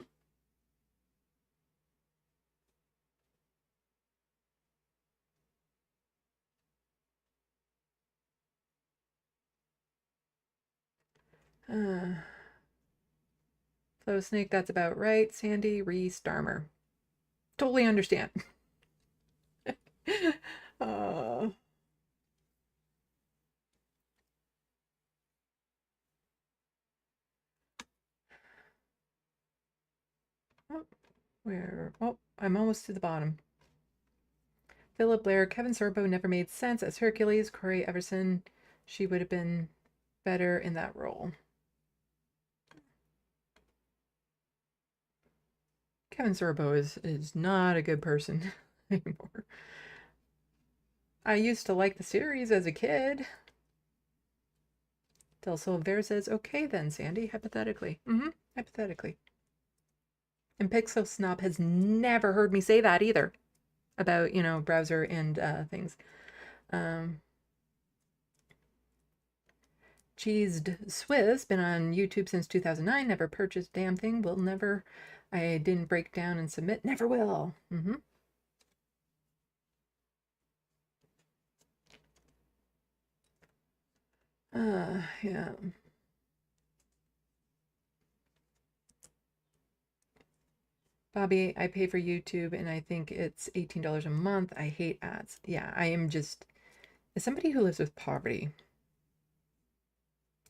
Flow Snake, that's about right. Sandy Reese Darmer. Totally understand. Oh, where? Oh, I'm almost to the bottom. Philip Blair, Kevin Sorbo never made sense as Hercules. Corey Everson, she would have been better in that role. Kevin Sorbo is not a good person anymore. I used to like the series as a kid. Del Silver says, okay then, Sandy, hypothetically. Hypothetically. And Pixel Snob has never heard me say that either. About, you know, browser and things. Cheesed Swiss, been on YouTube since 2009, never purchased damn thing, will never... I didn't break down and submit. Never will. Yeah. Bobby, I pay for YouTube and I think it's $18 a month. I hate ads. Yeah, I am just... As somebody who lives with poverty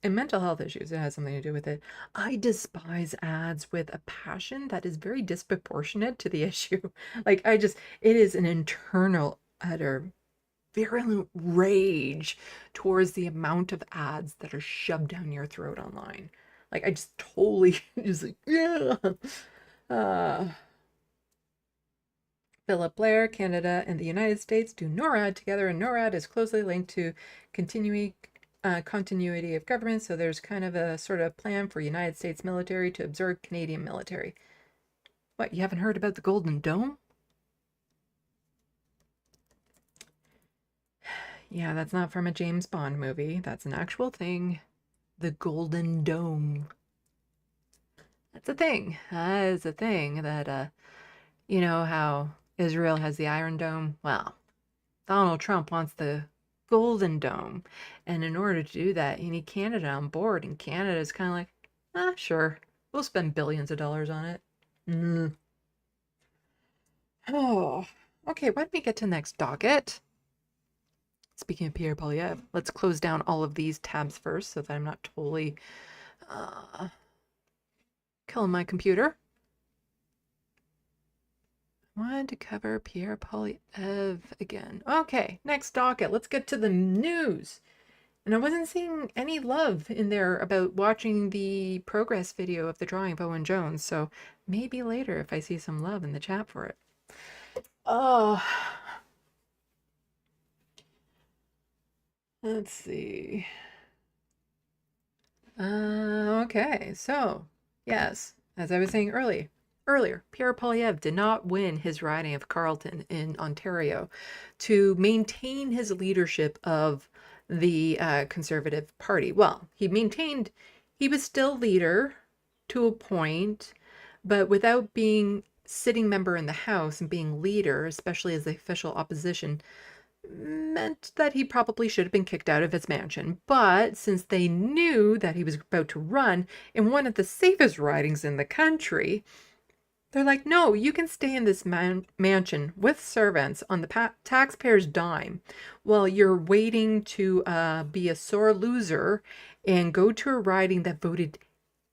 and mental health issues, it has something to do with it. I despise ads with a passion that is very disproportionate to the issue. Like, it is an internal, utter, virulent rage towards the amount of ads that are shoved down your throat online. Like, I just totally, just like, yeah. Philip Blair, Canada and the United States do NORAD together, and NORAD is closely linked to continuing continuity of government. So there's kind of a sort of plan for United States military to absorb Canadian military. What, you haven't heard about the Golden Dome? Yeah, that's not from a James Bond movie. That's an actual thing. The Golden Dome. That's a thing. That is a thing that, you know how Israel has the Iron Dome? Well, Donald Trump wants the Golden Dome. And in order to do that, you need Canada on board. And Canada is kind of like, sure. We'll spend billions of dollars on it. Oh, okay. Why don't we get to the next docket? Speaking of Pierre Poilievre, let's close down all of these tabs first so that I'm not totally killing my computer. I wanted to cover Pierre Poilievre again. Okay, next docket. Let's get to the news. And I wasn't seeing any love in there about watching the progress video of the drawing of Owen Jones, so maybe later if I see some love in the chat for it. Oh. Let's see. Okay, so, yes, as I was saying earlier, Pierre Poilievre did not win his riding of Carleton in Ontario to maintain his leadership of the Conservative Party. Well, he was still leader to a point, but without being sitting member in the House and being leader, especially as the official opposition, meant that he probably should have been kicked out of his mansion. But since they knew that he was about to run in one of the safest ridings in the country, they're like, no, you can stay in this mansion with servants on the taxpayer's dime while you're waiting to be a sore loser and go to a riding that voted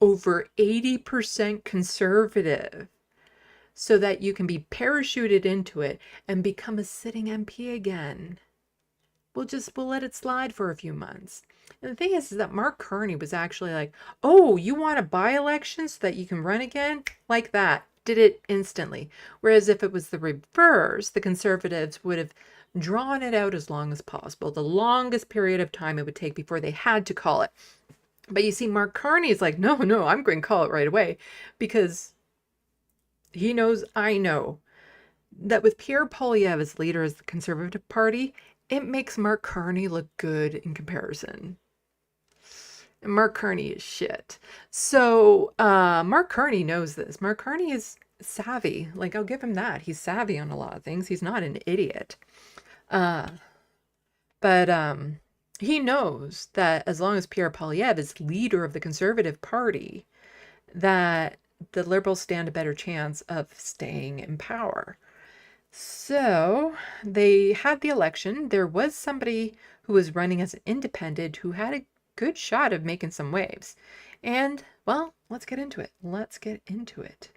over 80% conservative, so that you can be parachuted into it and become a sitting MP again. We'll let it slide for a few months. And the thing is that Mark Carney was actually like, oh, you want a by-election so that you can run again? Like that. Did it instantly. Whereas if it was the reverse, the Conservatives would have drawn it out as long as possible. The longest period of time it would take before they had to call it. But you see, Mark Carney is like, no, I'm going to call it right away, because he knows, I know, that with Pierre Poilievre as leader of the Conservative Party, it makes Mark Carney look good in comparison. And Mark Carney is shit. So Mark Carney knows this. Mark Carney is savvy. Like, I'll give him that. He's savvy on a lot of things. He's not an idiot. But he knows that as long as Pierre Poilievre is leader of the Conservative Party, that the Liberals stand a better chance of staying in power. So they had the election. There was somebody who was running as an independent who had a good shot of making some waves. And, well, let's get into it.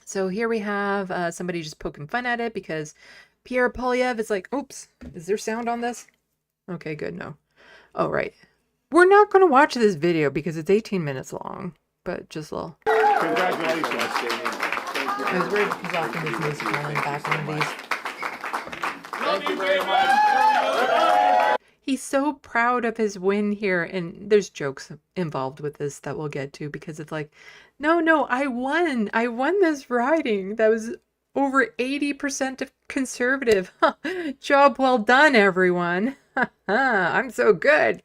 So here we have somebody just poking fun at it because Pierre Poilievre is like, oops, is there sound on this? Okay, good, no. Oh, right. We're not going to watch this video because it's 18 minutes long. But just a little. Congratulations. I was worried because often there's music rolling back on these. Thank you very much. He's so proud of his win here, and there's jokes involved with this that we'll get to, because it's like, no, I won this riding that was over 80% of conservative. Job well done, everyone. I'm so good.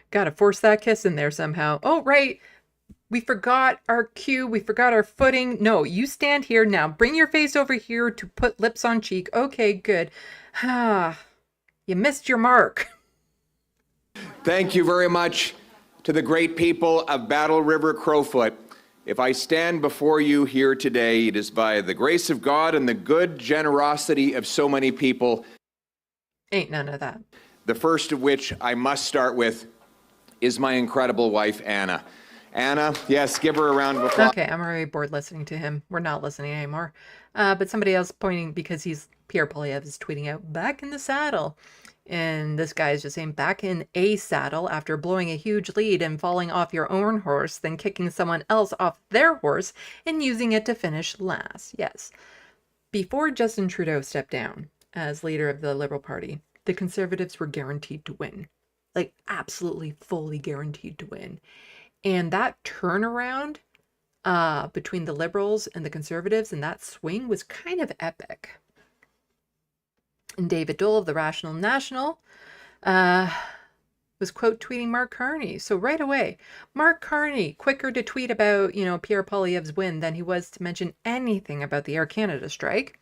Gotta force that kiss in there somehow. Oh, right. We forgot our cue. We forgot our footing. No, you stand here now. Bring your face over here to put lips on cheek. Okay, good. You missed your mark. Thank you very much to the great people of Battle River Crowfoot. If I stand before you here today, it is by the grace of God and the good generosity of so many people. Ain't none of that. The first of which I must start with is my incredible wife, Anna. Anna, yes, give her a round of applause. Okay, I'm already bored listening to him. We're not listening anymore. But somebody else pointing because he's Pierre Poilievre is tweeting out, back in the saddle. And this guy is just saying, back in a saddle after blowing a huge lead and falling off your own horse, then kicking someone else off their horse and using it to finish last. Yes. Before Justin Trudeau stepped down as leader of the Liberal Party, the Conservatives were guaranteed to win. Like, absolutely, fully guaranteed to win. And that turnaround between the Liberals and the Conservatives and that swing was kind of epic. And David Dole of the Rational National was quote tweeting Mark Carney. So right away, Mark Carney, quicker to tweet about, Pierre Poilievre's win than he was to mention anything about the Air Canada strike.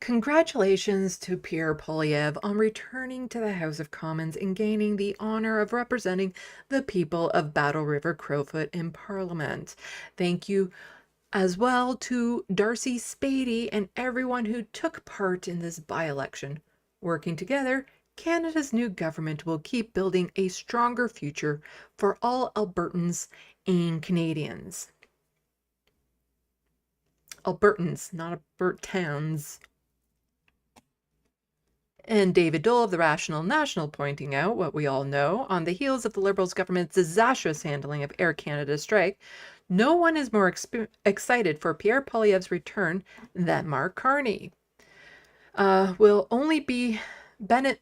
Congratulations to Pierre Poilievre on returning to the House of Commons and gaining the honor of representing the people of Battle River Crowfoot in Parliament. Thank you as well to Darcy Spady and everyone who took part in this by-election. Working together, Canada's new government will keep building a stronger future for all Albertans and Canadians. Albertans, not Albertans. And David Dole of the Rational National pointing out what we all know, on the heels of the Liberals' government's disastrous handling of Air Canada's strike, no one is more excited for Pierre Poilievre's return than Mark Carney. Will only benefit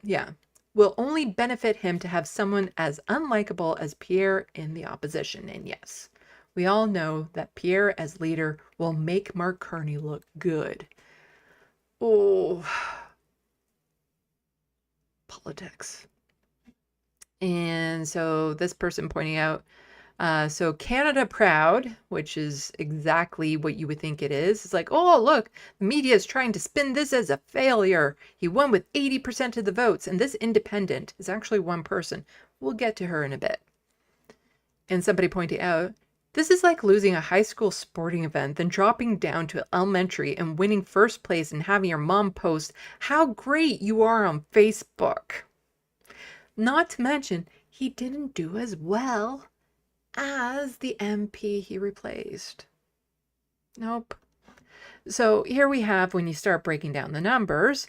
him to have someone as unlikable as Pierre in the opposition. And yes, we all know that Pierre as leader will make Mark Carney look good. Oh, politics. And so this person pointing out, so Canada Proud, which is exactly what you would think it is. It's like, oh, look, the media is trying to spin this as a failure. He won with 80% of the votes, and this independent is actually one person. We'll get to her in a bit. And somebody pointed out, this is like losing a high school sporting event, then dropping down to elementary and winning first place and having your mom post how great you are on Facebook. Not to mention, he didn't do as well as the MP he replaced. Nope. So here we have, when you start breaking down the numbers,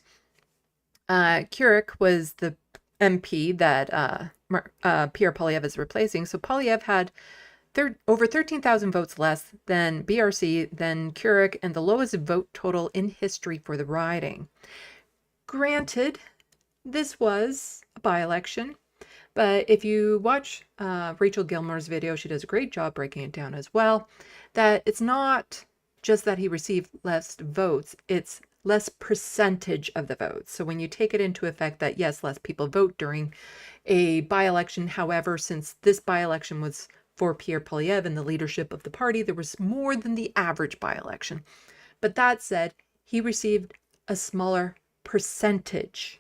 Keurig was the MP that Pierre Poilievre is replacing. So Poilievre had over 13,000 votes less than BRC, than Keurig, and the lowest vote total in history for the riding. Granted, this was a by-election, but if you watch Rachel Gilmore's video, she does a great job breaking it down as well, that it's not just that he received less votes, it's less percentage of the votes. So when you take it into effect that, yes, less people vote during a by-election, however, since this by-election was for Pierre Poilievre and the leadership of the party, there was more than the average by-election. But that said, he received a smaller percentage.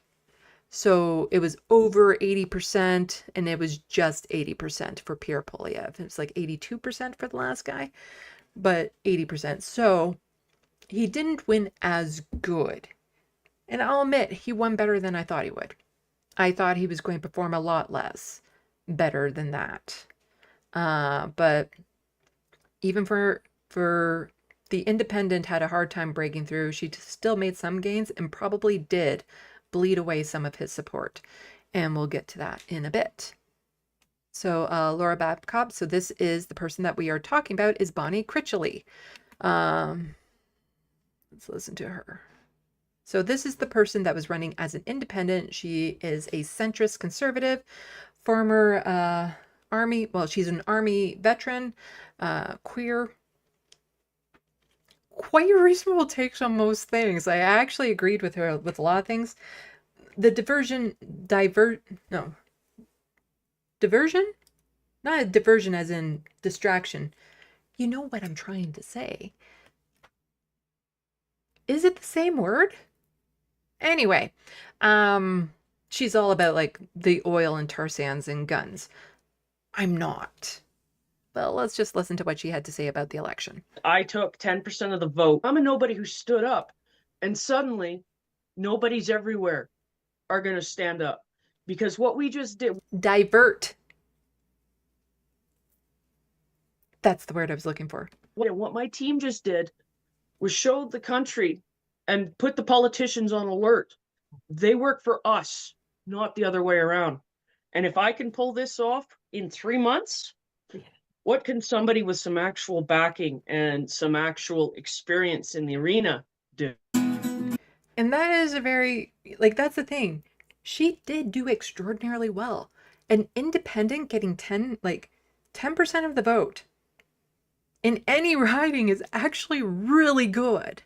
So it was over 80%, and it was just 80% for Pierre Poilievre. It was like 82% for the last guy, but 80%. So he didn't win as good. And I'll admit, he won better than I thought he would. I thought he was going to perform a lot less better than that. But even for the independent had a hard time breaking through, she still made some gains and probably did bleed away some of his support. And we'll get to that in a bit. So Laura Babcock, so this is the person that we are talking about, is Bonnie Critchley. Let's listen to her. So this is the person that was running as an independent. She is a centrist conservative, former Army, well, she's an Army veteran, queer, quite reasonable takes on most things. I actually agreed with her with a lot of things. The diversion? Not a diversion as in distraction. You know what I'm trying to say. Is it the same word? Anyway, she's all about like the oil and tar sands and guns. I'm not. Well, let's just listen to what she had to say about the election. I took 10% of the vote. I'm a nobody who stood up. And suddenly, nobodies everywhere are going to stand up. Because what we just did... Divert. That's the word I was looking for. What my team just did was showed the country and put the politicians on alert. They work for us, not the other way around. And if I can pull this off in 3 months, what can somebody with some actual backing and some actual experience in the arena do? And that is a very, like, that's the thing. She did do extraordinarily well. An independent getting 10% of the vote in any riding is actually really good,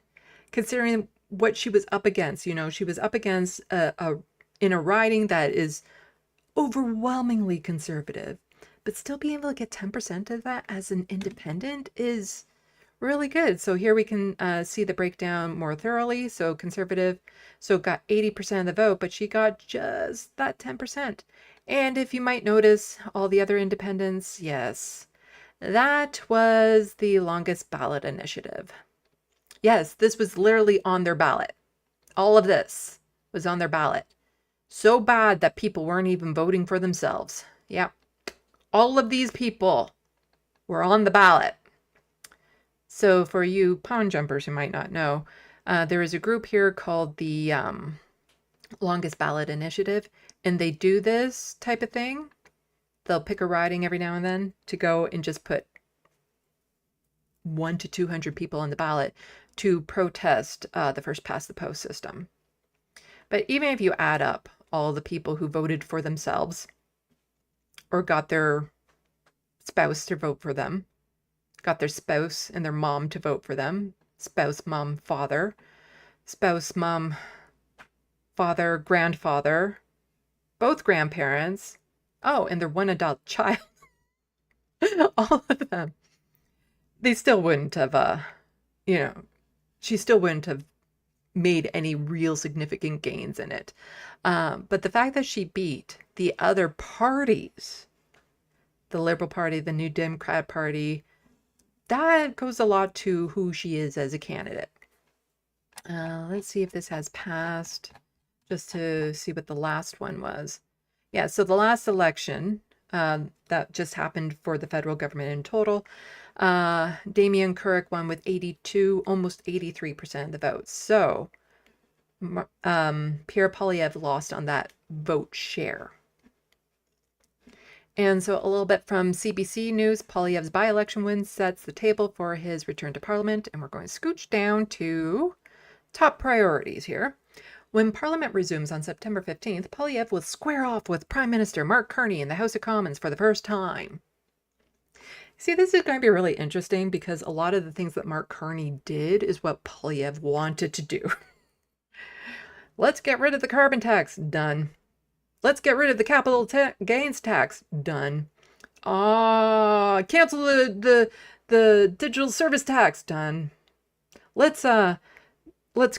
considering what she was up against. You know, she was up against in a riding that is overwhelmingly conservative, but still being able to get 10% of that as an independent is really good. So here we can see the breakdown more thoroughly. So conservative, so got 80% of the vote, but she got just that 10%. And if you might notice, all the other independents, yes, that was the longest ballot initiative. Yes, this was literally on their ballot. All of this was on their ballot. So bad that people weren't even voting for themselves. Yeah, all of these people were on the ballot. So for you pond jumpers who might not know, there is a group here called the Longest Ballot Initiative, and they do this type of thing. They'll pick a riding every now and then to go and just put 100 to 200 people on the ballot to protest the first past the post system. But even if you add up all the people who voted for themselves or got their spouse to vote for them, got their spouse and their mom to vote for them, spouse, mom, father, spouse, mom, father, grandfather, both grandparents, oh, and their one adult child, all of them, they still wouldn't have, she still wouldn't have made any real significant gains in it. But the fact that she beat the other parties, the Liberal Party, the New Democrat Party, that goes a lot to who she is as a candidate. Let's see if this has passed, just to see what the last one was. Yeah, so the last election that just happened for the federal government in total, Damian Couric won with 82, almost 83% of the votes. So Pierre Poilievre lost on that vote share. And so a little bit from CBC News, Poilievre's by-election win sets the table for his return to Parliament. And we're going to scooch down to top priorities here. When Parliament resumes on September 15th, Poilievre will square off with Prime Minister Mark Carney in the House of Commons for the first time. See, this is going to be really interesting because a lot of the things that Mark Carney did is what Poilievre wanted to do. Let's get rid of the carbon tax. Done. Let's get rid of the capital gains tax. Done. Cancel the digital service tax. Done. Let's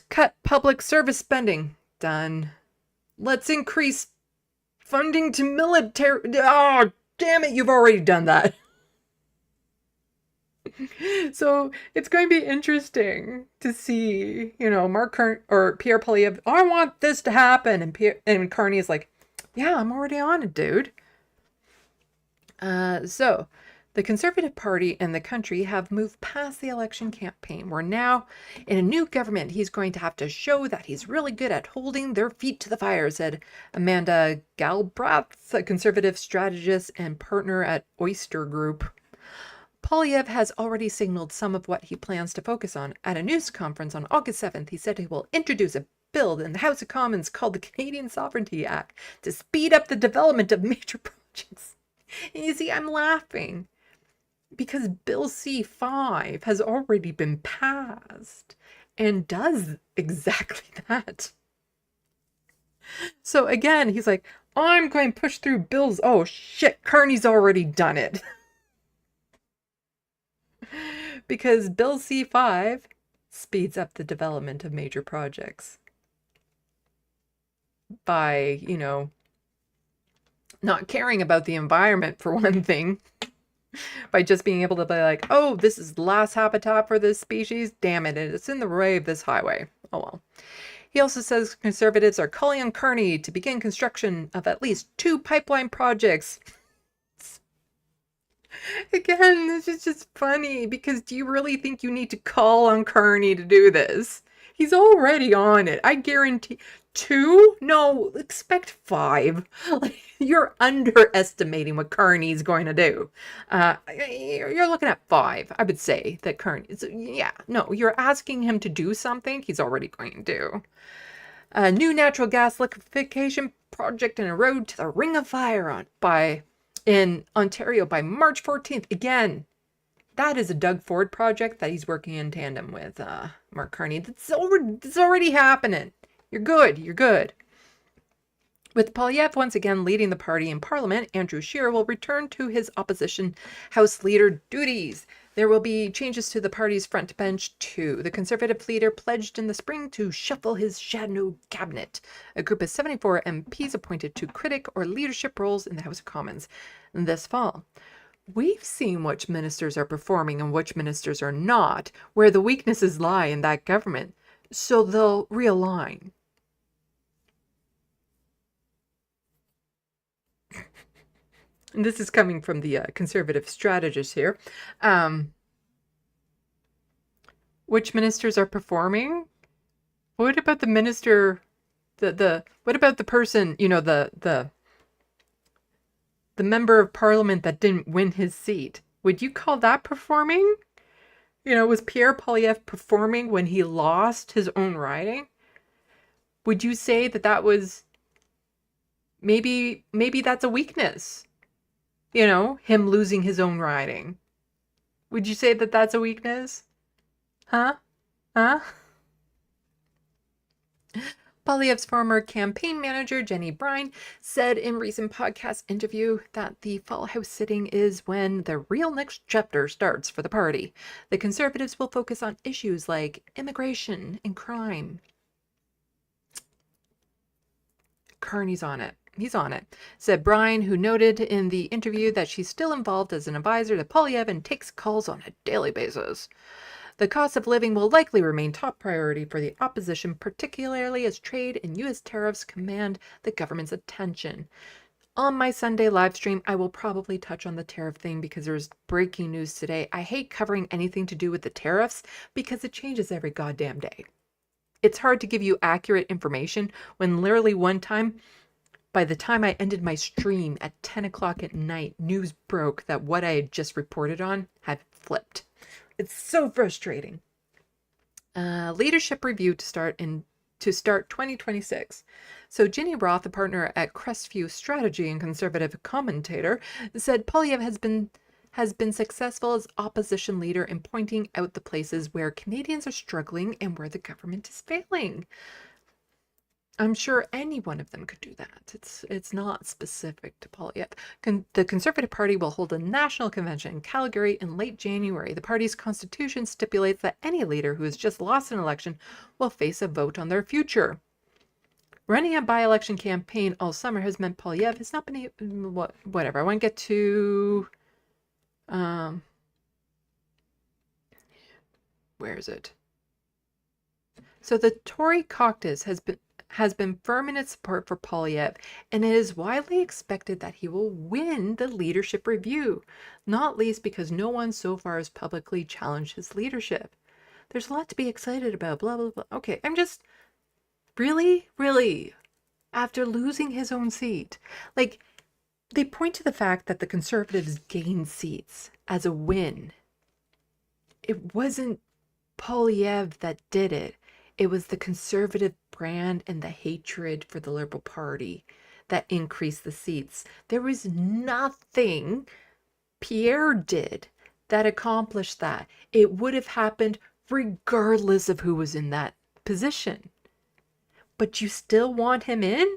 cut public service spending. Done. Let's increase funding to military. Oh, damn it, you've already done that. So it's going to be interesting to see, Mark Carney or Pierre Poilievre, I want this to happen. And Carney is like, yeah, I'm already on it, dude. So the Conservative Party and the country have moved past the election campaign. We're now in a new government. He's going to have to show that he's really good at holding their feet to the fire, said Amanda Galbraith, a conservative strategist and partner at Oyster Group. Poilievre has already signaled some of what he plans to focus on. At a news conference on August 7th, he said he will introduce a bill in the House of Commons called the Canadian Sovereignty Act to speed up the development of major projects. And you see, I'm laughing because Bill C-5 has already been passed and does exactly that. So again, he's like, I'm going to push through bills. Oh shit, Carney's already done it. Because Bill C-5 speeds up the development of major projects by, not caring about the environment for one thing, by just being able to be like, oh, this is the last habitat for this species. Damn it, it's in the way of this highway. Oh well. He also says Conservatives are calling on Carney to begin construction of at least 2 pipeline projects. Again, this is just funny because do you really think you need to call on Carney to do this? He's already on it. I guarantee. 2? No, expect 5. Like, you're underestimating what Carney's going to do. You're looking at 5, I would say, that Carney. Yeah, no, you're asking him to do something he's already going to do. A new natural gas liquefaction project and a road to the Ring of Fire in Ontario by March 14th. Again, that is a Doug Ford project that he's working in tandem with Mark Carney. That's already happening. You're good. You're good. With Poilievre once again leading the party in Parliament, Andrew Scheer will return to his opposition House leader duties. There will be changes to the party's front bench too. The Conservative leader pledged in the spring to shuffle his shadow cabinet, a group of 74 MPs appointed to critic or leadership roles in the House of Commons this fall. We've seen which ministers are performing and which ministers are not, where the weaknesses lie in that government, so they'll realign. And this is coming from the Conservative strategist here. Which ministers are performing? What about the minister, what about the person, the member of parliament that didn't win his seat? Would you call that performing? Was Pierre Poilievre performing when he lost his own riding? Would you say that was maybe that's a weakness? Him losing his own riding. Would you say that that's a weakness? Huh? Poilievre's former campaign manager, Jenny Brine, said in recent podcast interview that the fall house sitting is when the real next chapter starts for the party. The Conservatives will focus on issues like immigration and crime. Carney's on it. He's on it, said Brine, who noted in the interview that she's still involved as an advisor to Poilievre and takes calls on a daily basis. The cost of living will likely remain top priority for the opposition, particularly as trade and U.S. tariffs command the government's attention. On my Sunday live stream, I will probably touch on the tariff thing because there's breaking news today. I hate covering anything to do with the tariffs because it changes every goddamn day. It's hard to give you accurate information when literally one time, by the time I ended my stream at 10 o'clock at night, news broke that what I had just reported on had flipped. It's so frustrating. Leadership review to start 2026. So Ginny Roth, a partner at Crestview Strategy and conservative commentator, said Poilievre has been successful as opposition leader in pointing out the places where Canadians are struggling and where the government is failing. I'm sure any one of them could do that. It's not specific to Poilievre. The Conservative Party will hold a national convention in Calgary in late January. The party's constitution stipulates that any leader who has just lost an election will face a vote on their future. Running a by-election campaign all summer has meant Poilievre has not been able, whatever. I want to get to, where is it? So the Tory caucus has been firm in its support for Poilievre, and it is widely expected that he will win the leadership review, not least because no one so far has publicly challenged his leadership. There's a lot to be excited about, blah, blah, blah. Okay, I'm just, really, after losing his own seat, like, they point to the fact that the Conservatives gained seats as a win. It wasn't Poilievre that did it. It was the Conservative brand and the hatred for the Liberal Party that increased the seats. There was nothing Pierre did that accomplished that. It would have happened regardless of who was in that position. But you still want him in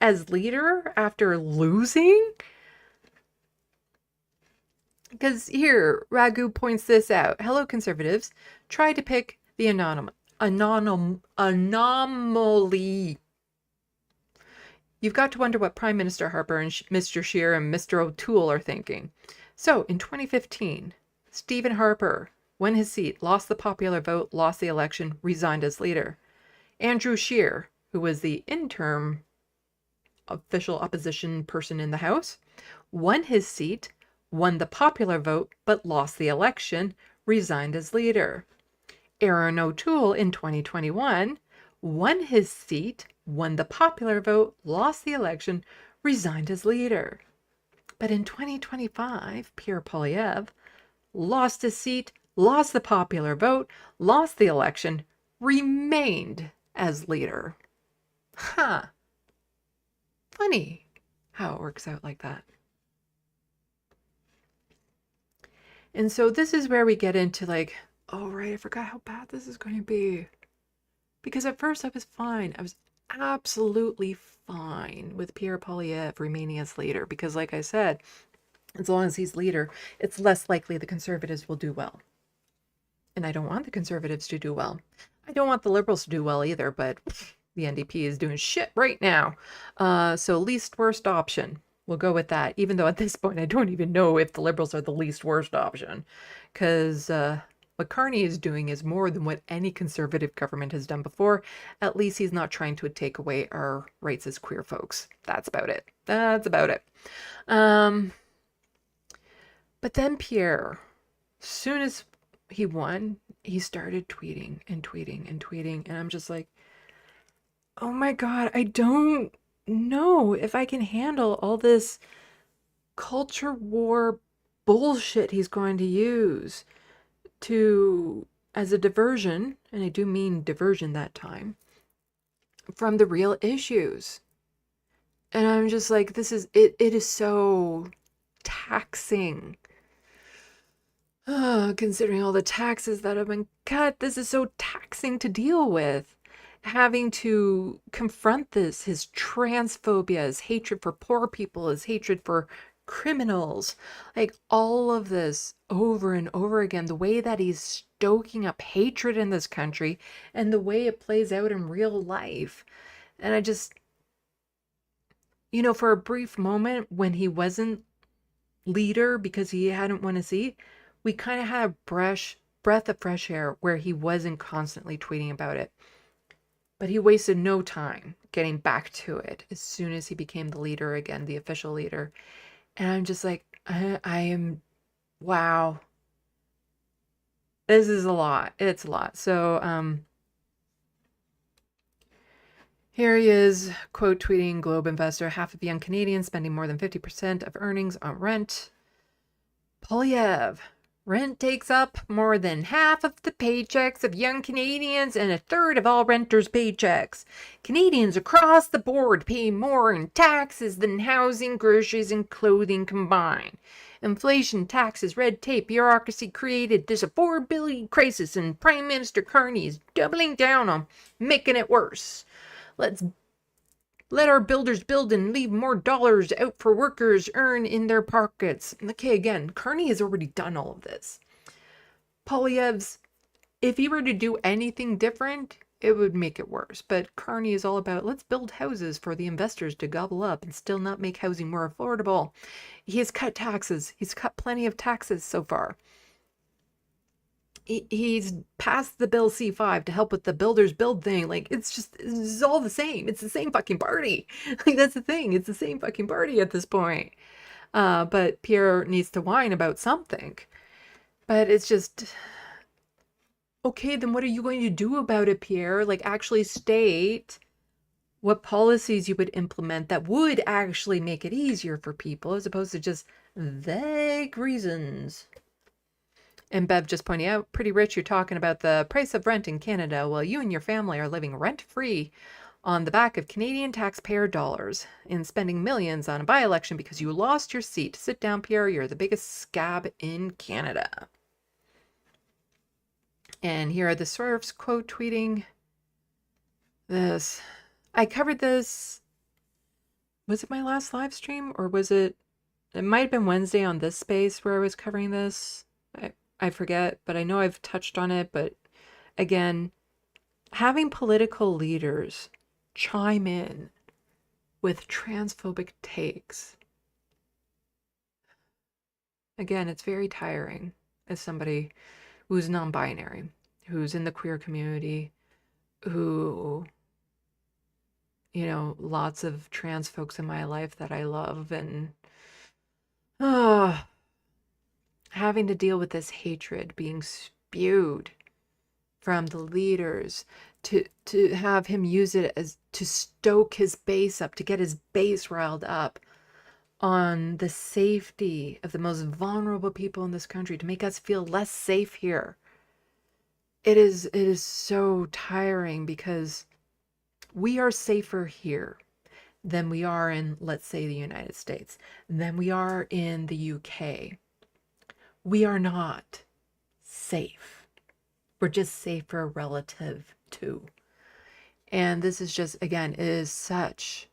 as leader after losing? Because here, Raghu points this out. Hello, Conservatives. Try to pick the anomaly. You've got to wonder what Prime Minister Harper and Mr. Scheer and Mr. O'Toole are thinking. So, in 2015, Stephen Harper won his seat, lost the popular vote, lost the election, resigned as leader. Andrew Scheer, who was the interim official opposition person in the House, won his seat, won the popular vote, but lost the election, resigned as leader. Aaron O'Toole in 2021 won his seat, won the popular vote, lost the election, resigned as leader. But in 2025, Pierre Poilievre lost his seat, lost the popular vote, lost the election, remained as leader. Huh. Funny how it works out like that. And so this is where we get into like, oh, right, I forgot how bad this is going to be. Because at first I was fine. I was absolutely fine with Pierre Poilievre remaining as leader. Because like I said, as long as he's leader, it's less likely the Conservatives will do well. And I don't want the Conservatives to do well. I don't want the Liberals to do well either, but the NDP is doing shit right now. So least worst option. We'll go with that. Even though at this point, I don't even know if the Liberals are the least worst option. Because what Carney is doing is more than what any Conservative government has done before. At least he's not trying to take away our rights as queer folks. That's about it. That's about it. But then Pierre, soon as he won, he started tweeting and tweeting and tweeting. And I'm just like, oh my God, I don't know if I can handle all this culture war bullshit he's going to use to as a diversion, and I do mean diversion that time, from the real issues. And I'm just like, this is it is so taxing. Considering all the taxes that have been cut, this is so taxing to deal with. Having to confront this, his transphobia, his hatred for poor people, his hatred for criminals, like all of this over and over again, the way that he's stoking up hatred in this country and the way it plays out in real life. And I just, for a brief moment when he wasn't leader because he hadn't won a seat, we kind of had a breath of fresh air where he wasn't constantly tweeting about it. But he wasted no time getting back to it as soon as he became the leader again, the official leader. And I'm just like, I am, wow. This is a lot. It's a lot. So, here he is, quote tweeting Globe Investor, half of young Canadians spending more than 50% of earnings on rent. Poilievre. Rent takes up more than half of the paychecks of young Canadians and a third of all renters' paychecks. Canadians across the board pay more in taxes than housing, groceries, and clothing combined. Inflation, taxes, red tape, bureaucracy created this affordability crisis, and Prime Minister Carney is doubling down on making it worse. Let our builders build and leave more dollars out for workers earn in their pockets. Okay, again, Carney has already done all of this. Poilievre's, if he were to do anything different, it would make it worse. But Carney is all about, let's build houses for the investors to gobble up and still not make housing more affordable. He has cut taxes. He's cut plenty of taxes so far. He's passed the bill C5 to help with the builders build thing. Like, it's all the same. It's the same fucking party. Like, that's the thing. It's the same fucking party at this point. But Pierre needs to whine about something. But it's just, okay, then what are you going to do about it, Pierre? Like, actually state what policies you would implement that would actually make it easier for people as opposed to just vague reasons. And Bev just pointing out, pretty rich, you're talking about the price of rent in Canada while you and your family are living rent-free on the back of Canadian taxpayer dollars and spending millions on a by-election because you lost your seat. Sit down, Pierre. You're the biggest scab in Canada. And here are the serfs quote tweeting this. I covered this. Was it my last live stream or was it? It might have been Wednesday on this space where I was covering this. I forget, but I know I've touched on it. But again, having political leaders chime in with transphobic takes, again, it's very tiring as somebody who's non-binary, who's in the queer community, who, lots of trans folks in my life that I love, and having to deal with this hatred being spewed from the leaders to have him use it as to stoke his base up, to get his base riled up on the safety of the most vulnerable people in this country, to make us feel less safe here. It is so tiring because we are safer here than we are in, let's say, the United States, than we are in the UK. We are not safe. We're just safer relative to. And this is just, again, it is such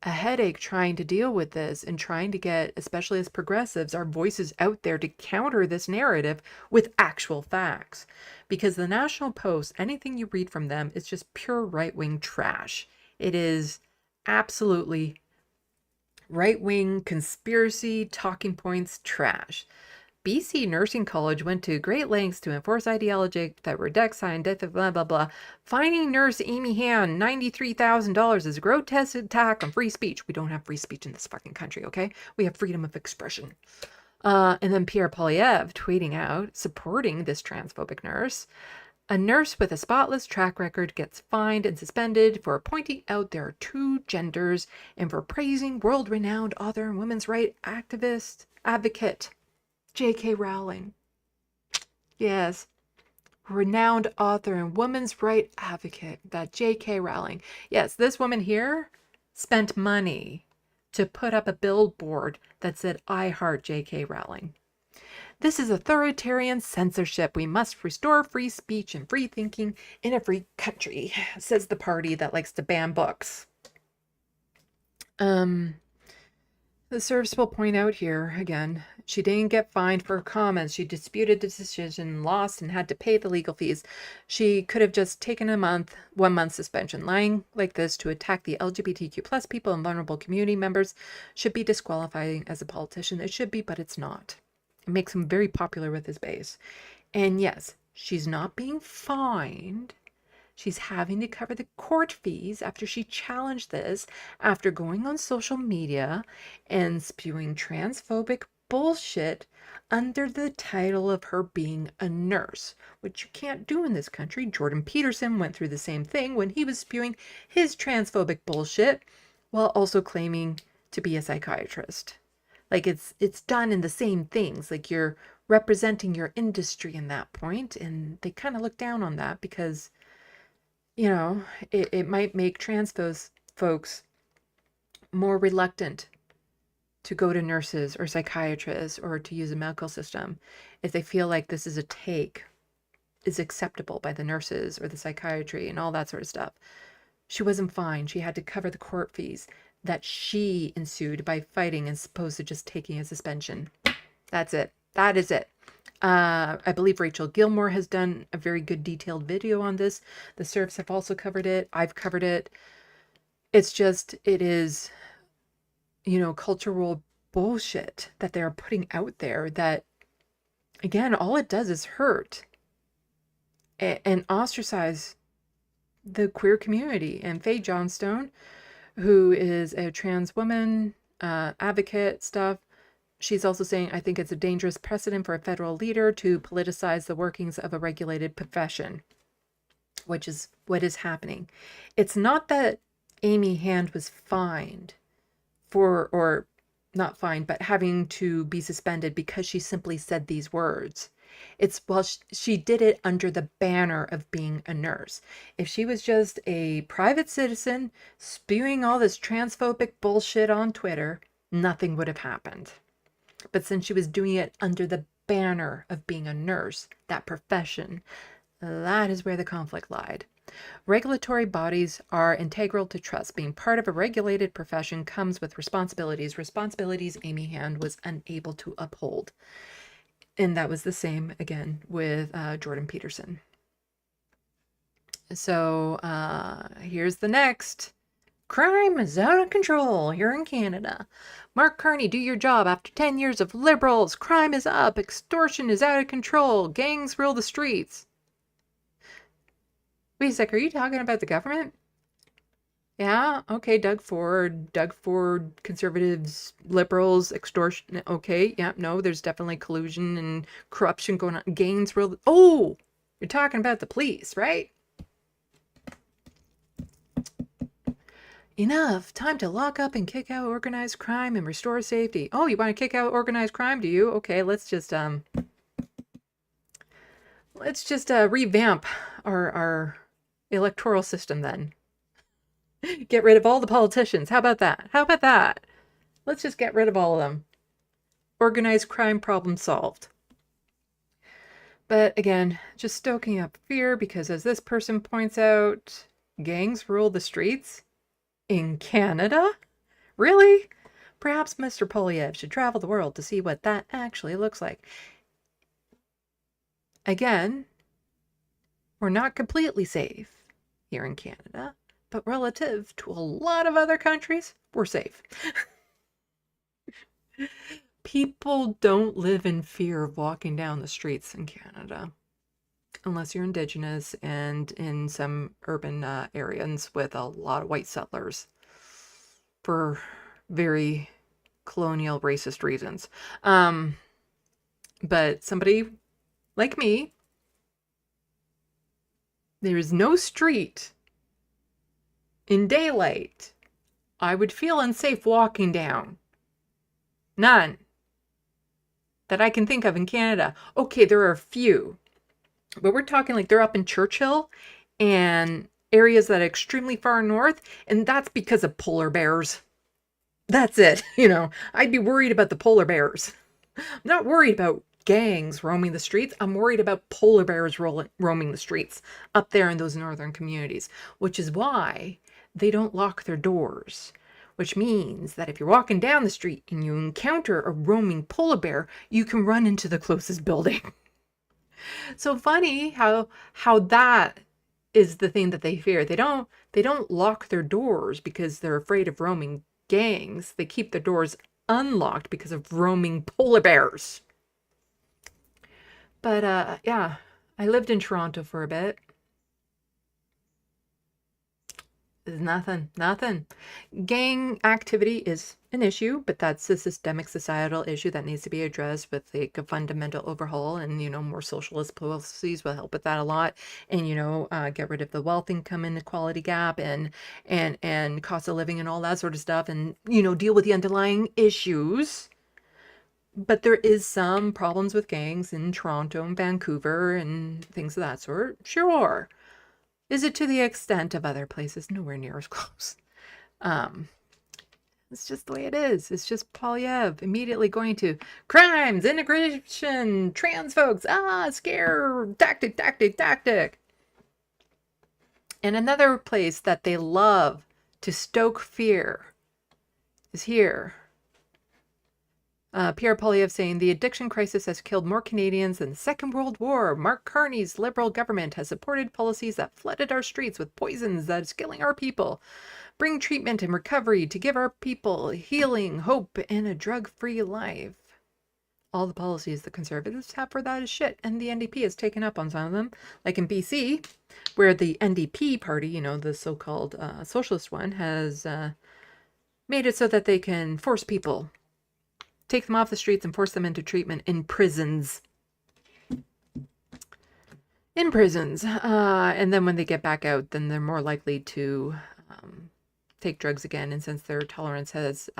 a headache trying to deal with this and trying to get, especially as progressives, our voices out there to counter this narrative with actual facts. Because the National Post, anything you read from them, is just pure right-wing trash. It is absolutely right-wing conspiracy talking points trash. BC Nursing College went to great lengths to enforce ideology that rejects scientific blah blah blah. Fining nurse Amy Hand $93,000 is a grotesque attack on free speech. We don't have free speech in this fucking country, okay? We have freedom of expression. And then Pierre Poilievre tweeting out, supporting this transphobic nurse. A nurse with a spotless track record gets fined and suspended for pointing out there are two genders and for praising world-renowned author and women's rights advocate J.K. Rowling. Yes, renowned author and women's rights advocate, that J.K. Rowling. Yes, this woman here spent money to put up a billboard that said, I heart J.K. Rowling. This is authoritarian censorship. We must restore free speech and free thinking in a free country, says the party that likes to ban books. The service will point out here, again, she didn't get fined for her comments. She disputed the decision, lost, and had to pay the legal fees. She could have just taken a 1 month suspension. Lying like this to attack the LGBTQ plus people and vulnerable community members should be disqualifying as a politician. It should be, but it's not. It makes him very popular with his base. And yes, she's not being fined. She's having to cover the court fees after she challenged this, after going on social media and spewing transphobic bullshit under the title of her being a nurse, which you can't do in this country. Jordan Peterson went through the same thing when he was spewing his transphobic bullshit while also claiming to be a psychiatrist. Like it's done in the same things. Like you're representing your industry in that point, and they kind of look down on that because, you know, it might make trans folks more reluctant to go to nurses or psychiatrists or to use a medical system if they feel like this is is acceptable by the nurses or the psychiatry and all that sort of stuff. She wasn't fined. She had to cover the court fees that she ensued by fighting as opposed to just taking a suspension. That's it. That is it. I believe Rachel Gilmore has done a very good detailed video on this. The serfs have also covered it. I've covered it. It's just, it is, you know, cultural bullshit that they're putting out there that, again, all it does is hurt and ostracize the queer community. And Faye Johnstone, who is a trans woman, advocate stuff, she's also saying, I think it's a dangerous precedent for a federal leader to politicize the workings of a regulated profession, which is what is happening. It's not that Amy Hand was fined for, or not fined, but having to be suspended because she simply said these words. It's, well, she did it under the banner of being a nurse. If she was just a private citizen spewing all this transphobic bullshit on Twitter, nothing would have happened. But since she was doing it under the banner of being a nurse, that profession, that is where the conflict lied. Regulatory bodies are integral to trust. Being part of a regulated profession comes with responsibilities. Responsibilities Amy Hand was unable to uphold. And that was the same, again, with Jordan Peterson. So here's the next. Crime is out of control here in Canada. Mark Carney, do your job. After 10 years of Liberals, crime is up. Extortion is out of control. Gangs rule the streets. Wait a sec, are you talking about the government? Yeah, okay, Doug Ford, conservatives, liberals, extortion. Okay, yeah, no, there's definitely collusion and corruption going on. Gangs rule. Oh, You're talking about the police, right? Enough. Time to lock up and kick out organized crime and restore safety. Oh, you want to kick out organized crime, do you? Okay, let's just revamp our electoral system then. Get rid of all the politicians. How about that? How about that? Let's just get rid of all of them. Organized crime problem solved. But again, just stoking up fear because, as this person points out, gangs rule the streets in Canada? Really? Perhaps Mr. Poilievre should travel the world to see what that actually looks like. Again, we're not completely safe here in Canada, but relative to a lot of other countries, we're safe. People don't live in fear of walking down the streets in Canada, unless you're Indigenous and in some urban areas with a lot of white settlers for very colonial racist reasons. But somebody like me, there is no street in daylight I would feel unsafe walking down. None. That I can think of in Canada. Okay, there are a few. But we're talking like they're up in Churchill and areas that are extremely far north. And that's because of polar bears. That's it. You know, I'd be worried about the polar bears. I'm not worried about gangs roaming the streets. I'm worried about polar bears roaming the streets up there in those northern communities, which is why they don't lock their doors. Which means that if you're walking down the street and you encounter a roaming polar bear, you can run into the closest building. So funny how that is the thing that they fear. They don't lock their doors because they're afraid of roaming gangs. They keep their doors unlocked because of roaming polar bears. But yeah, I lived in Toronto for a bit. There's nothing. Gang activity is an issue, but that's a systemic societal issue that needs to be addressed with like a fundamental overhaul, and more socialist policies will help with that a lot, and get rid of the wealth income inequality gap and cost of living and all that sort of stuff, and deal with the underlying issues. But there is some problems with gangs in Toronto and Vancouver and things of that sort. Sure. Is it to the extent of other places? Nowhere near as close. It's just the way it is. It's just Poilievre immediately going to crimes, integration, trans folks, scare, tactic. And another place that they love to stoke fear is here. Pierre Poilievre saying the addiction crisis has killed more Canadians than the Second World War. Mark Carney's Liberal government has supported policies that flooded our streets with poisons that is killing our people. Bring treatment and recovery to give our people healing, hope, and a drug-free life. All the policies the Conservatives have for that is shit, and the NDP has taken up on some of them. Like in BC, where the NDP party, the so-called socialist one, has made it so that they can force people, take them off the streets and force them into treatment in prisons. And then when they get back out, then they're more likely to take drugs again. And since their tolerance has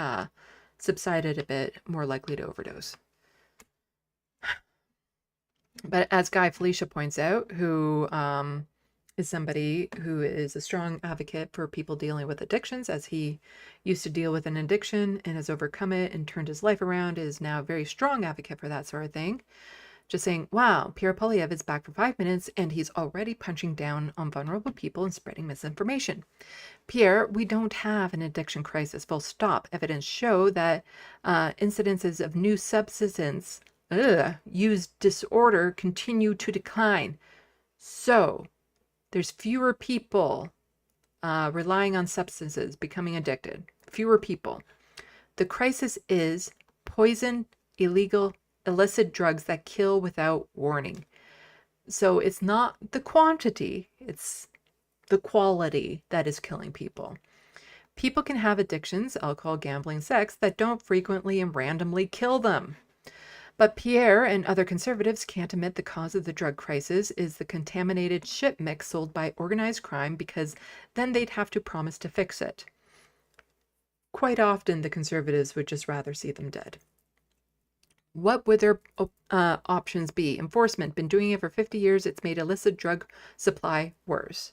subsided a bit, more likely to overdose. But as Guy Felicia points out, who is somebody who is a strong advocate for people dealing with addictions, as he used to deal with an addiction and has overcome it and turned his life around, is now a very strong advocate for that sort of thing. Just saying, wow, Pierre Poilievre is back for 5 minutes and he's already punching down on vulnerable people and spreading misinformation. Pierre, we don't have an addiction crisis, full stop. Evidence show that incidences of new substance use disorder continue to decline. So there's fewer people relying on substances, becoming addicted. Fewer people. The crisis is poison, illegal, illicit drugs that kill without warning. So it's not the quantity, it's the quality that is killing people. People can have addictions, alcohol, gambling, sex, that don't frequently and randomly kill them. But Pierre and other conservatives can't admit the cause of the drug crisis is the contaminated shit mix sold by organized crime, because then they'd have to promise to fix it. Quite often, the conservatives would just rather see them dead. What would their options be? Enforcement. Been doing it for 50 years. It's made illicit drug supply worse.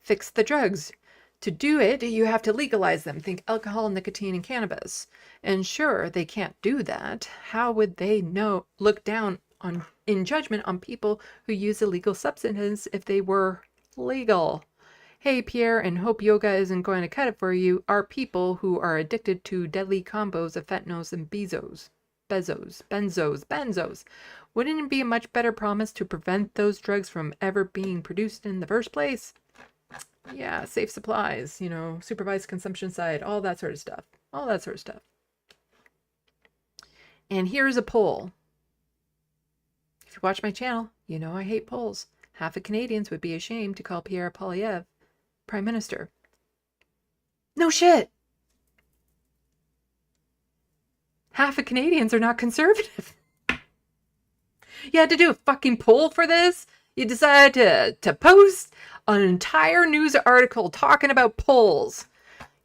Fix the drugs. To do it, you have to legalize them. Think alcohol, nicotine, and cannabis. And sure, they can't do that. How would they look down on in judgment on people who use illegal substances if they were legal? Hey, Pierre, and hope yoga isn't going to cut it for you, are people who are addicted to deadly combos of fentanyls and benzos. Wouldn't it be a much better promise to prevent those drugs from ever being produced in the first place? Yeah, safe supplies, supervised consumption side, all that sort of stuff. And here's a poll. If you watch my channel, you know I hate polls. Half of Canadians would be ashamed to call Pierre Poilievre Prime Minister. No shit! Half of Canadians are not conservative. You had to do a fucking poll for this? You decided to post an entire news article talking about polls.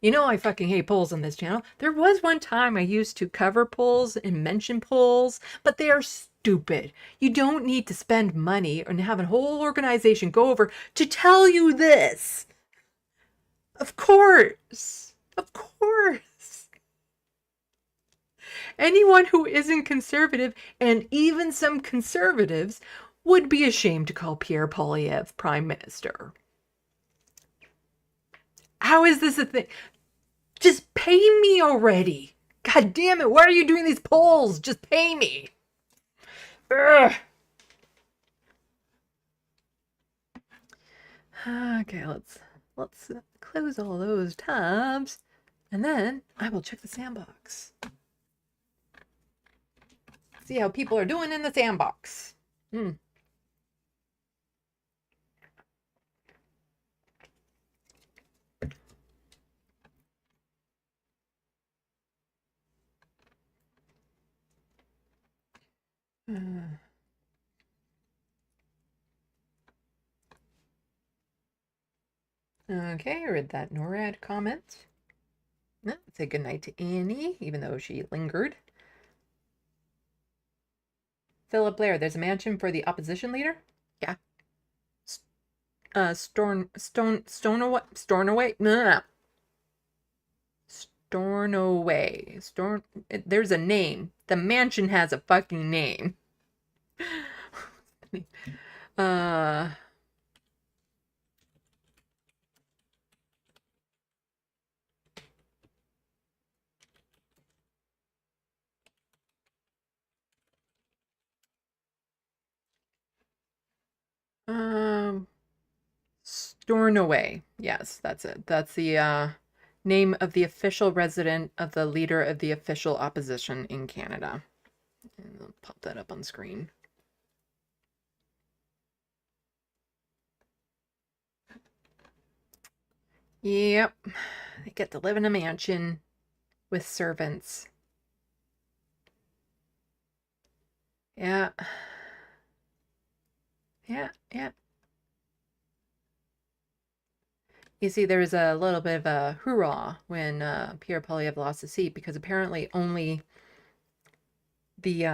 You know I fucking hate polls on this channel. There was one time I used to cover polls and mention polls, but they are stupid. You don't need to spend money and have a whole organization go over to tell you this. Of course. Anyone who isn't conservative, and even some conservatives, would be ashamed to call Pierre Poilievre Prime Minister. How is this a thing? Just pay me already. God damn it, why are you doing these polls? Just pay me. Ugh. Okay, let's close all those tabs, and then I will check the SandBox. See how people are doing in the SandBox. Okay, I read that NORAD comment. Say goodnight to Annie, even though she lingered. Philip Blair, there's a mansion for the opposition leader? Yeah. Stornoway. There's a name. The mansion has a fucking name. Stornoway. Yes, that's it. That's the name of the official resident of the leader of the official opposition in Canada. And I'll pop that up on screen. Yep. They get to live in a mansion with servants. Yeah. You see, there was a little bit of a hoorah when Pierre Poilievre lost the seat, because apparently only the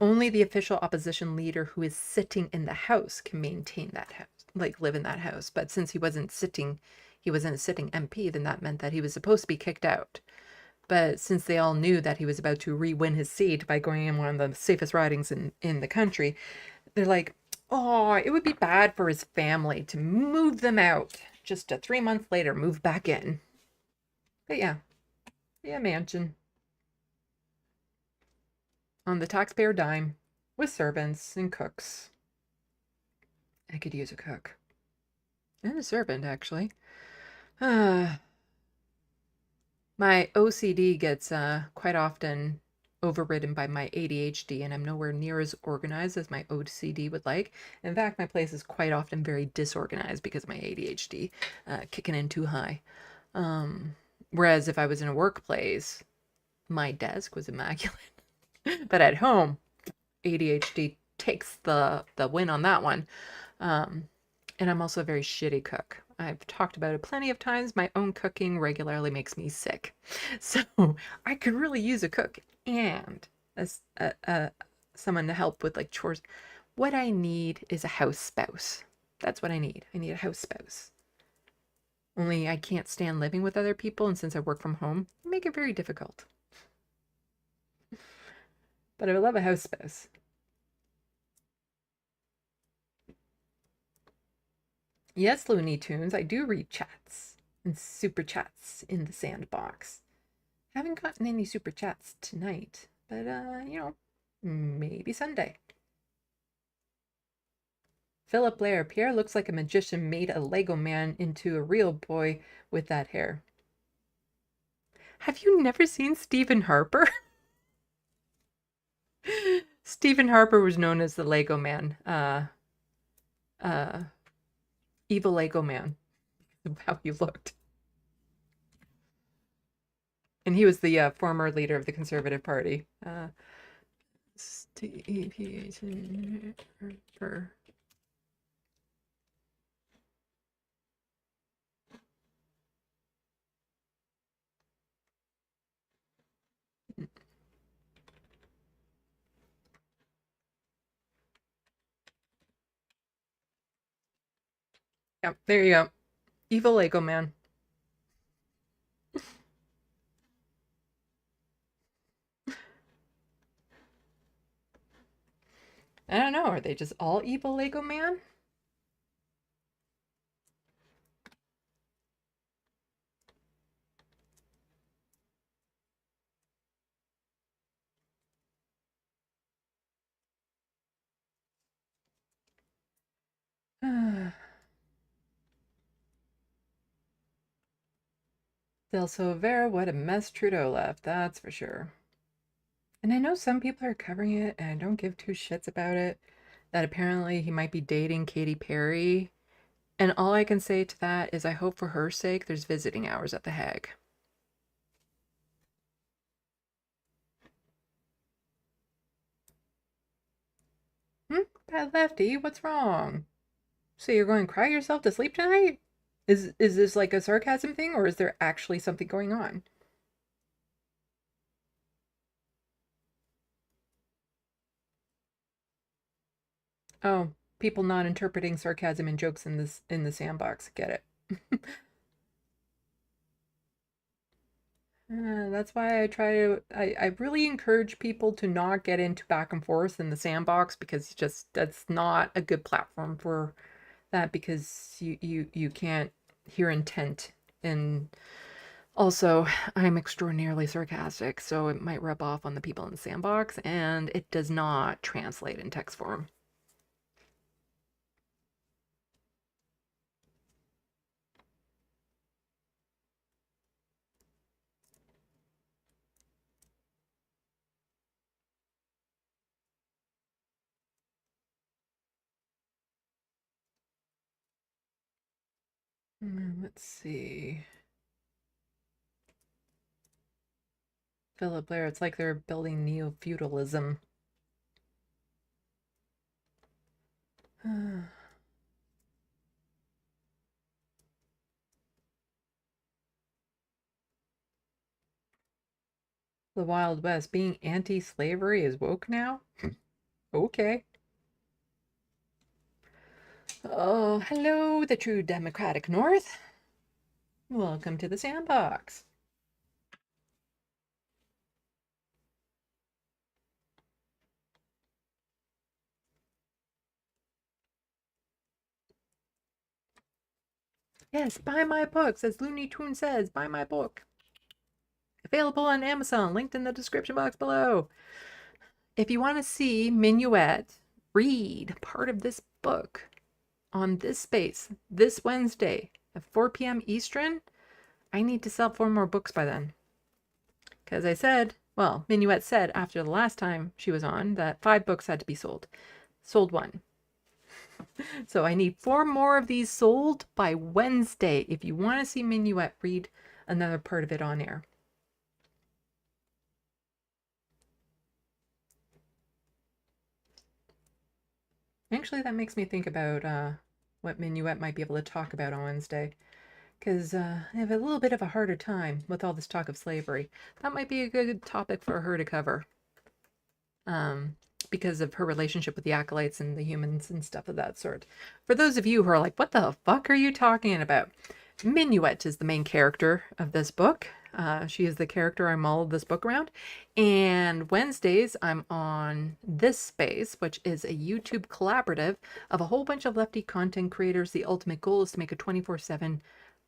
official opposition leader who is sitting in the house can maintain that house, like live in that house. But since he wasn't a sitting MP, then that meant that he was supposed to be kicked out. But since they all knew that he was about to re-win his seat by going in one of the safest ridings in the country, they're like, oh, it would be bad for his family to move them out. Just 3 months later, move back in. But yeah, mansion. On the taxpayer dime, with servants and cooks. I could use a cook. And a servant, actually. My OCD gets quite often overridden by my ADHD, and I'm nowhere near as organized as my OCD would like. In fact, my place is quite often very disorganized because of my ADHD kicking in too high. Whereas if I was in a workplace, my desk was immaculate. But at home, ADHD takes the win on that one. And I'm also a very shitty cook. I've talked about it plenty of times. My own cooking regularly makes me sick. So I could really use a cook and someone to help with like chores. What I need is a house spouse. That's what I need. I need a house spouse. Only I can't stand living with other people, and since I work from home, I make it very difficult. But I would love a house spouse. Yes, Looney Tunes, I do read chats and super chats in the SandBox. Haven't gotten any super chats tonight, but you know, maybe Sunday. Philip Blair, Pierre looks like a magician made a Lego man into a real boy with that hair. Have you never seen Stephen Harper? Stephen Harper was known as the Lego man. Evil Lego man. How he looked. And he was the former leader of the Conservative Party. Stephen Harper. Yep, there you go. Evil Lego man. I don't know. Are they just all evil Lego man? Del Silvera, what a mess Trudeau left, that's for sure. And I know some people are covering it, and I don't give two shits about it, that apparently he might be dating Katy Perry. And all I can say to that is I hope for her sake there's visiting hours at the Hague. Bad Lefty, what's wrong? So you're going to cry yourself to sleep tonight? Is this like a sarcasm thing, or is there actually something going on? Oh, people not interpreting sarcasm and jokes in the SandBox. Get it. That's why I really encourage people to not get into back and forth in the SandBox, because that's not a good platform for that, because you can't hear intent. And also, I'm extraordinarily sarcastic, so it might rub off on the people in the SandBox, and it does not translate in text form. Let's see. Philip Blair, it's like they're building neo-feudalism. The Wild West, being anti-slavery is woke now? Okay. Oh, hello, the true democratic North. Welcome to the SandBox. Yes, buy my books, as Looney Tune says, buy my book. Available on Amazon, linked in the description box below. If you want to see Minuet read part of this book on this space this Wednesday at 4 p.m. Eastern, I need to sell 4 more books by then. Because I said, well, Minuet said after the last time she was on that 5 books had to be sold. Sold 1. So I need 4 more of these sold by Wednesday if you want to see Minuet read another part of it on air. Actually, that makes me think about what Minuet might be able to talk about on Wednesday. Because I have a little bit of a harder time with all this talk of slavery. That might be a good topic for her to cover. Because of her relationship with the acolytes and the humans and stuff of that sort. For those of you who are like, what the fuck are you talking about? Minuet is the main character of this book. She is the character I modeled this book around. And Wednesdays, I'm on this space, which is a YouTube collaborative of a whole bunch of lefty content creators. The ultimate goal is to make a 24/7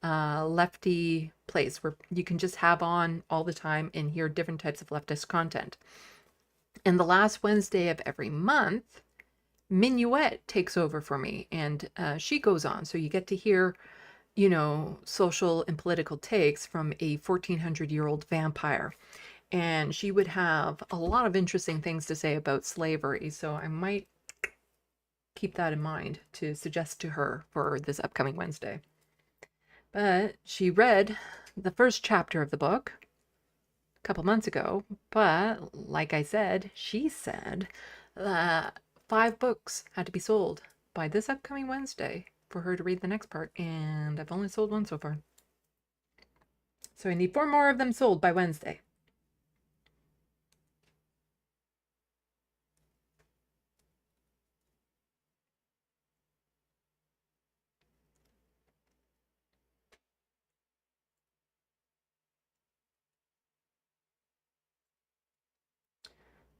lefty place where you can just have on all the time and hear different types of leftist content. And the last Wednesday of every month, Minuet takes over for me, and she goes on. So you get to hear, you know, social and political takes from a 1400-year-old vampire. And she would have a lot of interesting things to say about slavery. So I might keep that in mind to suggest to her for this upcoming Wednesday. But she read the first chapter of the book a couple months ago, but like I said, she said that 5 books had to be sold by this upcoming Wednesday for her to read the next part, and I've only sold 1 so far. So I need 4 more of them sold by Wednesday.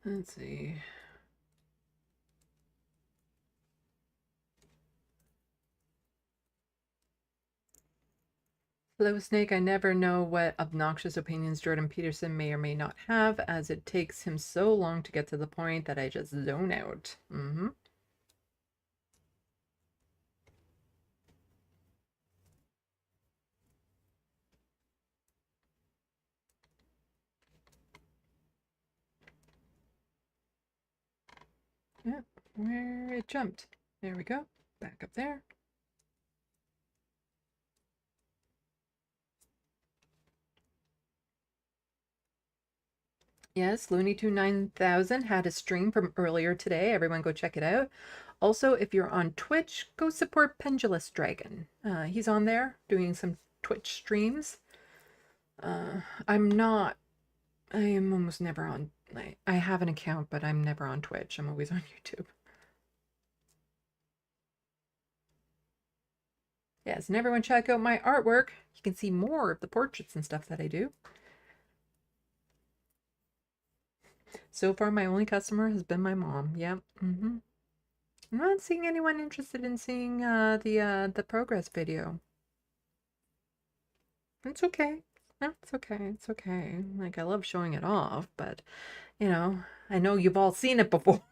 Let's see. Hello, Snake. I never know what obnoxious opinions Jordan Peterson may or may not have, as it takes him so long to get to the point that I just zone out. Yeah, where it jumped. There we go. Back up there. Yes, Looney Tune 9000 had a stream from earlier today. Everyone go check it out. Also, if you're on Twitch, go support Pendulous Dragon. He's on there doing some Twitch streams. I am almost never on, I have an account, but I'm never on Twitch. I'm always on YouTube. Yes, and everyone check out my artwork. You can see more of the portraits and stuff that I do. So far, my only customer has been my mom. Yep. I'm not seeing anyone interested in seeing the progress video. It's okay. No, it's okay. It's okay. Like, I love showing it off, but, you know, I know you've all seen it before.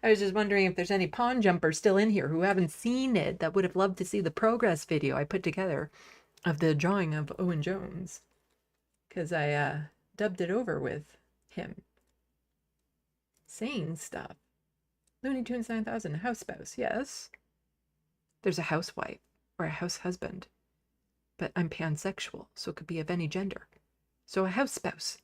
I was just wondering if there's any pawn jumpers still in here who haven't seen it that would have loved to see the progress video I put together of the drawing of Owen Jones. Because I dubbed it over with him saying stuff. Looney Tunes 9000, house spouse, yes. There's a housewife or a house husband. But I'm pansexual, so it could be of any gender. So a house spouse.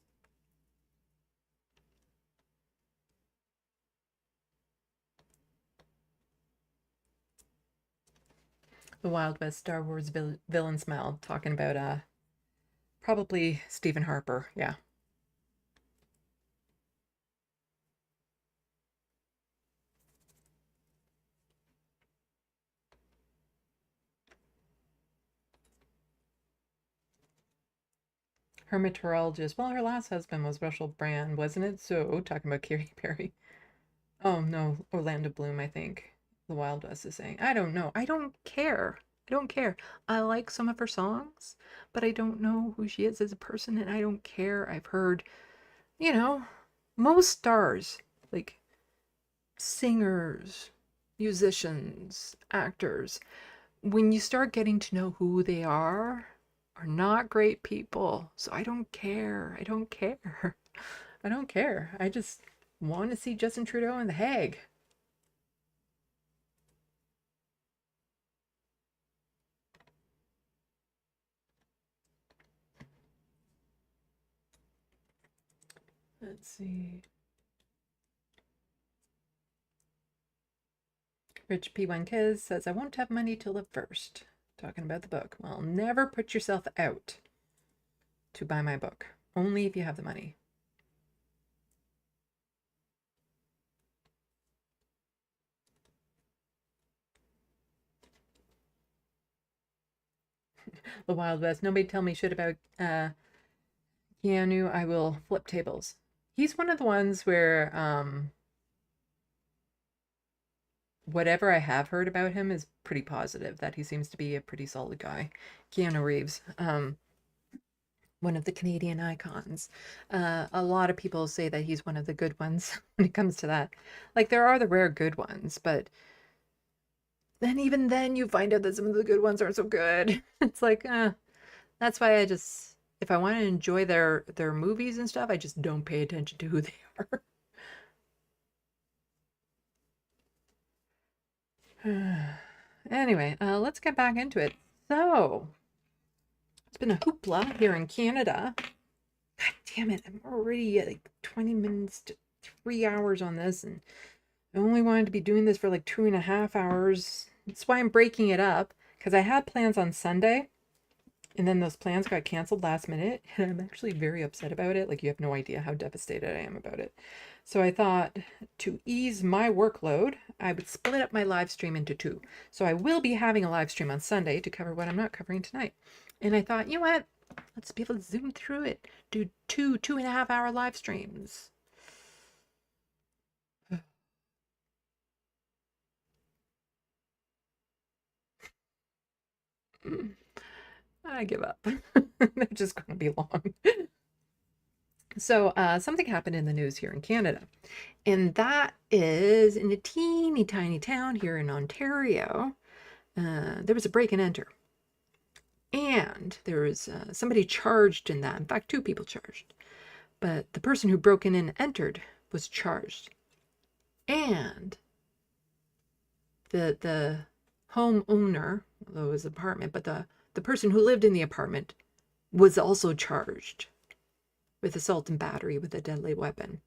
The Wild West Star Wars villain smile, talking about probably Stephen Harper, yeah. Her meteorologist. Well, her last husband was Russell Brand, wasn't it? So, talking about Katy Perry. Oh, no, Orlando Bloom, I think. The Wild West is saying. I don't know. I don't care. I don't care. I like some of her songs, but I don't know who she is as a person, and I don't care. I've heard, you know, most stars, like singers, musicians, actors, when you start getting to know who they are not great people. So I don't care. I don't care. I don't care. I just want to see Justin Trudeau and the Hague. Let's see. Rich P1Kiz says, I won't have money till the 1st. Talking about the book. Well, never put yourself out to buy my book. Only if you have the money. The Wild West. Nobody tell me shit about Keanu. I will flip tables. He's one of the ones where whatever I have heard about him is pretty positive, that he seems to be a pretty solid guy. Keanu Reeves, one of the Canadian icons. A lot of people say that he's one of the good ones when it comes to that. Like, there are the rare good ones, but then even then you find out that some of the good ones aren't so good. It's like, that's why I just, if I want to enjoy their movies and stuff, I just don't pay attention to who they are. Anyway, let's get back into it. So, it's been a hoopla here in Canada. God damn it, I'm already at like 20 minutes to 3 hours on this, and I only wanted to be doing this for like 2.5 hours. That's why I'm breaking it up, because I had plans on Sunday, and then those plans got canceled last minute, and I'm actually very upset about it. Like, you have no idea how devastated I am about it. So I thought, to ease my workload, I would split up my live stream into 2. So I will be having a live stream on Sunday to cover what I'm not covering tonight. And I thought, you know what? Let's be able to zoom through it. Do 2.5 hour live streams. I give up. They're just going to be long. So something happened in the news here in Canada, and that is in a teeny tiny town here in Ontario. There was a break and enter, and there was somebody charged in that. In fact, 2 people charged, but the person who broke in and entered was charged, and the homeowner, although it was an apartment, but the person who lived in the apartment was also charged with assault and battery with a deadly weapon.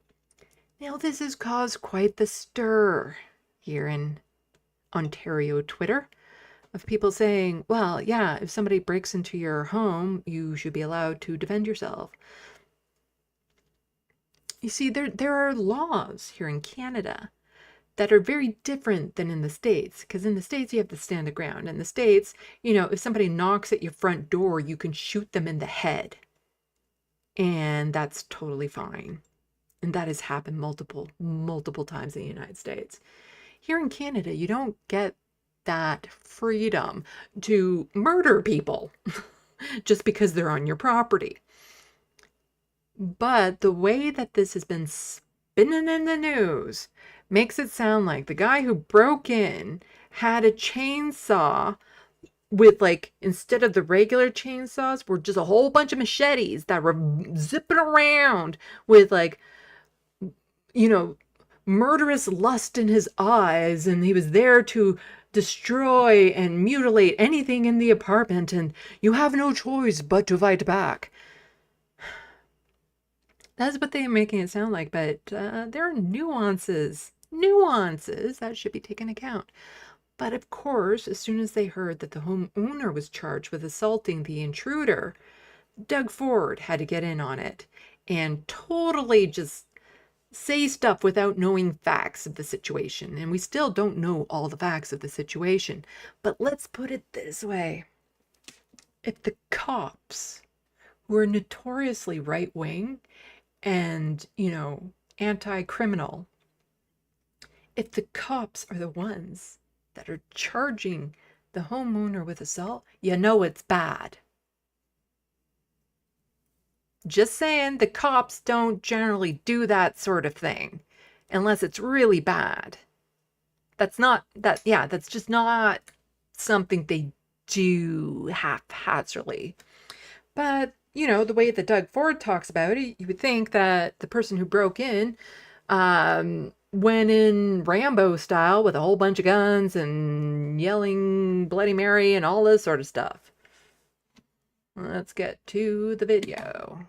Now, this has caused quite the stir here in Ontario Twitter, of people saying, well, yeah, if somebody breaks into your home, you should be allowed to defend yourself. You see, there are laws here in Canada that are very different than in the States, because in the States you have to stand the ground. In the States, you know, if somebody knocks at your front door, you can shoot them in the head. And that's totally fine. And that has happened multiple times in the United States. Here in Canada, you don't get that freedom to murder people just because they're on your property. But the way that this has been spinning in the news makes it sound like the guy who broke in had a chainsaw with, like, instead of the regular chainsaws, were just a whole bunch of machetes that were zipping around with, like, you know, murderous lust in his eyes, and he was there to destroy and mutilate anything in the apartment, and you have no choice but to fight back. That's what they're making it sound like, but there are nuances that should be taken account. But of course, as soon as they heard that the homeowner was charged with assaulting the intruder, Doug Ford had to get in on it and totally just say stuff without knowing facts of the situation. And we still don't know all the facts of the situation. But let's put it this way. If the cops, who are notoriously right-wing and, you know, anti-criminal, if the cops are the ones that are charging the homeowner with assault, you know it's bad. Just saying, the cops don't generally do that sort of thing unless it's really bad. That's just not something they do haphazardly. But, you know, the way that Doug Ford talks about it, you would think that the person who broke in went in Rambo style with a whole bunch of guns and yelling Bloody Mary and all this sort of stuff. Let's get to the video.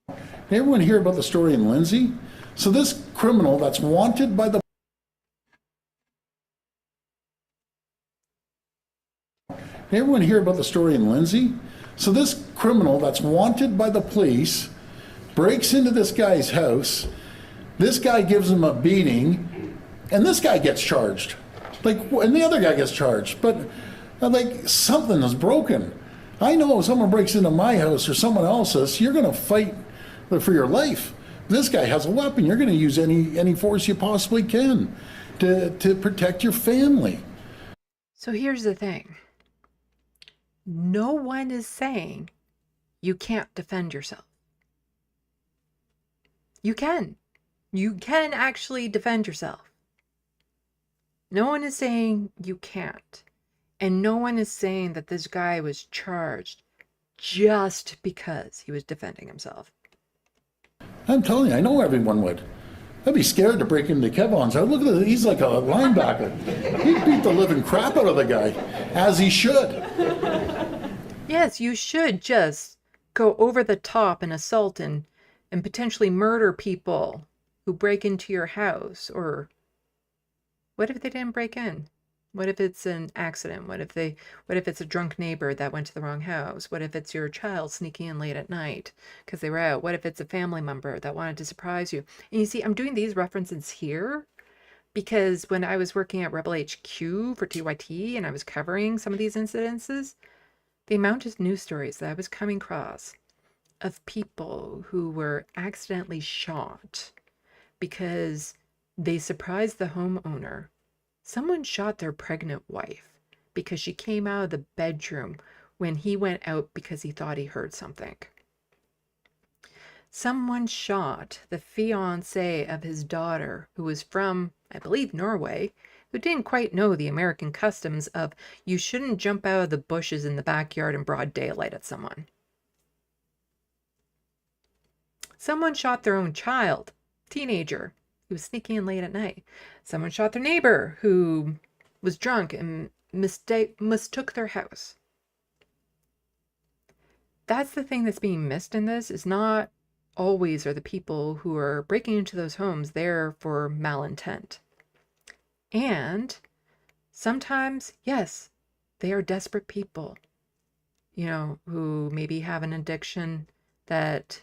Did everyone hear about the story in Lindsay? So this criminal that's wanted by the... Everyone hear about the story in Lindsay? So this criminal that's wanted by the police breaks into this guy's house. This guy gives him a beating, and this guy gets charged. Like, and the other guy gets charged. But like, something is broken. I know if someone breaks into my house or someone else's, you're going to fight for your life. This guy has a weapon. You're going to use any force you possibly can to protect your family. So here's the thing. No one is saying you can't defend yourself. You can. You can actually defend yourself. No one is saying you can't. And no one is saying that this guy was charged just because he was defending himself. I'm telling you, I know everyone would. I'd be scared to break into Kevon's house. Look at it, he's like a linebacker. He'd beat the living crap out of the guy, as he should. Yes, you should just go over the top and assault and potentially murder people who break into your house. Or what if they didn't break in? What if it's an accident? What if it's a drunk neighbor that went to the wrong house? What if it's your child sneaking in late at night because they were out? What if it's a family member that wanted to surprise you? And you see, I'm doing these references here because when I was working at Rebel HQ for TYT and I was covering some of these incidences, the amount of news stories that I was coming across of people who were accidentally shot because they surprised the homeowner. Someone shot their pregnant wife because she came out of the bedroom when he went out because he thought he heard something. Someone shot the fiance of his daughter, who was from, I believe, Norway, who didn't quite know the American customs of you shouldn't jump out of the bushes in the backyard in broad daylight at someone. Someone shot their own child, teenager, who was sneaking in late at night. Someone shot their neighbor who was drunk and mistook their house. That's the thing that's being missed in this, is not always are the people who are breaking into those homes there for malintent. And sometimes, yes, they are desperate people, who maybe have an addiction that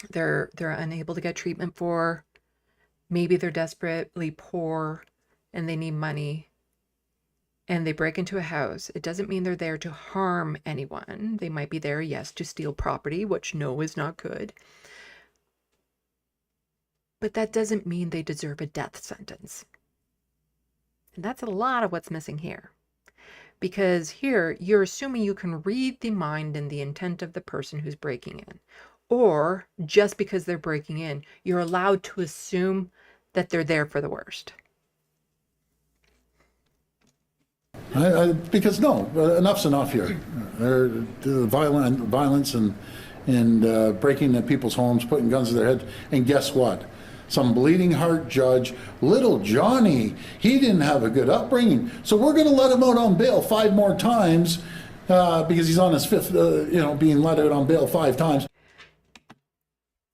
they're unable to get treatment for. Maybe they're desperately poor and they need money and they break into a house. It doesn't mean they're there to harm anyone. They might be there, yes, to steal property, which no is not good. But that doesn't mean they deserve a death sentence. And that's a lot of what's missing here. Because here, you're assuming you can read the mind and the intent of the person who's breaking in. Or, just because they're breaking in, you're allowed to assume that they're there for the worst. Because no, enough's enough here. The violence and breaking into people's homes, putting guns to their head. And guess what? Some bleeding heart judge, little Johnny, he didn't have a good upbringing. So we're going to let him out on bail 5 more times because he's on his 5th, being let out on bail 5 times.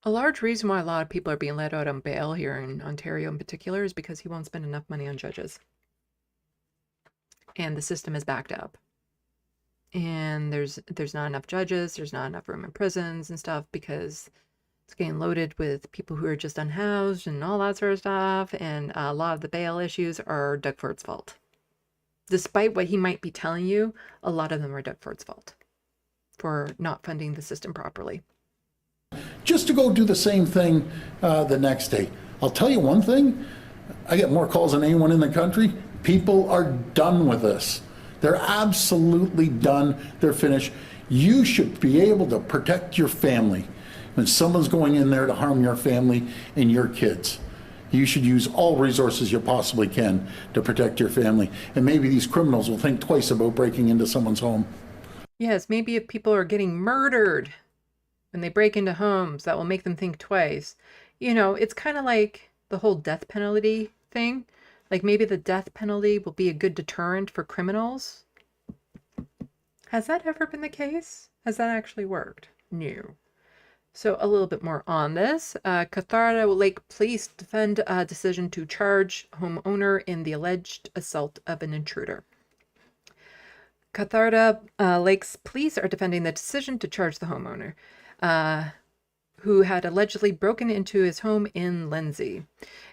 A large reason why a lot of people are being let out on bail here in Ontario in particular is because he won't spend enough money on judges. And the system is backed up. And there's not enough judges, there's not enough room in prisons and stuff because it's getting loaded with people who are just unhoused and all that sort of stuff. And a lot of the bail issues are Doug Ford's fault. Despite what he might be telling you, a lot of them are Doug Ford's fault for not funding the system properly. Just to go do the same thing the next day. I'll tell you one thing, I get more calls than anyone in the country. People are done with this. They're absolutely done. They're finished. You should be able to protect your family. When someone's going in there to harm your family and your kids, you should use all resources you possibly can to protect your family. And maybe these criminals will think twice about breaking into someone's home. Yes, maybe if people are getting murdered when they break into homes, that will make them think twice. It's kind of like the whole death penalty thing. Like maybe the death penalty will be a good deterrent for criminals. Has that ever been the case? Has that actually worked? No. So a little bit more on this. Catharta Lake Police defend a decision to charge homeowner in the alleged assault of an intruder. Catharta Lakes Police are defending the decision to charge the homeowner, who had allegedly broken into his home in Lindsay.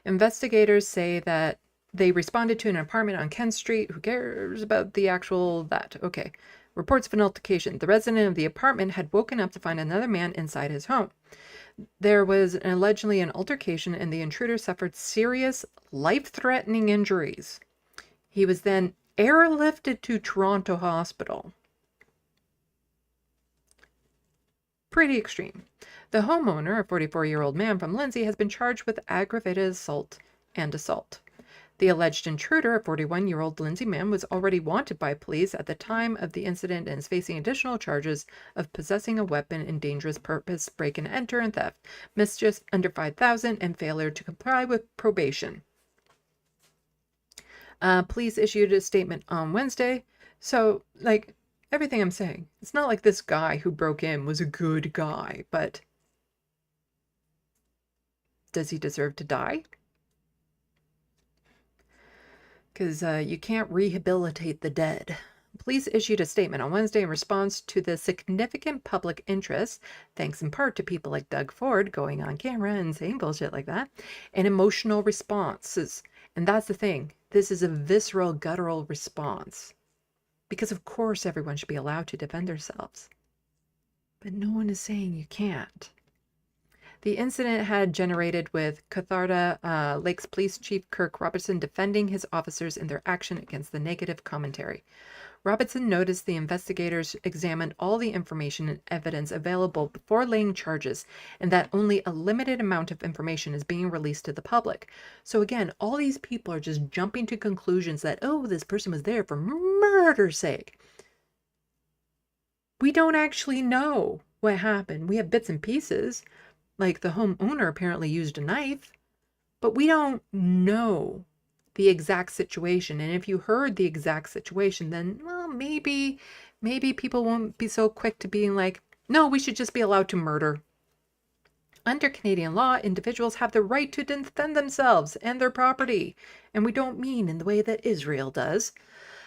Investigators say that they responded to an apartment on Kent Street. Who cares about the actual that? Okay. Reports of an altercation. The resident of the apartment had woken up to find another man inside his home. There was allegedly an altercation and the intruder suffered serious, life-threatening injuries. He was then airlifted to Toronto Hospital. Pretty extreme. The homeowner, a 44-year-old man from Lindsay, has been charged with aggravated assault and assault. The alleged intruder, a 41-year-old Lindsay man, was already wanted by police at the time of the incident and is facing additional charges of possessing a weapon in dangerous purpose, break and enter, and theft, mischief under $5,000, and failure to comply with probation. Police issued a statement on Wednesday. So, like, everything I'm saying, it's not like this guy who broke in was a good guy, but does he deserve to die? Because you can't rehabilitate the dead. Police issued a statement on Wednesday in response to the significant public interest, thanks in part to people like Doug Ford going on camera and saying bullshit like that, and emotional responses. And that's the thing. This is a visceral, guttural response. Because of course everyone should be allowed to defend themselves. But no one is saying you can't. The incident had generated with Catharta Lakes Police Chief Kirk Robertson defending his officers in their action against the negative commentary. Robertson noticed the investigators examined all the information and evidence available before laying charges, and that only a limited amount of information is being released to the public. So again, all these people are just jumping to conclusions that, oh, this person was there for murder's sake. We don't actually know what happened. We have bits and pieces. Like the homeowner apparently used a knife, but we don't know the exact situation. And if you heard the exact situation, then, well, maybe people won't be so quick to being like, no, we should just be allowed to murder. Under Canadian law, individuals have the right to defend themselves and their property. And we don't mean in the way that Israel does.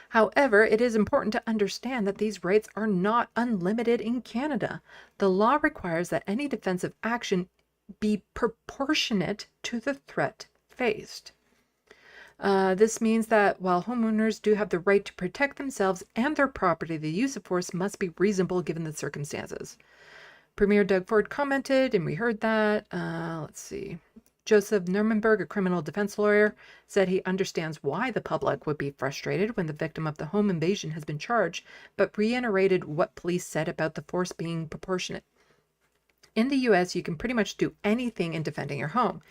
However, it is important to understand that these rights are not unlimited in Canada. The law requires that any defensive action be proportionate to the threat faced. This means that while homeowners do have the right to protect themselves and their property, the use of force must be reasonable given the circumstances. Premier Doug Ford commented, and we heard that. Let's see. Joseph Nuremberg, a criminal defense lawyer, said he understands why the public would be frustrated when the victim of the home invasion has been charged, but reiterated what police said about the force being proportionate. In the US, you can pretty much do anything in defending your home.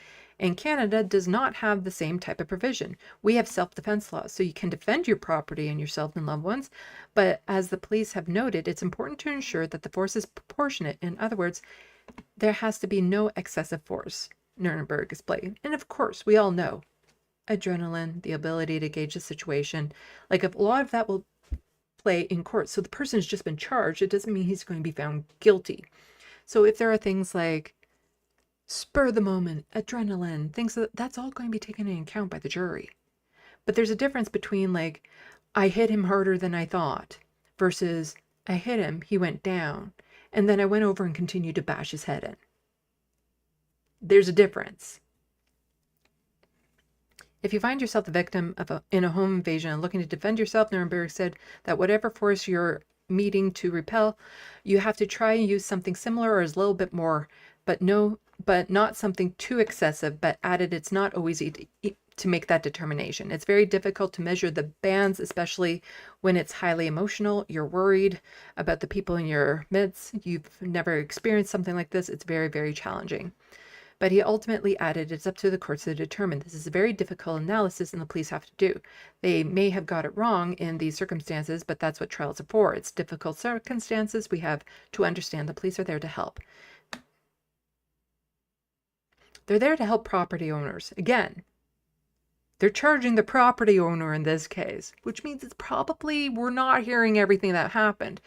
And Canada does not have the same type of provision. We have self-defense laws, so you can defend your property and yourself and loved ones. But as the police have noted, it's important to ensure that the force is proportionate. In other words, there has to be no excessive force. Nuremberg explained. And of course, we all know adrenaline, the ability to gauge the situation. Like, a lot of that will play in court. So the person's just been charged. It doesn't mean he's going to be found guilty. So if there are things like spur of the moment, adrenaline, things that's all going to be taken into account by the jury. But there's a difference between, like, I hit him harder than I thought versus I hit him, he went down, and then I went over and continued to bash his head in. There's a difference. If you find yourself the victim of in a home invasion and looking to defend yourself, Nuremberg said that whatever force you're meeting to repel, you have to try and use something similar or as a little bit more, but not something too excessive, but added it's not always easy to make that determination. It's very difficult to measure the bands, especially when it's highly emotional. You're worried about the people in your midst. You've never experienced something like this. It's very, very challenging. But he ultimately added, it's up to the courts to determine. This is a very difficult analysis and the police have to do. They may have got it wrong in these circumstances, but that's what trials are for. It's difficult circumstances. We have to understand the police are there to help. They're there to help property owners. Again, they're charging the property owner in this case, which means it's probably we're not hearing everything that happened.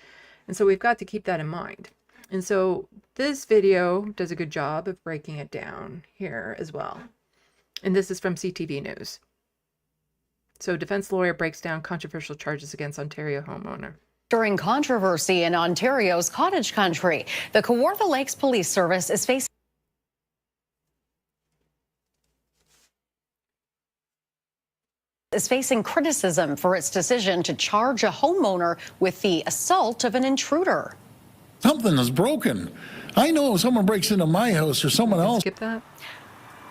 And so we've got to keep that in mind. And so this video does a good job of breaking it down here as well. And this is from CTV News. So defense lawyer breaks down controversial charges against Ontario homeowner. During controversy in Ontario's cottage country, the Kawartha Lakes Police Service is facing criticism for its decision to charge a homeowner with the assault of an intruder. Something is broken. I know if someone breaks into my house or someone else. Skip that.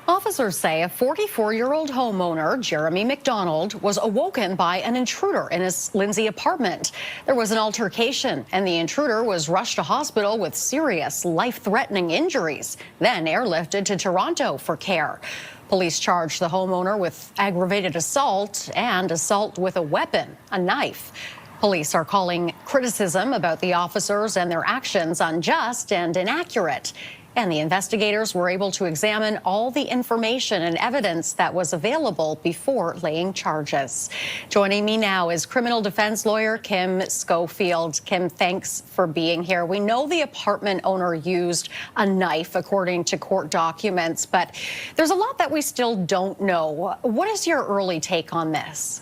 Officers say a 44-year-old homeowner, Jeremy McDonald, was awoken by an intruder in his Lindsay apartment. There was an altercation, and the intruder was rushed to hospital with serious, life-threatening injuries, then airlifted to Toronto for care. Police charged the homeowner with aggravated assault and assault with a weapon, a knife. Police are calling criticism about the officers and their actions unjust and inaccurate. And the investigators were able to examine all the information and evidence that was available before laying charges. Joining me now is criminal defense lawyer Kim Schofield. Kim, thanks for being here. We know the apartment owner used a knife, according to court documents, but there's a lot that we still don't know. What is your early take on this?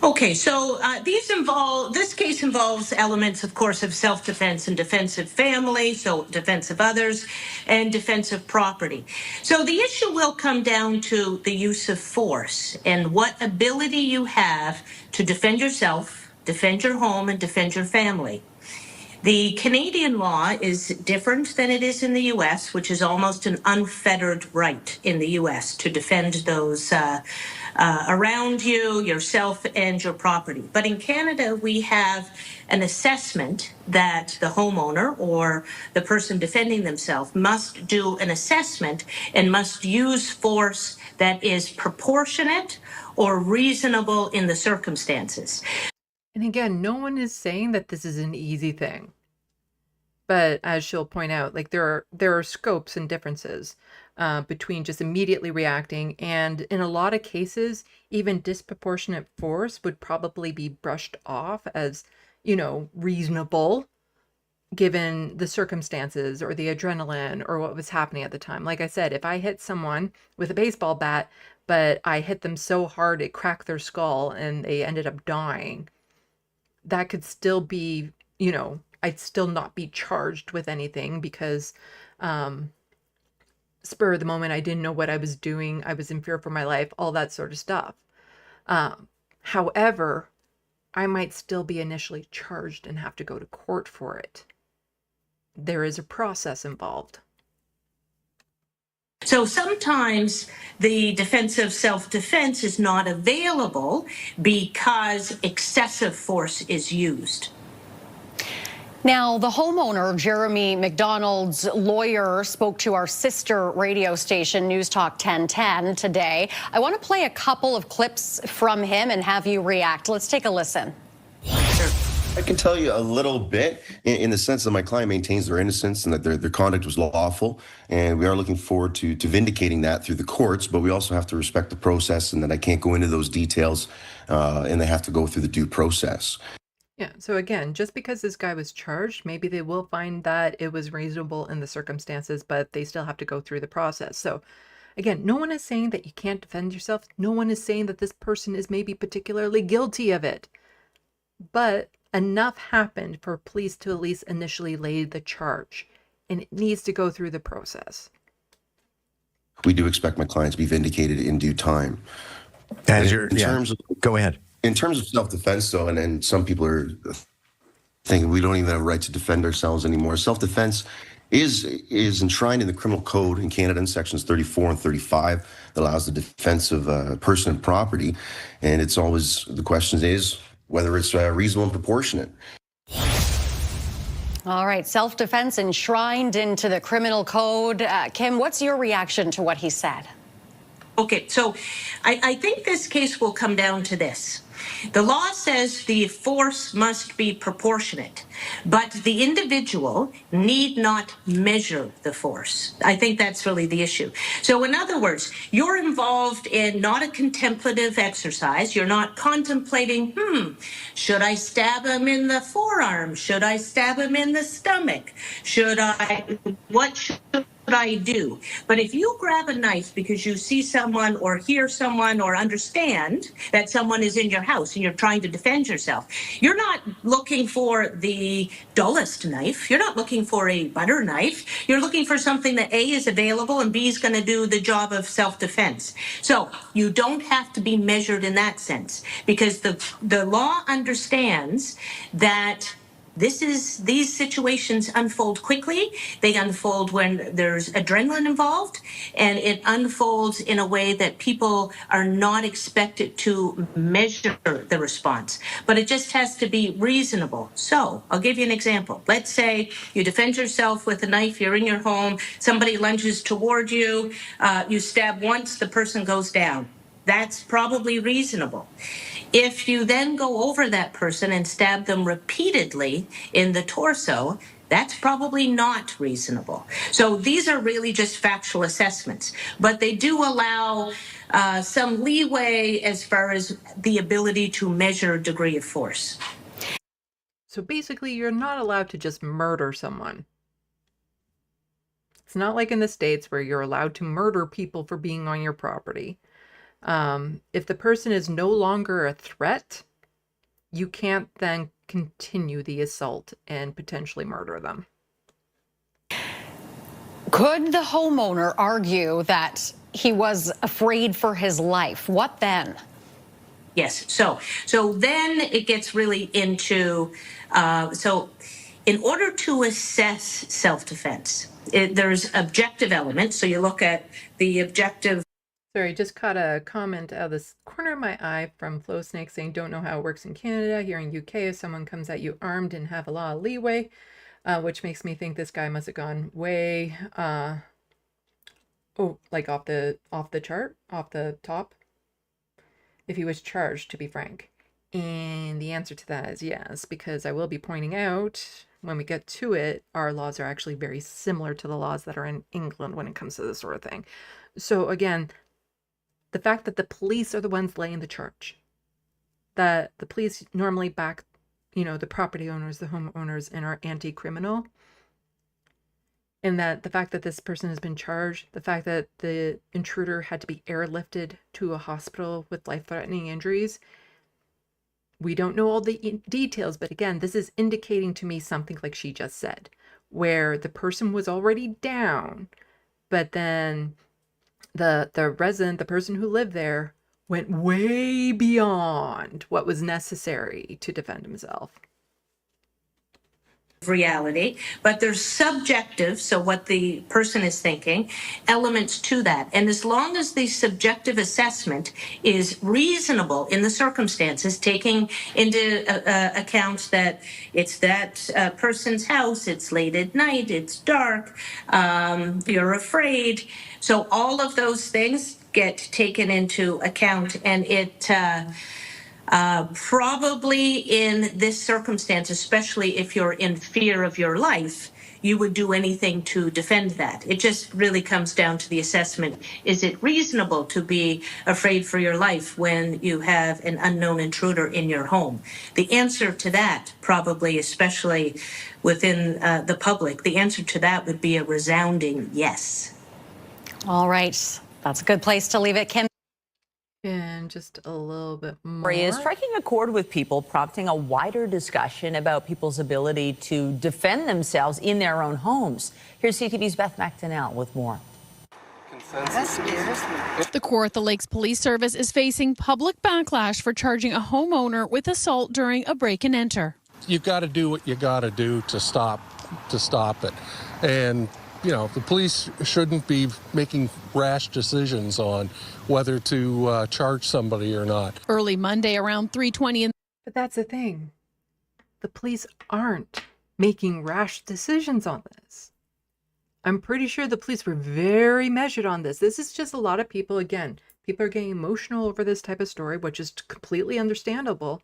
Okay, so this case involves elements, of course, of self-defense and defense of family, so defense of others, and defense of property. So the issue will come down to the use of force and what ability you have to defend yourself, defend your home, and defend your family. The Canadian law is different than it is in the U.S., which is almost an unfettered right in the U.S. to defend those around you, yourself, and your property. But in Canada, we have an assessment that the homeowner or the person defending themselves must do an assessment and must use force that is proportionate or reasonable in the circumstances. And again, no one is saying that this is an easy thing. But as she'll point out, like there are scopes and differences between just immediately reacting, and in a lot of cases, even disproportionate force would probably be brushed off as, reasonable given the circumstances or the adrenaline or what was happening at the time. Like I said, if I hit someone with a baseball bat, but I hit them so hard it cracked their skull and they ended up dying, that could still be, I'd still not be charged with anything because spur of the moment, I didn't know what I was doing. I was in fear for my life, all that sort of stuff. However, I might still be initially charged and have to go to court for it. There is a process involved. So sometimes the defense of self-defense is not available because excessive force is used. Now, the homeowner, Jeremy McDonald's lawyer, spoke to our sister radio station, News Talk 1010, today. I want to play a couple of clips from him and have you react. Let's take a listen. I can tell you a little bit in the sense that my client maintains their innocence and that their conduct was lawful. And we are looking forward to vindicating that through the courts, but we also have to respect the process and that I can't go into those details and they have to go through the due process. Yeah, so again, just because this guy was charged, maybe they will find that it was reasonable in the circumstances, but they still have to go through the process. So again, no one is saying that you can't defend yourself. No one is saying that this person is maybe particularly guilty of it. But enough happened for police to at least initially lay the charge, and it needs to go through the process. We do expect my client to be vindicated in due time. Go ahead. In terms of self-defense, though, and some people are thinking we don't even have a right to defend ourselves anymore. Self-defense is enshrined in the criminal code in Canada in sections 34 and 35 that allows the defense of person and property. And it's always, the question is whether it's reasonable and proportionate. All right, self-defense enshrined into the criminal code. Kim, what's your reaction to what he said? Okay, so I think this case will come down to this. The law says the force must be proportionate, but the individual need not measure the force. I think that's really the issue. So in other words, you're involved in not a contemplative exercise. You're not contemplating, should I stab him in the forearm? Should I stab him in the stomach? What should I do? But if you grab a knife because you see someone or hear someone or understand that someone is in your house and you're trying to defend yourself, you're not looking for the dullest knife. You're not looking for a butter knife. You're looking for something that A, is available, and B, is going to do the job of self-defense. So you don't have to be measured in that sense, because the law understands that these situations unfold quickly. They unfold when there's adrenaline involved, and it unfolds in a way that people are not expected to measure the response. But it just has to be reasonable. So I'll give you an example. Let's say you defend yourself with a knife, you're in your home, somebody lunges toward you, you stab once, the person goes down. That's probably reasonable. If you then go over that person and stab them repeatedly in the torso, that's probably not reasonable. So these are really just factual assessments, but they do allow some leeway as far as the ability to measure degree of force. So basically, you're not allowed to just murder someone. It's not like in the States where you're allowed to murder people for being on your property. If the person is no longer a threat, you can't then continue the assault and potentially murder them. Could the homeowner argue that he was afraid for his life? What then? Yes. So then it gets really into, so in order to assess self-defense, there's objective elements. So you look at the objective. Sorry, just caught a comment out of this corner of my eye from Flow Snake saying, don't know how it works in Canada. Here in UK, if someone comes at you armed and have a lot of leeway, which makes me think this guy must have gone way, like off the chart, off the top, if he was charged, to be frank. And the answer to that is yes, because I will be pointing out when we get to it, our laws are actually very similar to the laws that are in England when it comes to this sort of thing. So again, the fact that the police are the ones laying the charge, that the police normally back, the property owners, the homeowners, and are anti-criminal, and that the fact that this person has been charged, the fact that the intruder had to be airlifted to a hospital with life-threatening injuries, we don't know all the details, but again, this is indicating to me something like she just said, where the person was already down, but then the resident, the person who lived there, went way beyond what was necessary to defend himself. Reality, but there's subjective, so what the person is thinking, elements to that. And as long as the subjective assessment is reasonable in the circumstances, taking into account that it's that person's house, it's late at night, it's dark, you're afraid. So all of those things get taken into account, and it probably in this circumstance, especially if you're in fear of your life, you would do anything to defend that. It just really comes down to the assessment. Is it reasonable to be afraid for your life when you have an unknown intruder in your home? The answer to that, probably, especially within the public, the answer to that would be a resounding yes. All right. That's a good place to leave it, Kim. And just a little bit more. Is striking a chord with people, prompting a wider discussion about people's ability to defend themselves in their own homes. Here's CTV's Beth McDonnell with more. The Kawartha Lakes Police Service is facing public backlash for charging a homeowner with assault during a break and enter. You've got to do what you got to do to stop it. And the police shouldn't be making rash decisions on whether to charge somebody or not. Early Monday around 3:20. But that's the thing. The police aren't making rash decisions on this. I'm pretty sure the police were very measured on this. This is just a lot of people, again, people are getting emotional over this type of story, which is completely understandable,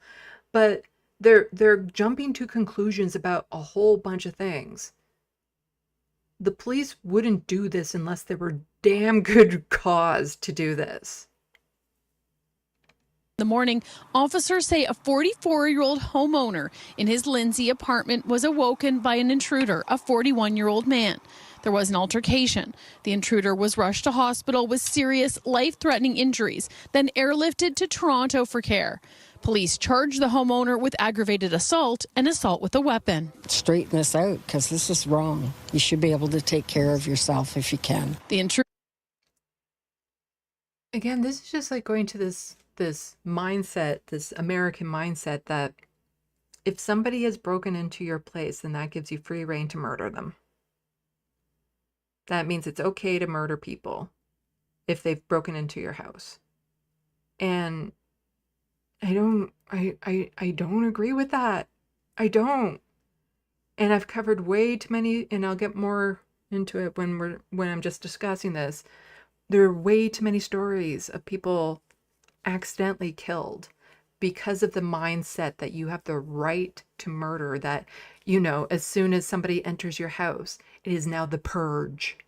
but they're jumping to conclusions about a whole bunch of things. The police wouldn't do this unless there were damn good cause to do this. In the morning, officers say a 44-year-old homeowner in his Lindsay apartment was awoken by an intruder, a 41-year-old man. There was an altercation. The intruder was rushed to hospital with serious, life-threatening injuries, then airlifted to Toronto for care. Police charged the homeowner with aggravated assault and assault with a weapon. Straighten this out, because this is wrong. You should be able to take care of yourself if you can. The intruder. Again, this is just like going to this mindset, this American mindset that if somebody has broken into your place, then that gives you free rein to murder them. That means it's okay to murder people if they've broken into your house. And I don't agree with that. I don't. And I've covered way too many, and I'll get more into it when I'm just discussing this. There are way too many stories of people accidentally killed because of the mindset that you have the right to murder, that, you know, as soon as somebody enters your house, it is now the purge.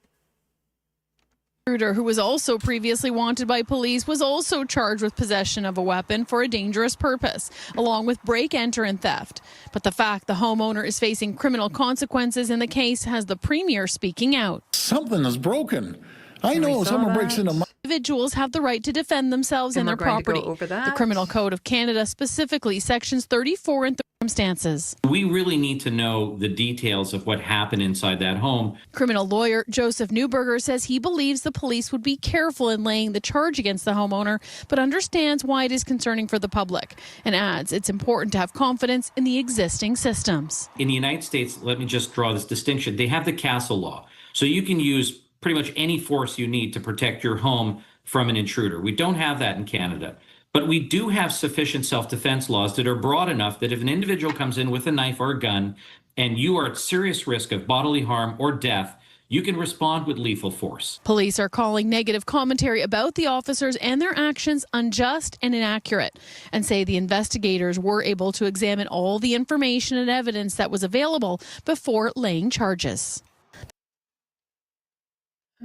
Intruder, who was also previously wanted by police, was also charged with possession of a weapon for a dangerous purpose, along with break, enter, and theft. But the fact the homeowner is facing criminal consequences in the case has the Premier speaking out. Something is broken. I know someone breaks into my... Individuals have the right to defend themselves and their property. The Criminal Code of Canada, specifically sections 34 and circumstances. We really need to know the details of what happened inside that home. Criminal lawyer Joseph Newberger says he believes the police would be careful in laying the charge against the homeowner, but understands why it is concerning for the public, and adds it's important to have confidence in the existing systems. In the United States, let me just draw this distinction. They have the castle law, so you can use pretty much any force you need to protect your home from an intruder. We don't have that in Canada, but we do have sufficient self-defense laws that are broad enough that if an individual comes in with a knife or a gun and you are at serious risk of bodily harm or death, you can respond with lethal force. Police are calling negative commentary about the officers and their actions unjust and inaccurate, and say the investigators were able to examine all the information and evidence that was available before laying charges.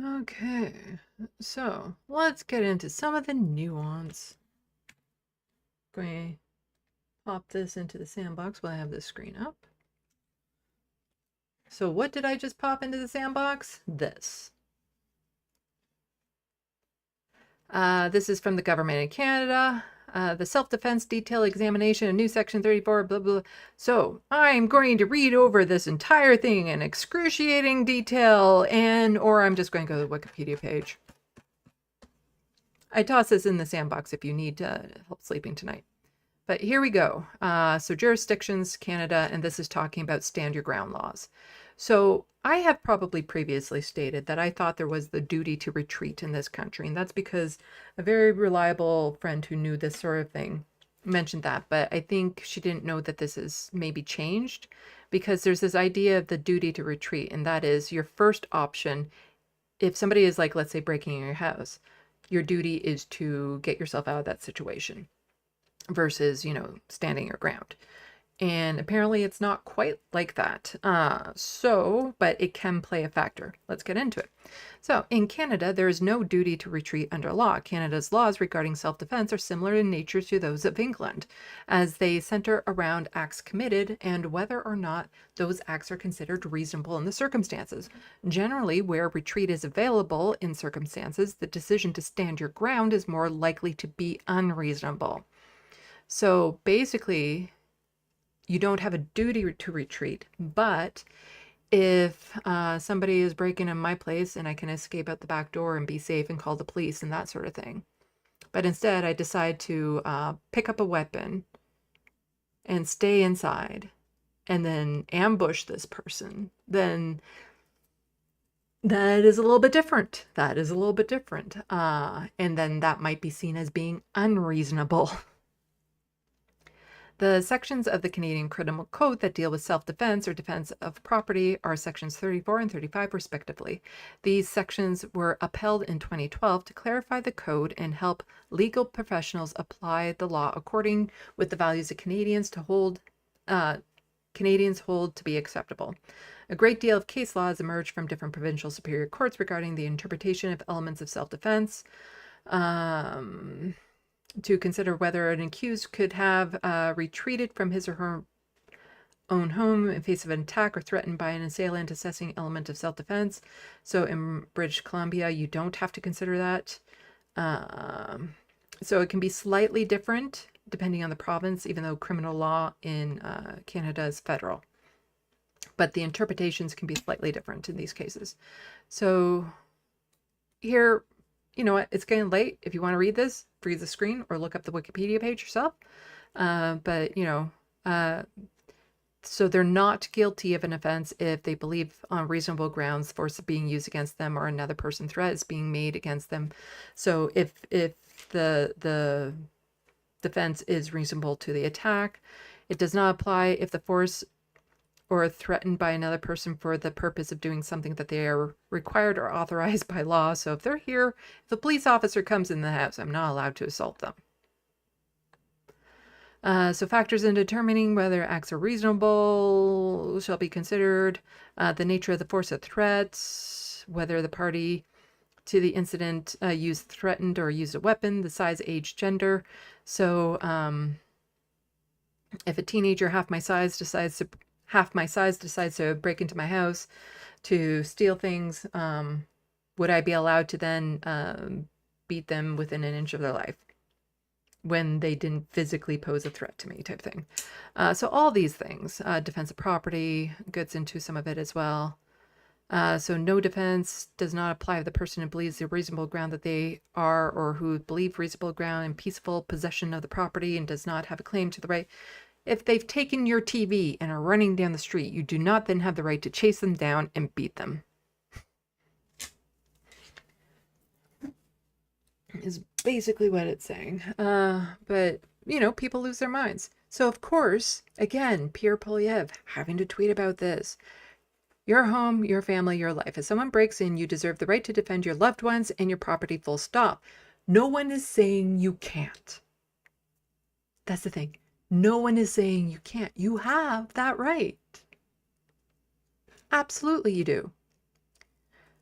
Okay, so let's get into some of the nuance. Going to pop this into the SandBox while I have this screen up. So what did I just pop into the SandBox? This. This is from the government in Canada. The self-defense detail examination, a new section 34, blah, blah. So I'm going to read over this entire thing in excruciating detail, or I'm just going to go to the Wikipedia page. I toss this in the SandBox if you need help sleeping tonight. But here we go. So jurisdictions, Canada, and this is talking about stand your ground laws. So I have probably previously stated that I thought there was the duty to retreat in this country, and that's because a very reliable friend who knew this sort of thing mentioned that, but I think she didn't know that this is maybe changed, because there's this idea of the duty to retreat, and that is your first option. If somebody is, like, let's say, breaking in your house, your duty is to get yourself out of that situation versus, you know, standing your ground. And apparently it's not quite like that. But it can play a factor. Let's get into it. So in Canada, there is no duty to retreat under law. Canada's laws regarding self-defense are similar in nature to those of England, as they center around acts committed and whether or not those acts are considered reasonable in the circumstances. Generally, where retreat is available in circumstances, the decision to stand your ground is more likely to be unreasonable. So basically, you don't have a duty to retreat, but if somebody is breaking in my place and I can escape out the back door and be safe and call the police and that sort of thing. But instead, I decide to pick up a weapon and stay inside and then ambush this person, then that is a little bit different. That is a little bit different. And then that might be seen as being unreasonable. The sections of the Canadian Criminal Code that deal with self-defense or defense of property are sections 34 and 35 respectively. These sections were upheld in 2012 to clarify the code and help legal professionals apply the law according with the values that Canadians hold to be acceptable. A great deal of case law has emerged from different provincial superior courts regarding the interpretation of elements of self-defense. To consider whether an accused could have retreated from his or her own home in face of an attack or threatened by an assailant, assessing element of self-defense. So in British Columbia, you don't have to consider that. So it can be slightly different depending on the province, even though criminal law in Canada is federal. But the interpretations can be slightly different in these cases. So here, you know what, it's getting late. If you want to read this, freeze the screen or look up the Wikipedia page yourself. But, you know, so they're not guilty of an offense if they believe on reasonable grounds force is being used against them or another person threat is being made against them. So if the defense is reasonable to the attack, it does not apply if the force or threatened by another person for the purpose of doing something that they are required or authorized by law. So if they're here, if a police officer comes in the house, I'm not allowed to assault them. So factors in determining whether acts are reasonable shall be considered. The nature of the force of threats, whether the party to the incident used, threatened, or used a weapon, the size, age, gender. So if a teenager half my size decides to break into my house to steal things, would I be allowed to then beat them within an inch of their life when they didn't physically pose a threat to me, type thing? So all these things, defense of property gets into some of it as well. So no defense does not apply if the person who believes the reasonable ground that they are, or who believe reasonable ground in peaceful possession of the property and does not have a claim to the right. If they've taken your TV and are running down the street, you do not then have the right to chase them down and beat them. Is basically what it's saying. But, you know, people lose their minds. So, of course, again, Pierre Poilievre having to tweet about this. Your home, your family, your life. If someone breaks in, you deserve the right to defend your loved ones and your property, full stop. No one is saying you can't. That's the thing. No one is saying you can't. You have that right. Absolutely you do.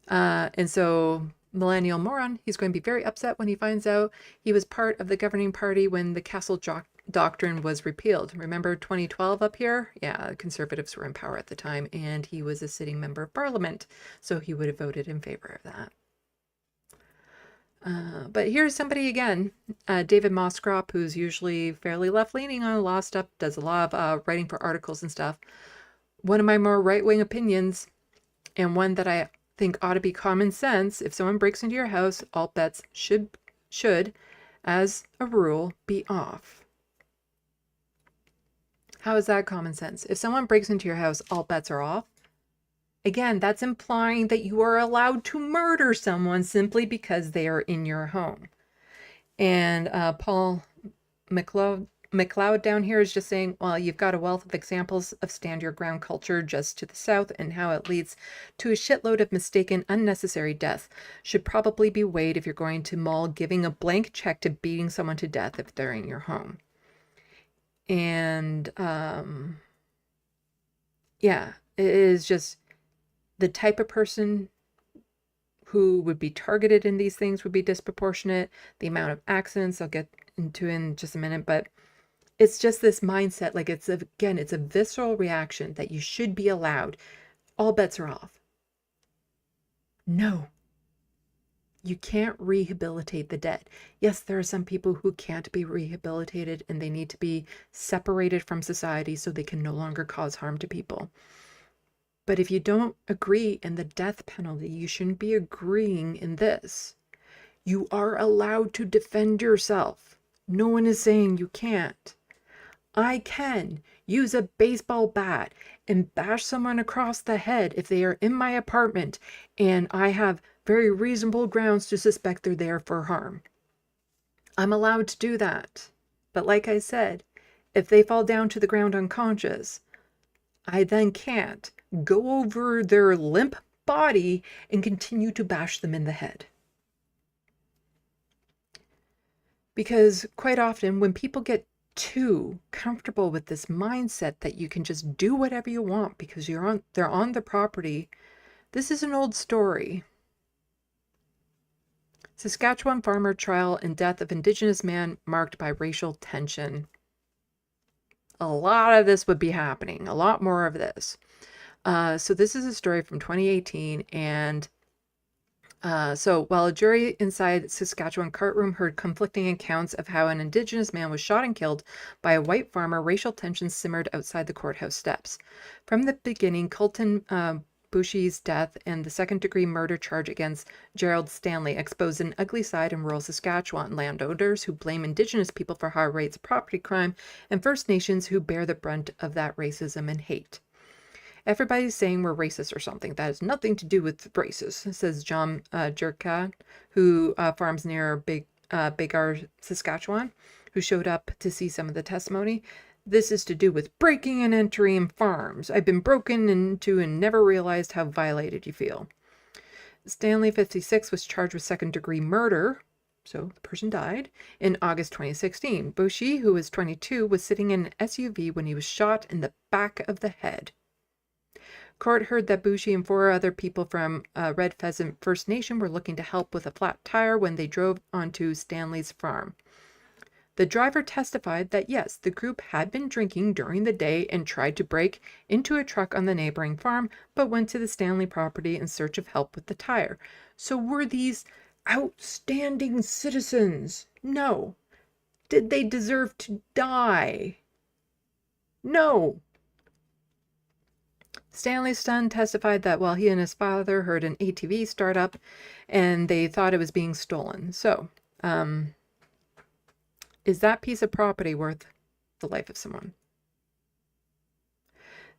And so Millennial Moron, he's going to be very upset when he finds out he was part of the governing party when the Castle Doctrine was repealed. Remember 2012 up here? Yeah, Conservatives were in power at the time, and he was a sitting member of Parliament, so he would have voted in favor of that. But here's somebody again, David Moskrop, who's usually fairly left-leaning on law stuff, does a lot of writing for articles and stuff. One of my more right-wing opinions, and one that I think ought to be common sense: if someone breaks into your house, all bets should, as a rule, be off. How is that common sense? If someone breaks into your house, all bets are off. Again, that's implying that you are allowed to murder someone simply because they are in your home. And Paul McLeod down here is just saying, well, you've got a wealth of examples of stand your ground culture just to the south, and how it leads to a shitload of mistaken, unnecessary death. Should probably be weighed if you're going to mull giving a blank check to beating someone to death if they're in your home. And yeah, it is just the type of person who would be targeted in these things would be disproportionate. The amount of accidents I'll get into in just a minute, but it's just this mindset, like it's a visceral reaction that you should be allowed. All bets are off. No. You can't rehabilitate the dead. Yes, there are some people who can't be rehabilitated and they need to be separated from society so they can no longer cause harm to people. But if you don't agree in the death penalty, you shouldn't be agreeing in this. You are allowed to defend yourself. No one is saying you can't. I can use a baseball bat and bash someone across the head if they are in my apartment and I have very reasonable grounds to suspect they're there for harm. I'm allowed to do that. But like I said, If they fall down to the ground unconscious, I then can't go over their limp body and continue to bash them in the head. Because quite often when people get too comfortable with this mindset that you can just do whatever you want because they're on the property, this is an old story. Saskatchewan farmer trial and death of Indigenous man marked by racial tension. A lot of this would be happening, a lot more of this. So this is a story from 2018, and so while a jury inside Saskatchewan courtroom heard conflicting accounts of how an Indigenous man was shot and killed by a white farmer, racial tensions simmered outside the courthouse steps. From the beginning, Colton Boushie's death and the second-degree murder charge against Gerald Stanley exposed an ugly side in rural Saskatchewan. Landowners who blame Indigenous people for high rates of property crime, and First Nations who bear the brunt of that racism and hate. Everybody's saying we're racist or something. That has nothing to do with racist, says John Jerka, who farms near Biggar, Saskatchewan, who showed up to see some of the testimony. This is to do with breaking and entering farms. I've been broken into and never realized how violated you feel. Stanley, 56, was charged with second-degree murder, so the person died, in August 2016. Boushie, who was 22, was sitting in an SUV when he was shot in the back of the head. Court heard that Boushie and 4 other people from Red Pheasant First Nation were looking to help with a flat tire when they drove onto Stanley's farm. The driver testified that yes, the group had been drinking during the day and tried to break into a truck on the neighboring farm, but went to the Stanley property in search of help with the tire. So were these outstanding citizens? No. Did they deserve to die? No. Stanley's son testified that while he and his father heard an ATV start up and they thought it was being stolen. So, is that piece of property worth the life of someone?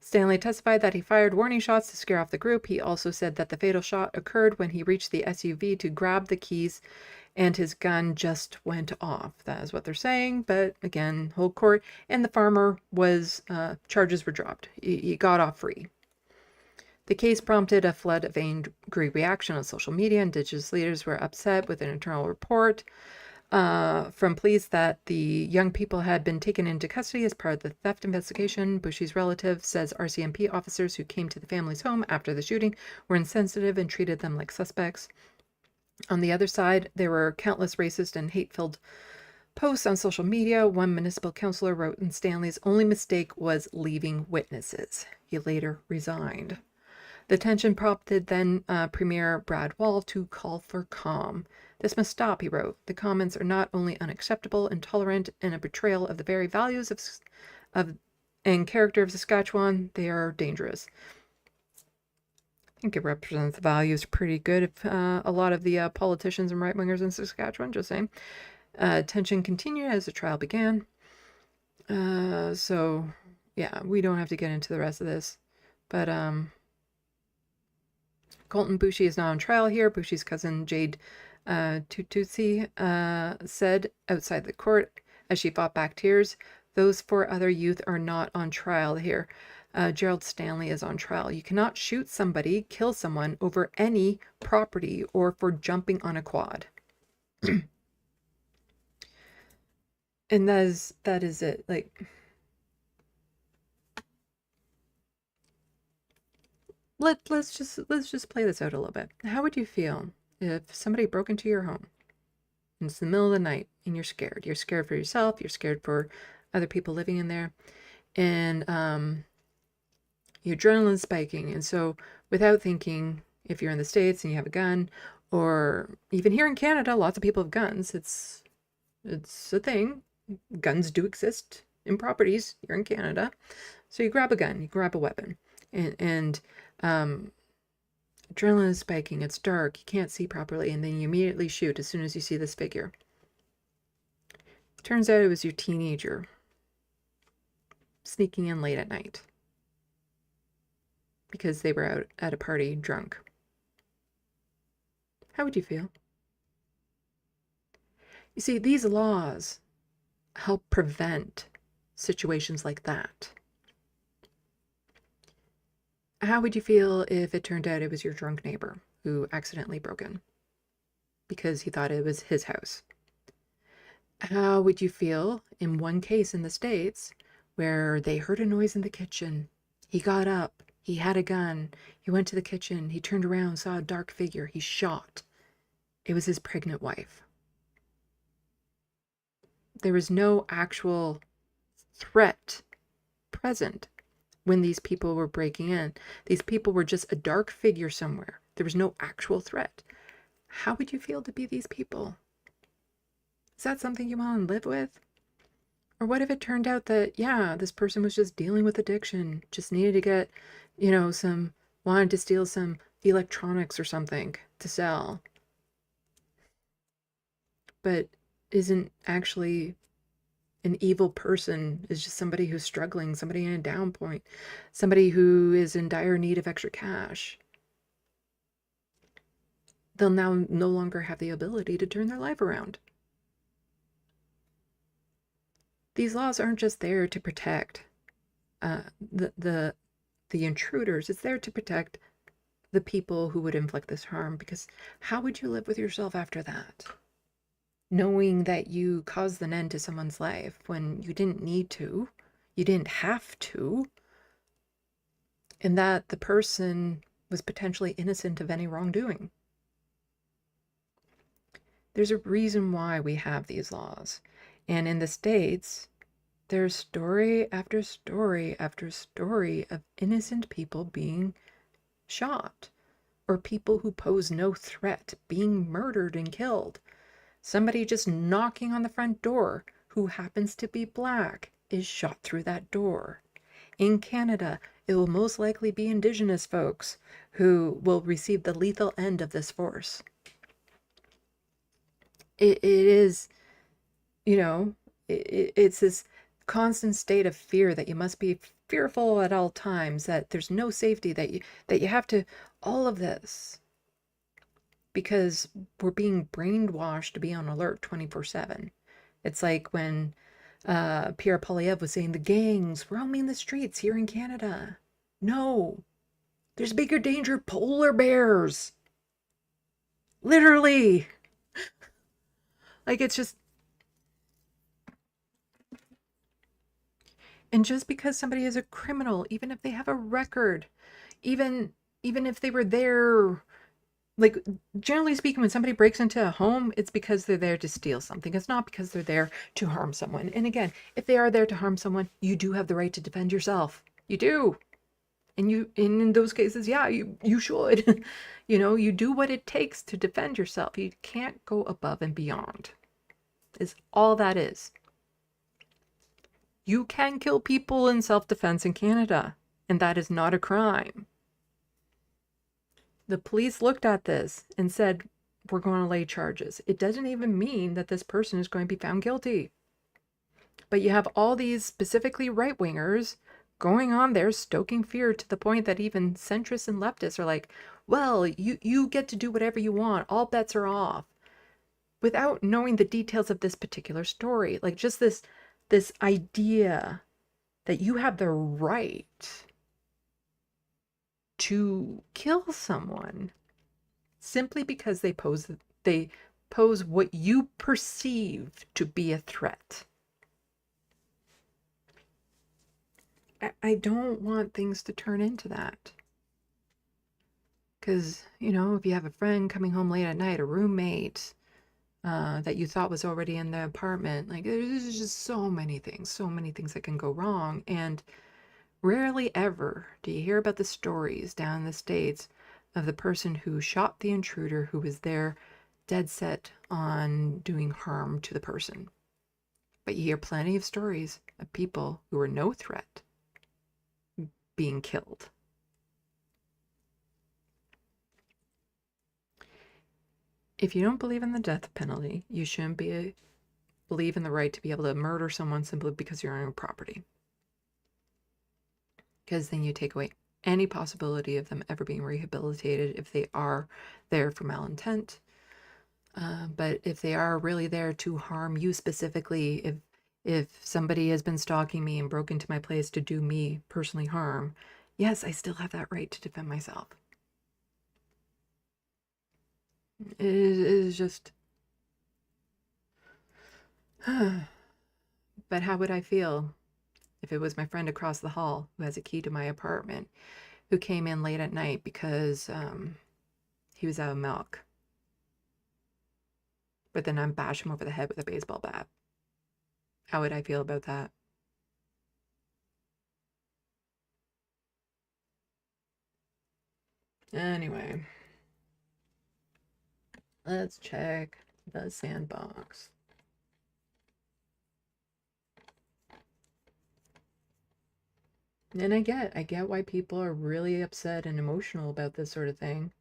Stanley testified that he fired warning shots to scare off the group. He also said that the fatal shot occurred when he reached the SUV to grab the keys and his gun just went off. That is what they're saying, but again, whole court, and the farmer was, charges were dropped. He got off free. The case prompted a flood of angry reaction on social media. Indigenous leaders were upset with an internal report from police that the young people had been taken into custody as part of the theft investigation. Boushie's relative says RCMP officers who came to the family's home after the shooting were insensitive and treated them like suspects. On the other side, there were countless racist and hate-filled posts on social media. One municipal councillor wrote, "And Stanley's only mistake was leaving witnesses." He later resigned. The tension prompted then Premier Brad Wall to call for calm. "This must stop," he wrote. "The comments are not only unacceptable, intolerant, and a betrayal of the very values and character of Saskatchewan, they are dangerous." I think it represents the values pretty good if a lot of the politicians and right-wingers in Saskatchewan, just saying. Tension continued as the trial began. So, yeah, we don't have to get into the rest of this. But, Colton Boushie is not on trial here. Boushie's cousin Jade Tututsi said outside the court as she fought back tears, "Those 4 other youth are not on trial here. Gerald Stanley is on trial. You cannot shoot somebody, kill someone over any property or for jumping on a quad." And that is it. Like, let's just play this out a little bit. How would you feel if somebody broke into your home and it's the middle of the night and you're scared? You're scared for yourself, you're scared for other people living in there, and your adrenaline's spiking. And so without thinking, if you're in the States and you have a gun, or even here in Canada, lots of people have guns. It's a thing. Guns do exist in properties here in Canada. So you grab a gun, you grab a weapon, and adrenaline is spiking, it's dark, you can't see properly, and then you immediately shoot as soon as you see this figure. Turns out it was your teenager sneaking in late at night because they were out at a party drunk. How would you feel? You see, these laws help prevent situations like that? How would you feel if it turned out it was your drunk neighbor who accidentally broke in because he thought it was his house? How would you feel in one case in the States where they heard a noise in the kitchen? He got up, he had a gun, he went to the kitchen, he turned around, saw a dark figure, he shot. It was his pregnant wife. There was no actual threat present when these people were breaking in. These people were just a dark figure somewhere. There was no actual threat. How would you feel to be these people? Is that something you want to live with? Or what if it turned out that, yeah, this person was just dealing with addiction, just needed to get, wanted to steal some electronics or something to sell, but isn't actually an evil person, is just somebody who's struggling, somebody in a down point, somebody who is in dire need of extra cash. They'll now no longer have the ability to turn their life around. These laws aren't just there to protect the intruders. It's there to protect the people who would inflict this harm, because how would you live with yourself after that? Knowing that you caused an end to someone's life when you didn't need to, you didn't have to, and that the person was potentially innocent of any wrongdoing. There's a reason why we have these laws. And in the States, there's story after story after story of innocent people being shot, or people who pose no threat being murdered and killed. Somebody just knocking on the front door who happens to be black is shot through that door. In Canada, it will most likely be Indigenous folks who will receive the lethal end of this force. It is, it's this constant state of fear that you must be fearful at all times, that there's no safety, that you have to, all of this, because we're being brainwashed to be on alert 24/7. It's like when Pierre Poilievre was saying the gangs roaming the streets here in Canada. No, there's bigger danger, polar bears. Literally. Like, it's just, and just because somebody is a criminal, even if they have a record, even if they were there, like, generally speaking, when somebody breaks into a home, it's because they're there to steal something. It's not because they're there to harm someone. And again, if they are there to harm someone, you do have the right to defend yourself. You do. And in those cases, yeah, you should. You do what it takes to defend yourself. You can't go above and beyond. Is all that is. You can kill people in self-defense in Canada, and that is not a crime. The police looked at this and said, we're going to lay charges. It doesn't even mean that this person is going to be found guilty. But you have all these specifically right-wingers going on there stoking fear to the point that even centrists and leftists are like, well, you get to do whatever you want. All bets are off. Without knowing the details of this particular story. Like, just this idea that you have the right to kill someone simply because they pose what you perceive to be a threat. I don't want things to turn into that. Because, if you have a friend coming home late at night, a roommate that you thought was already in the apartment, like, there's just so many things that can go wrong. And rarely ever do you hear about the stories down in the States of the person who shot the intruder who was there dead set on doing harm to the person. But you hear plenty of stories of people who are no threat being killed. If you don't believe in the death penalty, you shouldn't believe in the right to be able to murder someone simply because you're on your property. Because then you take away any possibility of them ever being rehabilitated if they are there for malintent. But if they are really there to harm you specifically, If somebody has been stalking me and broke into my place to do me personally harm, yes, I still have that right to defend myself. It is just... But how would I feel if it was my friend across the hall who has a key to my apartment who came in late at night because he was out of milk? But then I'm bash him over the head with a baseball bat. How would I feel about that? Anyway, let's check the SandBox. And I get why people are really upset and emotional about this sort of thing,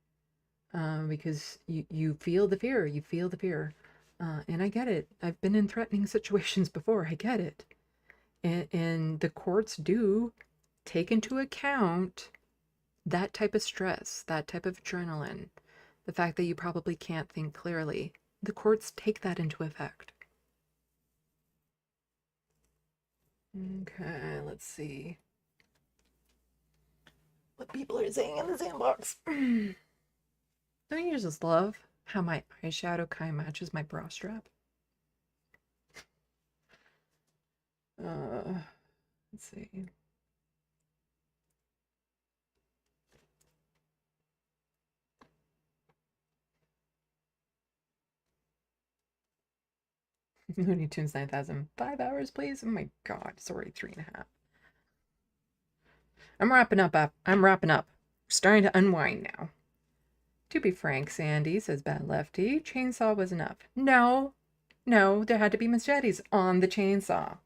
because you feel the fear, and I get it. I've been in threatening situations before. I get it, and the courts do take into account that type of stress, that type of adrenaline, the fact that you probably can't think clearly. The courts take that into effect. Okay, let's see what people are saying in the SandBox. Don't you just love how my eyeshadow kind of matches my bra strap? Let's see. Looney Tunes 9000. 5 hours, please? Oh my god, it's already 3.5. I'm wrapping up. We're starting to unwind now. To be frank, Sandy, says Bad Lefty, chainsaw was enough. No, there had to be machetes on the chainsaw.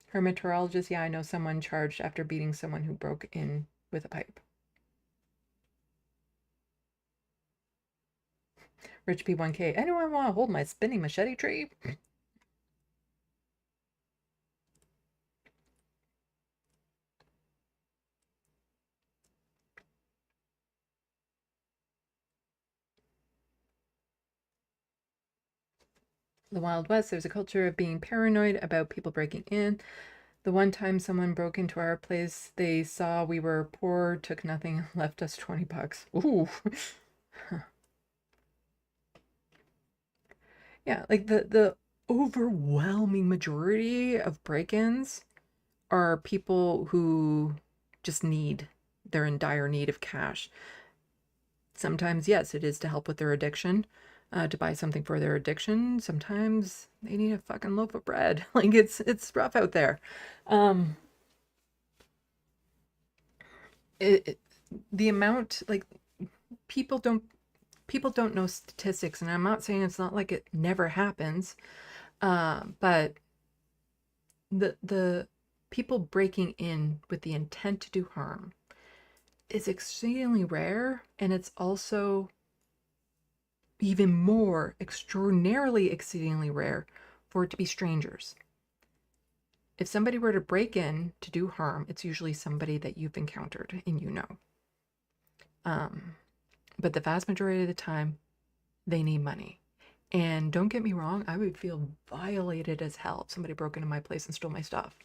Hermatologist, yeah, I know someone charged after beating someone who broke in with a pipe. Rich P1K, anyone want to hold my spinning machete tree? The Wild West, there's a culture of being paranoid about people breaking in. The one time someone broke into our place, they saw we were poor, took nothing, left us $20. Ooh. Yeah, like the overwhelming majority of break-ins are people who just they're in dire need of cash. Sometimes, yes, it is to help with their addiction, to buy something for their addiction. Sometimes they need a fucking loaf of bread. Like it's rough out there. The amount, like, people don't know statistics, and I'm not saying it's not like it never happens, but the people breaking in with the intent to do harm is exceedingly rare, and it's also even more extraordinarily exceedingly rare for it to be strangers. If somebody were to break in to do harm, it's usually somebody that you've encountered and you know. But the vast majority of the time, they need money. And don't get me wrong, I would feel violated as hell if somebody broke into my place and stole my stuff.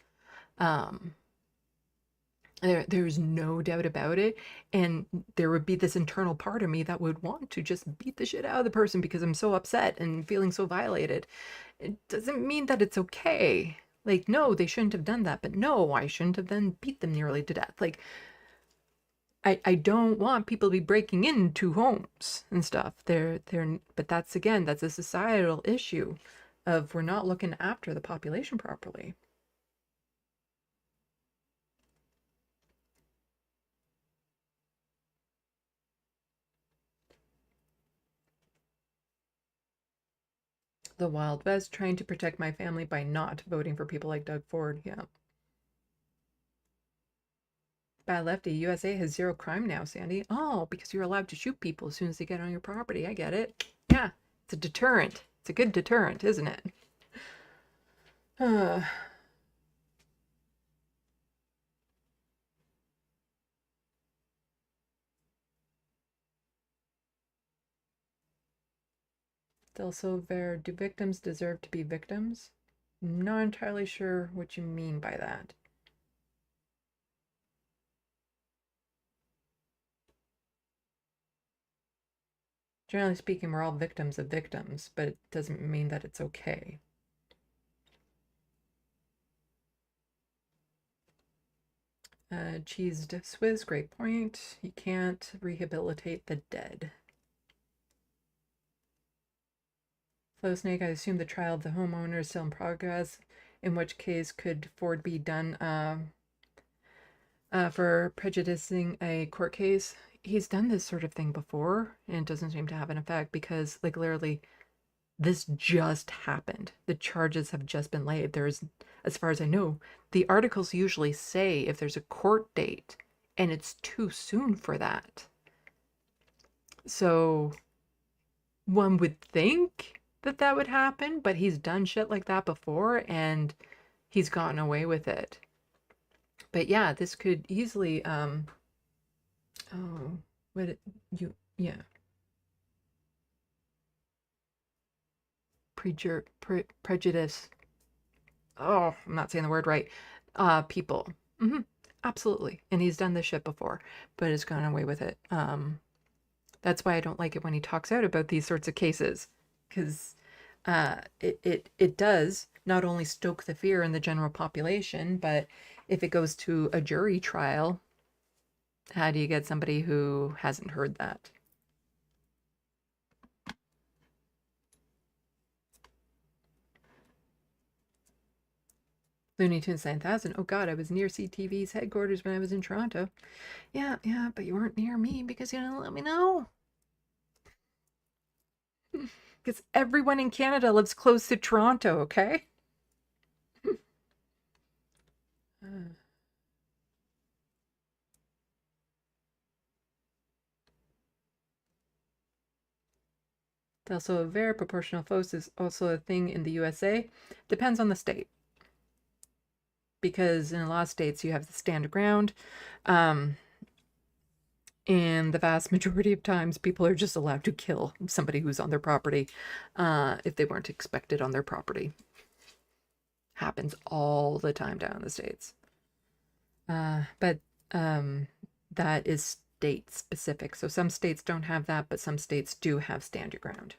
There's no doubt about it. And there would be this internal part of me that would want to just beat the shit out of the person because I'm so upset and feeling so violated. It doesn't mean that it's okay. Like, no, they shouldn't have done that. But no, I shouldn't have then beat them nearly to death. Like, I don't want people to be breaking into homes and stuff. But that's, again, that's a societal issue of we're not looking after the population properly. The Wild West, trying to protect my family by not voting for people like Doug Ford. Yeah. Bad Lefty, USA has 0 crime now, Sandy. Oh, because you're allowed to shoot people as soon as they get on your property. I get it. Yeah, it's a deterrent. It's a good deterrent, isn't it? Del Silver, do victims deserve to be victims? I'm not entirely sure what you mean by that. Generally speaking, we're all victims of victims, but it doesn't mean that it's okay. Cheesed Swizz, great point. You can't rehabilitate the dead. Flow Snake, I assume the trial of the homeowner is still in progress, in which case could Ford be done for prejudicing a court case? He's done this sort of thing before, and it doesn't seem to have an effect because, like, literally, this just happened. The charges have just been laid. There's, as far as I know, the articles usually say if there's a court date, and it's too soon for that. So one would think that that would happen, but he's done shit like that before, and he's gotten away with it. But yeah, this could easily, prejudice. Oh, I'm not saying the word right. People. Absolutely. And he's done this shit before, but has gone away with it. That's why I don't like it when he talks out about these sorts of cases, because it does not only stoke the fear in the general population, but if it goes to a jury trial, how do you get somebody who hasn't heard that? Looney Tunes 9000. Oh God, I was near CTV's headquarters when I was in Toronto. Yeah, but you weren't near me because you didn't let me know. Because everyone in Canada lives close to Toronto, okay? Also, a very proportional force is also a thing in the USA. Depends on the state. Because in a lot of states you have the stand of ground. And the vast majority of times people are just allowed to kill somebody who's on their property if they weren't expected on their property. Happens all the time down in the States. But that is state specific. So some states don't have that, but some states do have stand your ground.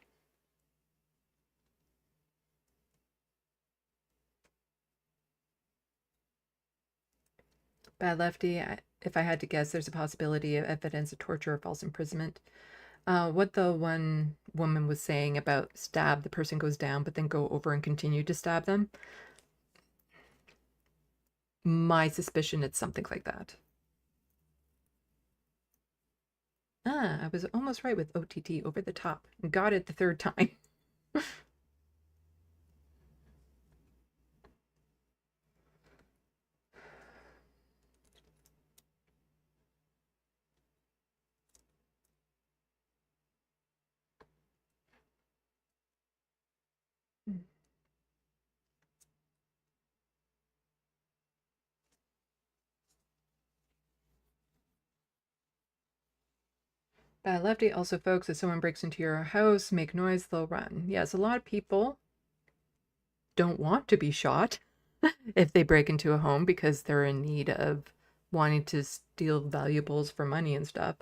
Bad Lefty, if I had to guess, there's a possibility of evidence of torture or false imprisonment. What the one woman was saying about stab, the person goes down, but then go over and continue to stab them. My suspicion, it's something like that. I was almost right with OTT, over the top. Got it the third time. Bad Lefty, also folks, if someone breaks into your house, make noise, they'll run. Yes, a lot of people don't want to be shot if they break into a home because they're in need of wanting to steal valuables for money and stuff.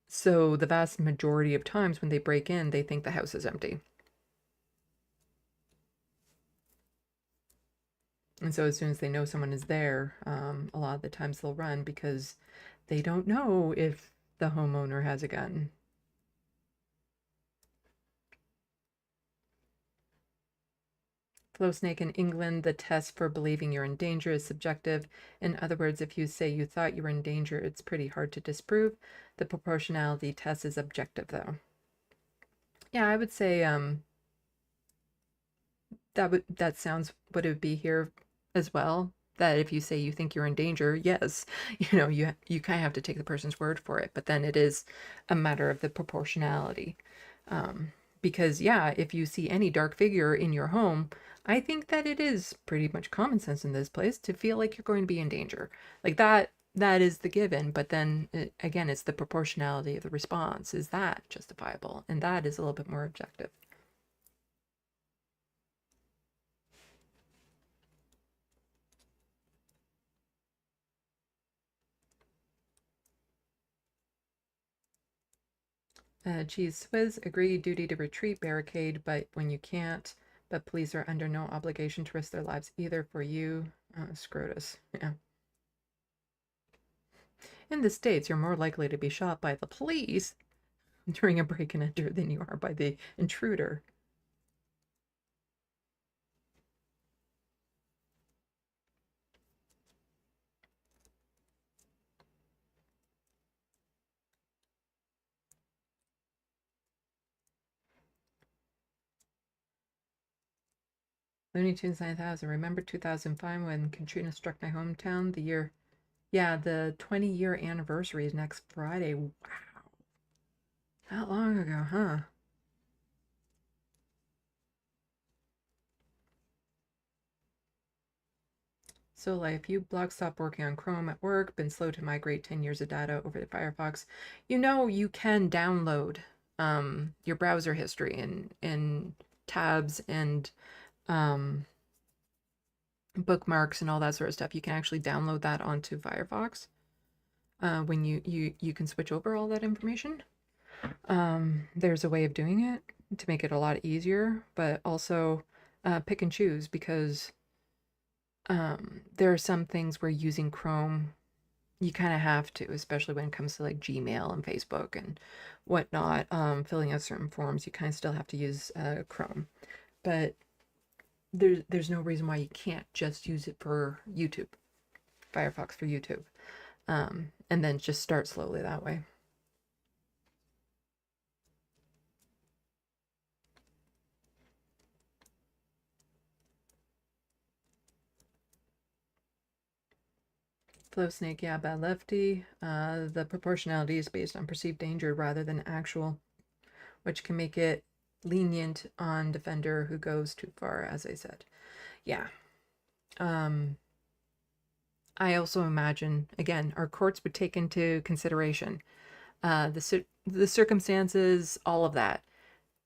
So the vast majority of times when they break in, they think the house is empty. And so as soon as they know someone is there, a lot of the times they'll run because they don't know if the homeowner has a gun. Flow Snake, in England, the test for believing you're in danger is subjective. In other words, if you say you thought you were in danger, it's pretty hard to disprove. The proportionality test is objective, though. Yeah, I would say that sounds what it would be here as well. That if you say you think you're in danger, yes, you kind of have to take the person's word for it. But then it is a matter of the proportionality. Because, yeah, if you see any dark figure in your home, I think that it is pretty much common sense in this place to feel like you're going to be in danger. Like that is the given. But then, again, it's the proportionality of the response. Is that justifiable? And that is a little bit more objective. Cheese Swizz, agree, duty to retreat, barricade, but when you can't, but police are under no obligation to risk their lives either for you. Scrotus, yeah. In the States, you're more likely to be shot by the police during a break and enter than you are by the intruder. Looney Tunes 9000. Remember 2005 when Katrina struck my hometown? The year, yeah, the 20-year anniversary is next Friday. Wow. That long ago, huh? So, like, if you blog stopped working on Chrome at work, been slow to migrate 10 years of data over to Firefox, you know you can download your browser history and tabs and bookmarks and all that sort of stuff. You can actually download that onto Firefox when you can switch over all that information. There's a way of doing it to make it a lot easier, but also pick and choose, because there are some things where using Chrome, you kind of have to, especially when it comes to like Gmail and Facebook and whatnot, filling out certain forms, you kind of still have to use Chrome. But there's no reason why you can't just use it for YouTube, Firefox for YouTube, and then just start slowly that way. Flow Snake, yeah, bad lefty. The proportionality is based on perceived danger rather than actual, which can make it lenient on defender who goes too far, as I said. Yeah. I also imagine, again, our courts would take into consideration the circumstances, all of that.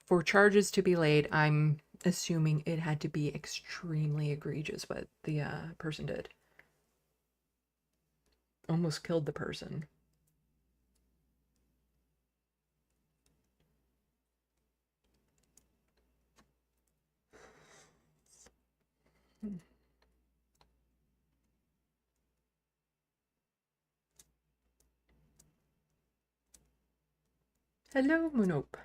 For charges to be laid, I'm assuming it had to be extremely egregious what the person did. Almost killed the person. Hello, Monope.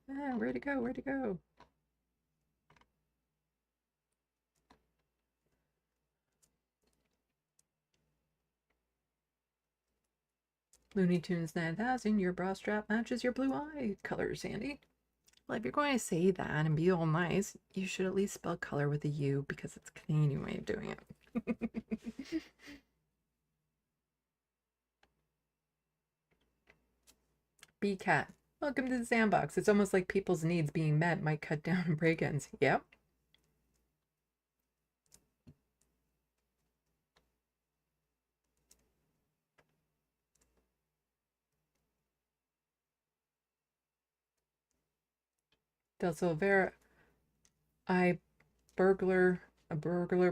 Ah, where'd it go? Where'd it go? Looney Tunes 9000, your bra strap matches your blue eye color, Sandy. Well, if you're going to say that and be all nice, you should at least spell color with a U, because it's a Canadian way of doing it. B-Cat, welcome to the SandBox. It's almost like people's needs being met might cut down on break-ins. Yep. Del Silvera, a burglar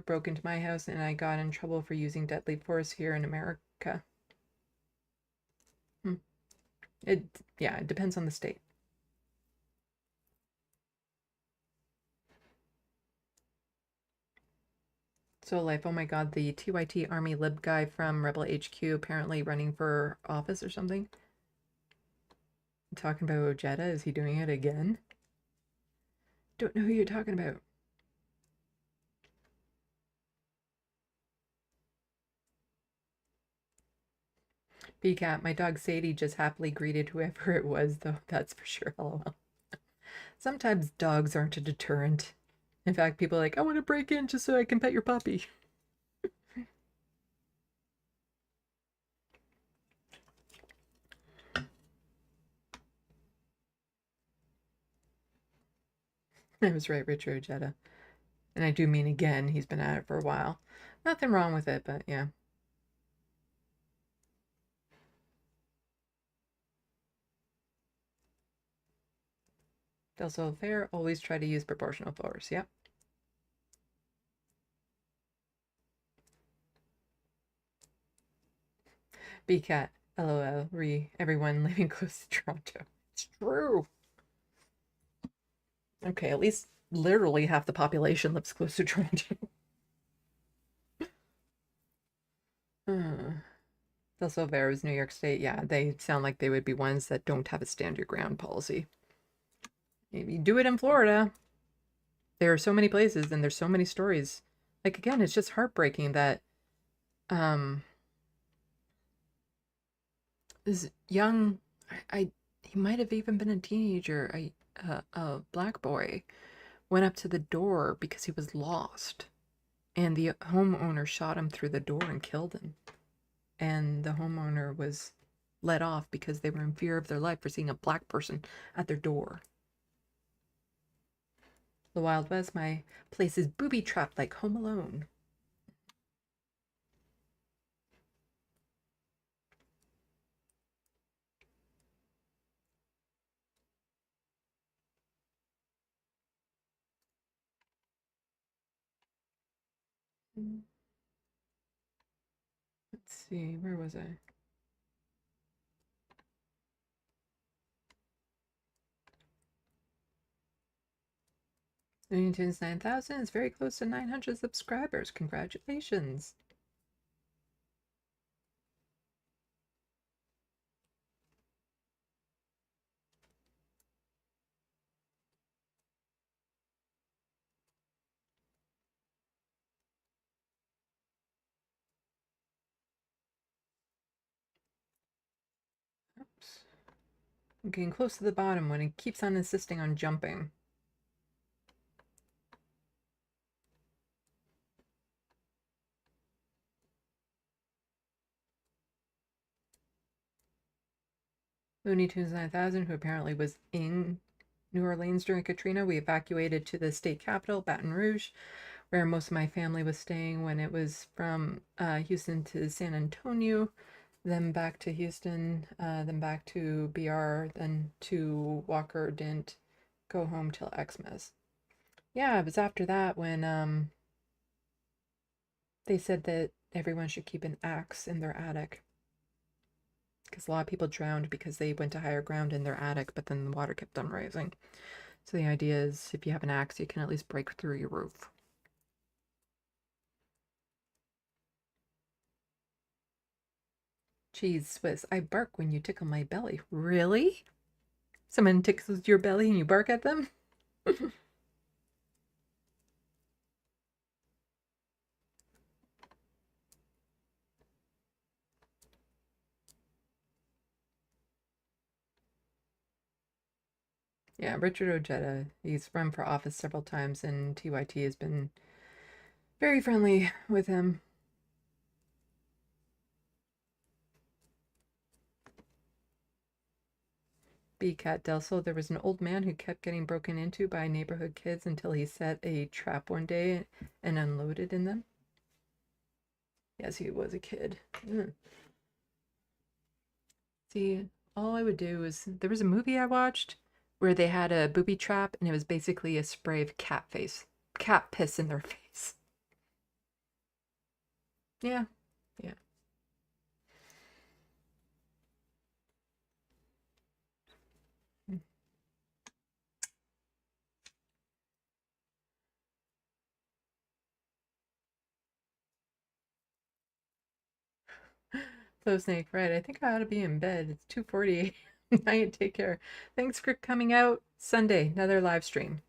broke into my house and I got in trouble for using deadly force here in America. Yeah, it depends on the state. So Life, oh my god, the TYT Army Lib guy from Rebel HQ apparently running for office or something. Talking about Ojeda, is he doing it again? Don't know who you're talking about. B-Cat, my dog Sadie just happily greeted whoever it was, though, that's for sure, lol. Sometimes dogs aren't a deterrent. In fact, people are like, I want to break in just so I can pet your puppy. I was right, Richard Ojeda. And I do mean again, he's been at it for a while. Nothing wrong with it, but yeah. Also fair, always try to use proportional force. Yep. B-Cat, LOL, everyone living close to Toronto. It's true. Okay, at least literally half the population lives close to Toronto. Also, Vera's New York State. Yeah, they sound like they would be ones that don't have a stand your ground policy. Maybe do it in Florida. There are so many places and there's so many stories. Like, again, it's just heartbreaking that this young, he might have even been a teenager, a black boy, went up to the door because he was lost. And the homeowner shot him through the door and killed him. And the homeowner was let off because they were in fear of their life for seeing a black person at their door. The Wild West, my place is booby-trapped like Home Alone. Let's see, where was I? Tunes 9,000 is very close to 900 subscribers. Congratulations. Oops. I'm getting close to the bottom when it keeps on insisting on jumping. Looney Tunes 9000, who apparently was in New Orleans during Katrina. We evacuated to the state capital, Baton Rouge, where most of my family was staying when it was from Houston to San Antonio, then back to Houston, then back to BR, then to Walker. Didn't go home till Xmas. Yeah, it was after that when they said that everyone should keep an axe in their attic. Because a lot of people drowned because they went to higher ground in their attic, but then the water kept on rising. So the idea is if you have an axe, you can at least break through your roof. Cheese Swiss, I bark when you tickle my belly. Really? Someone tickles your belly and you bark at them? Yeah, Richard Ojeda, he's run for office several times and TYT has been very friendly with him. B-Cat Del Sol, there was an old man who kept getting broken into by neighborhood kids until he set a trap one day and unloaded in them. Yes, he was a kid. See, all I would do is, there was a movie I watched where they had a booby trap and it was basically a spray of cat piss in their face. Yeah, yeah. So Snake, right, I think I ought to be in bed. It's 2:48. Night, take care. Thanks for coming out. Sunday, another live stream.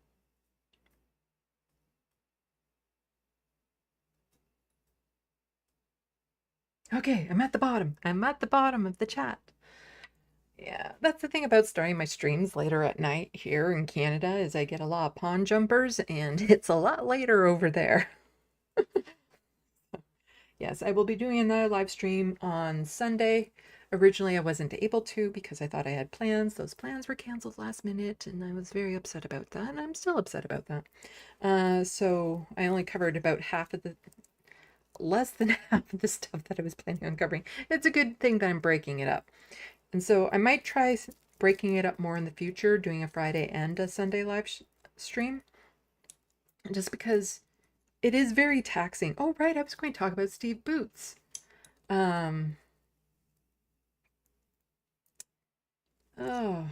Okay, I'm at the bottom. I'm at the bottom of the chat. Yeah, that's the thing about starting my streams later at night here in Canada is I get a lot of pond jumpers and it's a lot later over there. Yes, I will be doing another live stream on Sunday. Originally, I wasn't able to because I thought I had plans. Those plans were canceled last minute and I was very upset about that. And I'm still upset about that. So I only covered about less than half of the stuff that I was planning on covering. It's a good thing that I'm breaking it up. And so I might try breaking it up more in the future, doing a Friday and a Sunday live stream. Just because it is very taxing. Oh, right, I was going to talk about Steve Boots. Oh,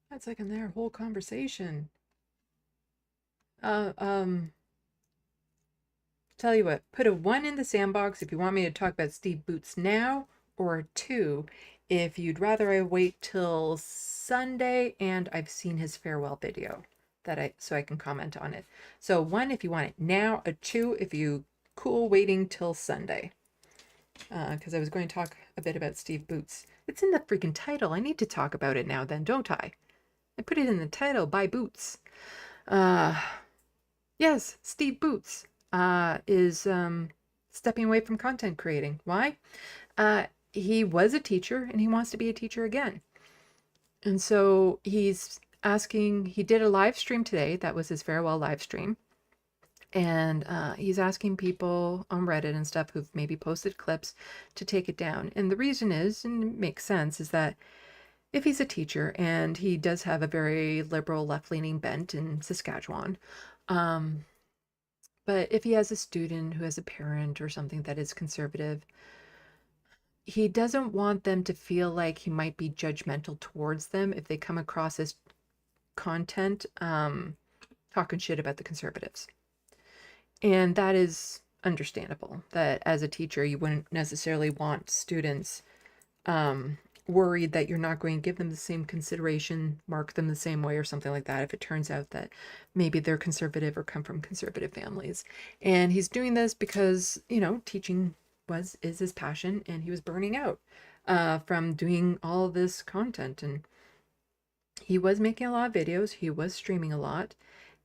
that's like in their whole conversation. Tell you what, put a 1 in the SandBox if you want me to talk about Steve Boots now, or a 2 if you'd rather I wait till Sunday and I've seen his farewell video so I can comment on it. So 1 if you want it now, a 2 if you cool waiting till Sunday. Because I was going to talk a bit about Steve Boots. It's in the freaking title. I need to talk about it now then, don't I? I put it in the title, Buy Boots. Yes, Steve Boots is stepping away from content creating. Why? He was a teacher and he wants to be a teacher again. And so he's asking, he did a live stream today. That was his farewell live stream. And he's asking people on Reddit and stuff who've maybe posted clips to take it down. And the reason is, and it makes sense, is that if he's a teacher and he does have a very liberal left-leaning bent in Saskatchewan, but if he has a student who has a parent or something that is conservative, he doesn't want them to feel like he might be judgmental towards them if they come across as content talking shit about the conservatives. And that is understandable, that as a teacher, you wouldn't necessarily want students worried that you're not going to give them the same consideration, mark them the same way or something like that if it turns out that maybe they're conservative or come from conservative families. And he's doing this because, you know, teaching is his passion, and he was burning out from doing all this content. And he was making a lot of videos, he was streaming a lot,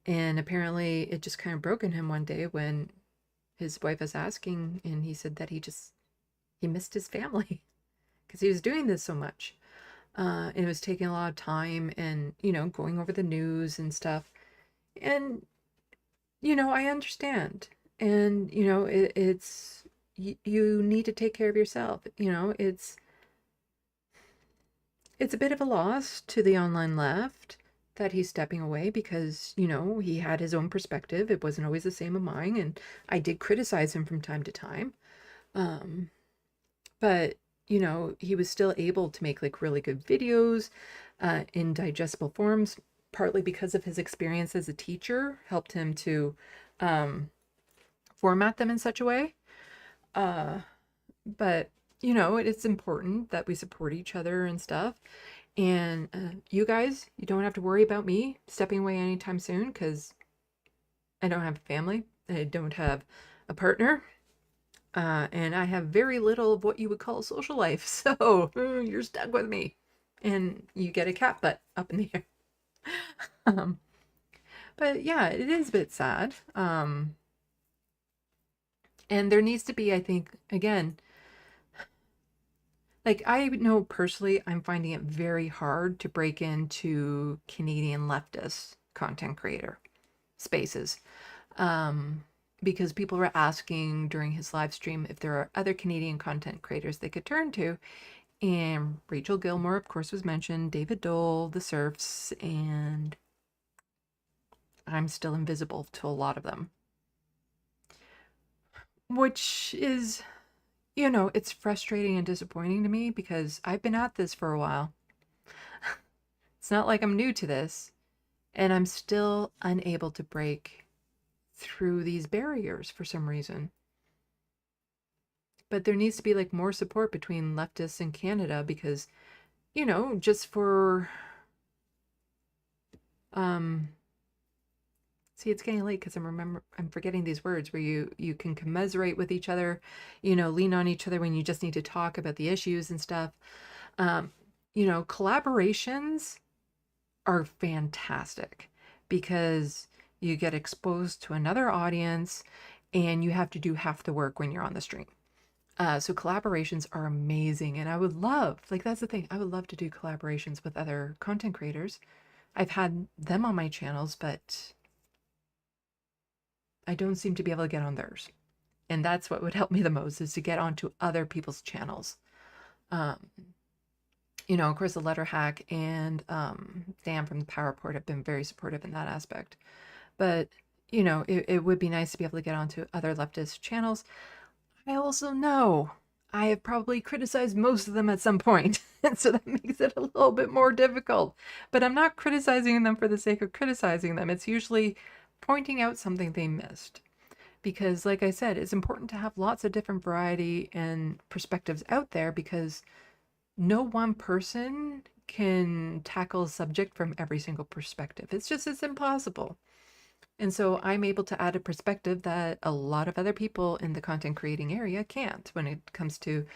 and apparently it just kind of broke in him one day when his wife was asking, and he said that he missed his family because he was doing this so much. And it was taking a lot of time and, you know, going over the news and stuff. And, you know, I understand. And, you know, you need to take care of yourself. You know, it's a bit of a loss to the online left that he's stepping away because, you know, he had his own perspective. It wasn't always the same as mine. And I did criticize him from time to time. But, you know, he was still able to make like really good videos in digestible forms, partly because of his experience as a teacher helped him to format them in such a way. But, you know, it's important that we support each other and stuff. And you guys, you don't have to worry about me stepping away anytime soon because I don't have a family. I don't have a partner. And I have very little of what you would call a social life. So you're stuck with me. And you get a cat butt up in the air. But yeah, it is a bit sad. And there needs to be, I think, again, like I know personally, I'm finding it very hard to break into Canadian leftist content creator spaces. Because people were asking during his live stream if there are other Canadian content creators they could turn to. And Rachel Gilmore, of course, was mentioned, David Dole, The Surfs, and I'm still invisible to a lot of them. Which is, you know, it's frustrating and disappointing to me because I've been at this for a while. It's not like I'm new to this, and I'm still unable to break through these barriers for some reason. But there needs to be like more support between leftists in Canada because, you know, just for see, it's getting late because I'm forgetting these words where you can commiserate with each other, you know, lean on each other when you just need to talk about the issues and stuff. You know, collaborations are fantastic because you get exposed to another audience and you have to do half the work when you're on the stream. So collaborations are amazing. And I would love, like, that's the thing. I would love to do collaborations with other content creators. I've had them on my channels, but I don't seem to be able to get on theirs. And that's what would help me the most, is to get onto other people's channels. You know, of course, the Letter Hack and Dan from the Power Report have been very supportive in that aspect. But, you know, it would be nice to be able to get onto other leftist channels. I also know I have probably criticized most of them at some point, and so that makes it a little bit more difficult. But I'm not criticizing them for the sake of criticizing them. It's usually pointing out something they missed. Because, like I said, it's important to have lots of different variety and perspectives out there, because no one person can tackle a subject from every single perspective. It's impossible. And so I'm able to add a perspective that a lot of other people in the content creating area can't when it comes to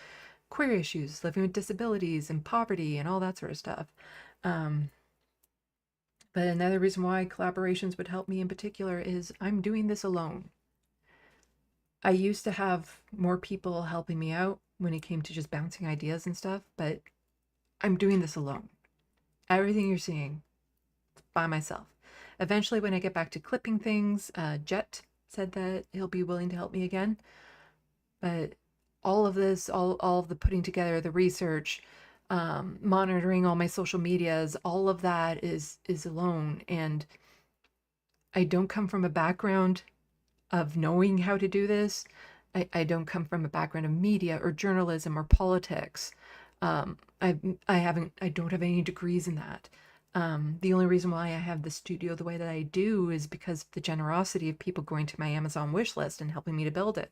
queer issues, living with disabilities and poverty and all that sort of stuff. But another reason why collaborations would help me in particular is I'm doing this alone. I used to have more people helping me out when it came to just bouncing ideas and stuff, but I'm doing this alone. Everything you're seeing, by myself. Eventually, when I get back to clipping things, Jet said that he'll be willing to help me again. But all of this, all of the putting together, the research, monitoring all my social medias, all of that is alone. And I don't come from a background of knowing how to do this. I don't come from a background of media or journalism or politics. I don't have any degrees in that. The only reason why I have the studio the way that I do is because of the generosity of people going to my Amazon wish list and helping me to build it.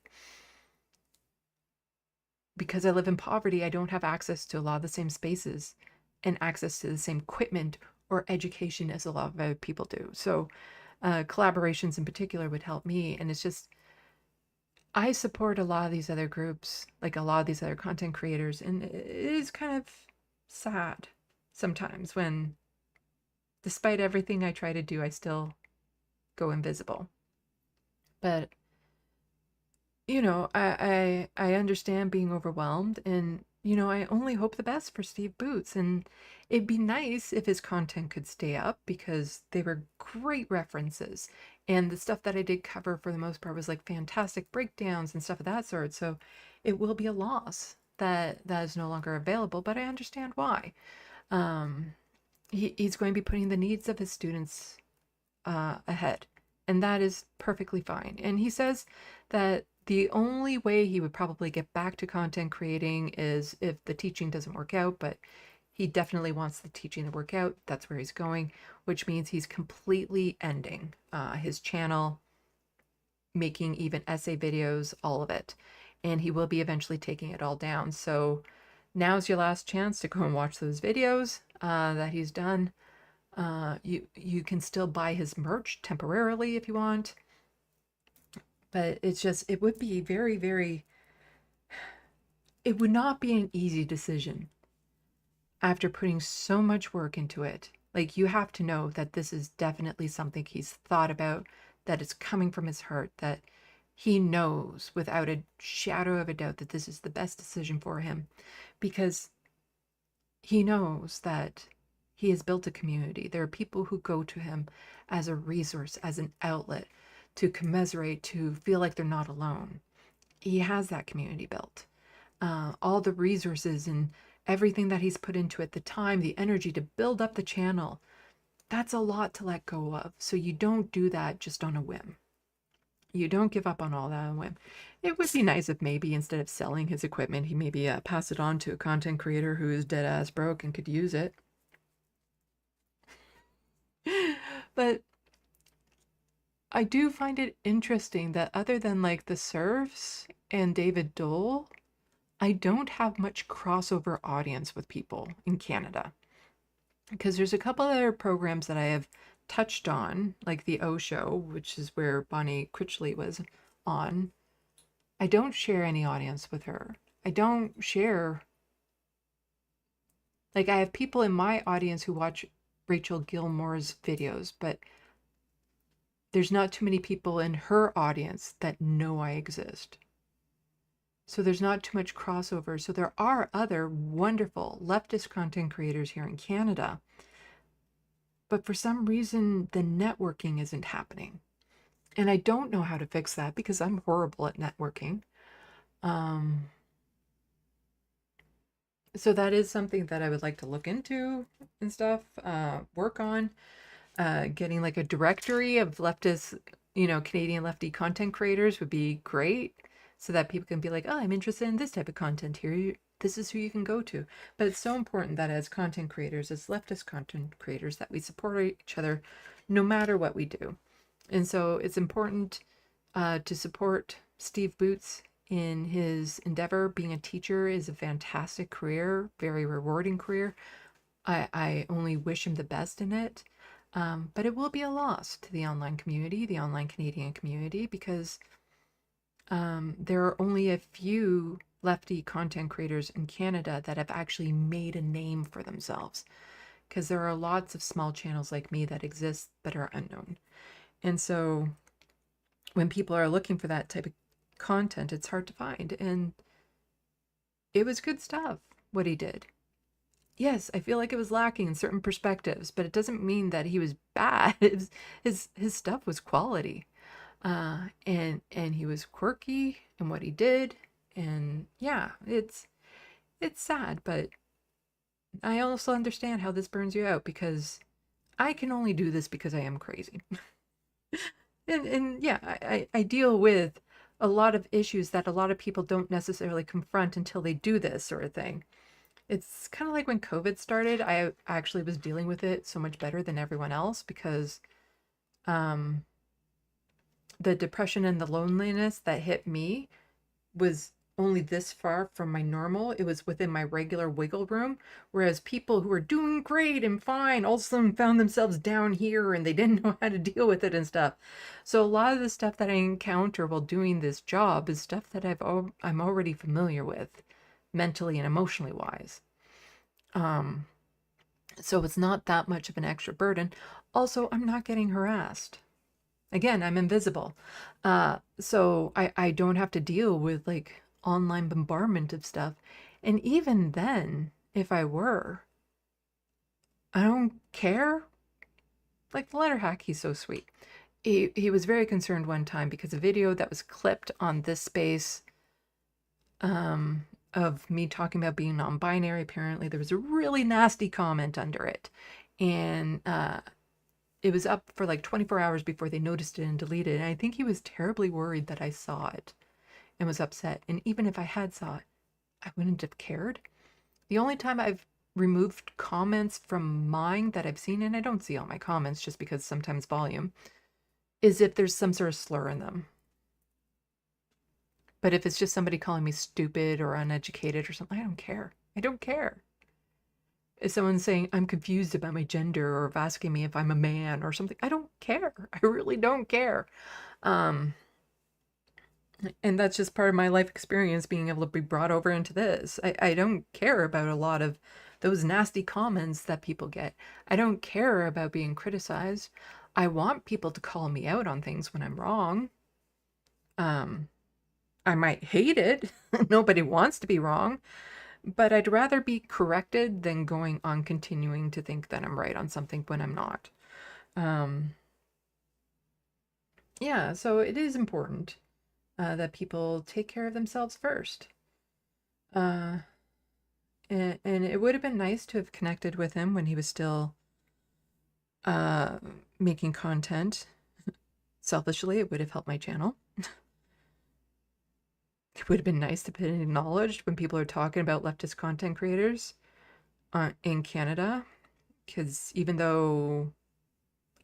Because I live in poverty, I don't have access to a lot of the same spaces and access to the same equipment or education as a lot of other people do. So collaborations in particular would help me. And it's just, I support a lot of these other groups, like a lot of these other content creators, and it is kind of sad sometimes when, despite everything I try to do, I still go invisible. But, you know, I understand being overwhelmed, and, you know, I only hope the best for Steve Boots. And it'd be nice if his content could stay up, because they were great references. And the stuff that I did cover for the most part was like fantastic breakdowns and stuff of that sort. So it will be a loss that is no longer available, but I understand why. He's going to be putting the needs of his students ahead, and that is perfectly fine. And he says that the only way he would probably get back to content creating is if the teaching doesn't work out, but he definitely wants the teaching to work out. That's where he's going, which means he's completely ending his channel, making even essay videos, all of it. And he will be eventually taking it all down. So now's your last chance to go and watch those videos that he's done. You can still buy his merch temporarily if you want. But it's just, it would be very, very, it would not be an easy decision after putting so much work into it. Like, you have to know that this is definitely something he's thought about, that it's coming from his heart, that he knows without a shadow of a doubt that this is the best decision for him, because he knows that he has built a community. There are people who go to him as a resource, as an outlet, to commiserate, to feel like they're not alone. He has that community built. All the resources and everything that he's put into it, the time, the energy to build up the channel, that's a lot to let go of. So you don't do that just on a whim. You don't give up on all that on a whim. It would be nice if maybe instead of selling his equipment, he maybe pass it on to a content creator who is dead ass broke and could use it. But I do find it interesting that other than like the Serfs and David Dole, I don't have much crossover audience with people in Canada. Because there's a couple other programs that I have touched on, like the O Show, which is where Bonnie Critchley was on. I don't share any audience with her. I don't share, like, I have people in my audience who watch Rachel Gilmore's videos, but there's not too many people in her audience that know I exist. So there's not too much crossover. So there are other wonderful leftist content creators here in Canada, but for some reason the networking isn't happening. And I don't know how to fix that because I'm horrible at networking. So that is something that I would like to look into and stuff, work on. Getting like a directory of leftist, you know, Canadian lefty content creators would be great. so that people can be like, oh, I'm interested in this type of content here. This is who you can go to. But it's so important that as content creators, as leftist content creators, that we support each other no matter what we do. And so it's important to support Steve Boots in his endeavor. Being a teacher is a fantastic career, very rewarding career. I only wish him the best in it. But it will be a loss to the online community, the online Canadian community, because there are only a few lefty content creators in Canada that have actually made a name for themselves. Because there are lots of small channels like me that exist but are unknown. And so when people are looking for that type of content, it's hard to find. And it was good stuff, what he did. Yes, I feel like it was lacking in certain perspectives, but it doesn't mean that he was bad. His stuff was quality. And he was quirky in what he did. And yeah, it's sad, but I also understand how this burns you out, because I can only do this because I am crazy. and yeah, I deal with a lot of issues that a lot of people don't necessarily confront until they do this sort of thing. It's kind of like when COVID started, I actually was dealing with it so much better than everyone else, because the depression and the loneliness that hit me was only this far from my normal. It was within my regular wiggle room, whereas people who were doing great and fine all of a sudden found themselves down here and they didn't know how to deal with it and stuff. So a lot of the stuff that I encounter while doing this job is stuff that I'm already familiar with, mentally and emotionally wise. So it's not that much of an extra burden. Also, I'm not getting harassed. Again, I'm invisible. So I don't have to deal with like online bombardment of stuff. And even then, if I were, I don't care. Like the letter hack, he's so sweet. He was very concerned one time because a video that was clipped on this space of me talking about being non-binary, apparently there was a really nasty comment under it. And it was up for like 24 hours before they noticed it and deleted it. And I think he was terribly worried that I saw it and was upset. And even if I had saw it, I wouldn't have cared. The only time I've removed comments from mine that I've seen, and I don't see all my comments just because sometimes volume, is if there's some sort of slur in them. But if it's just somebody calling me stupid or uneducated or something, I don't care. I don't care. If someone's saying I'm confused about my gender or asking me if I'm a man or something, I don't care. I really don't care. And that's just part of my life experience, being able to be brought over into this. I don't care about a lot of those nasty comments that people get. I don't care about being criticized. I want people to call me out on things when I'm wrong. I might hate it. Nobody wants to be wrong. But I'd rather be corrected than going on continuing to think that I'm right on something when I'm not. Yeah, so it is important that people take care of themselves first. And it would have been nice to have connected with him when he was still making content. Selfishly, it would have helped my channel. It would have been nice to be acknowledged when people are talking about leftist content creators in Canada, because even though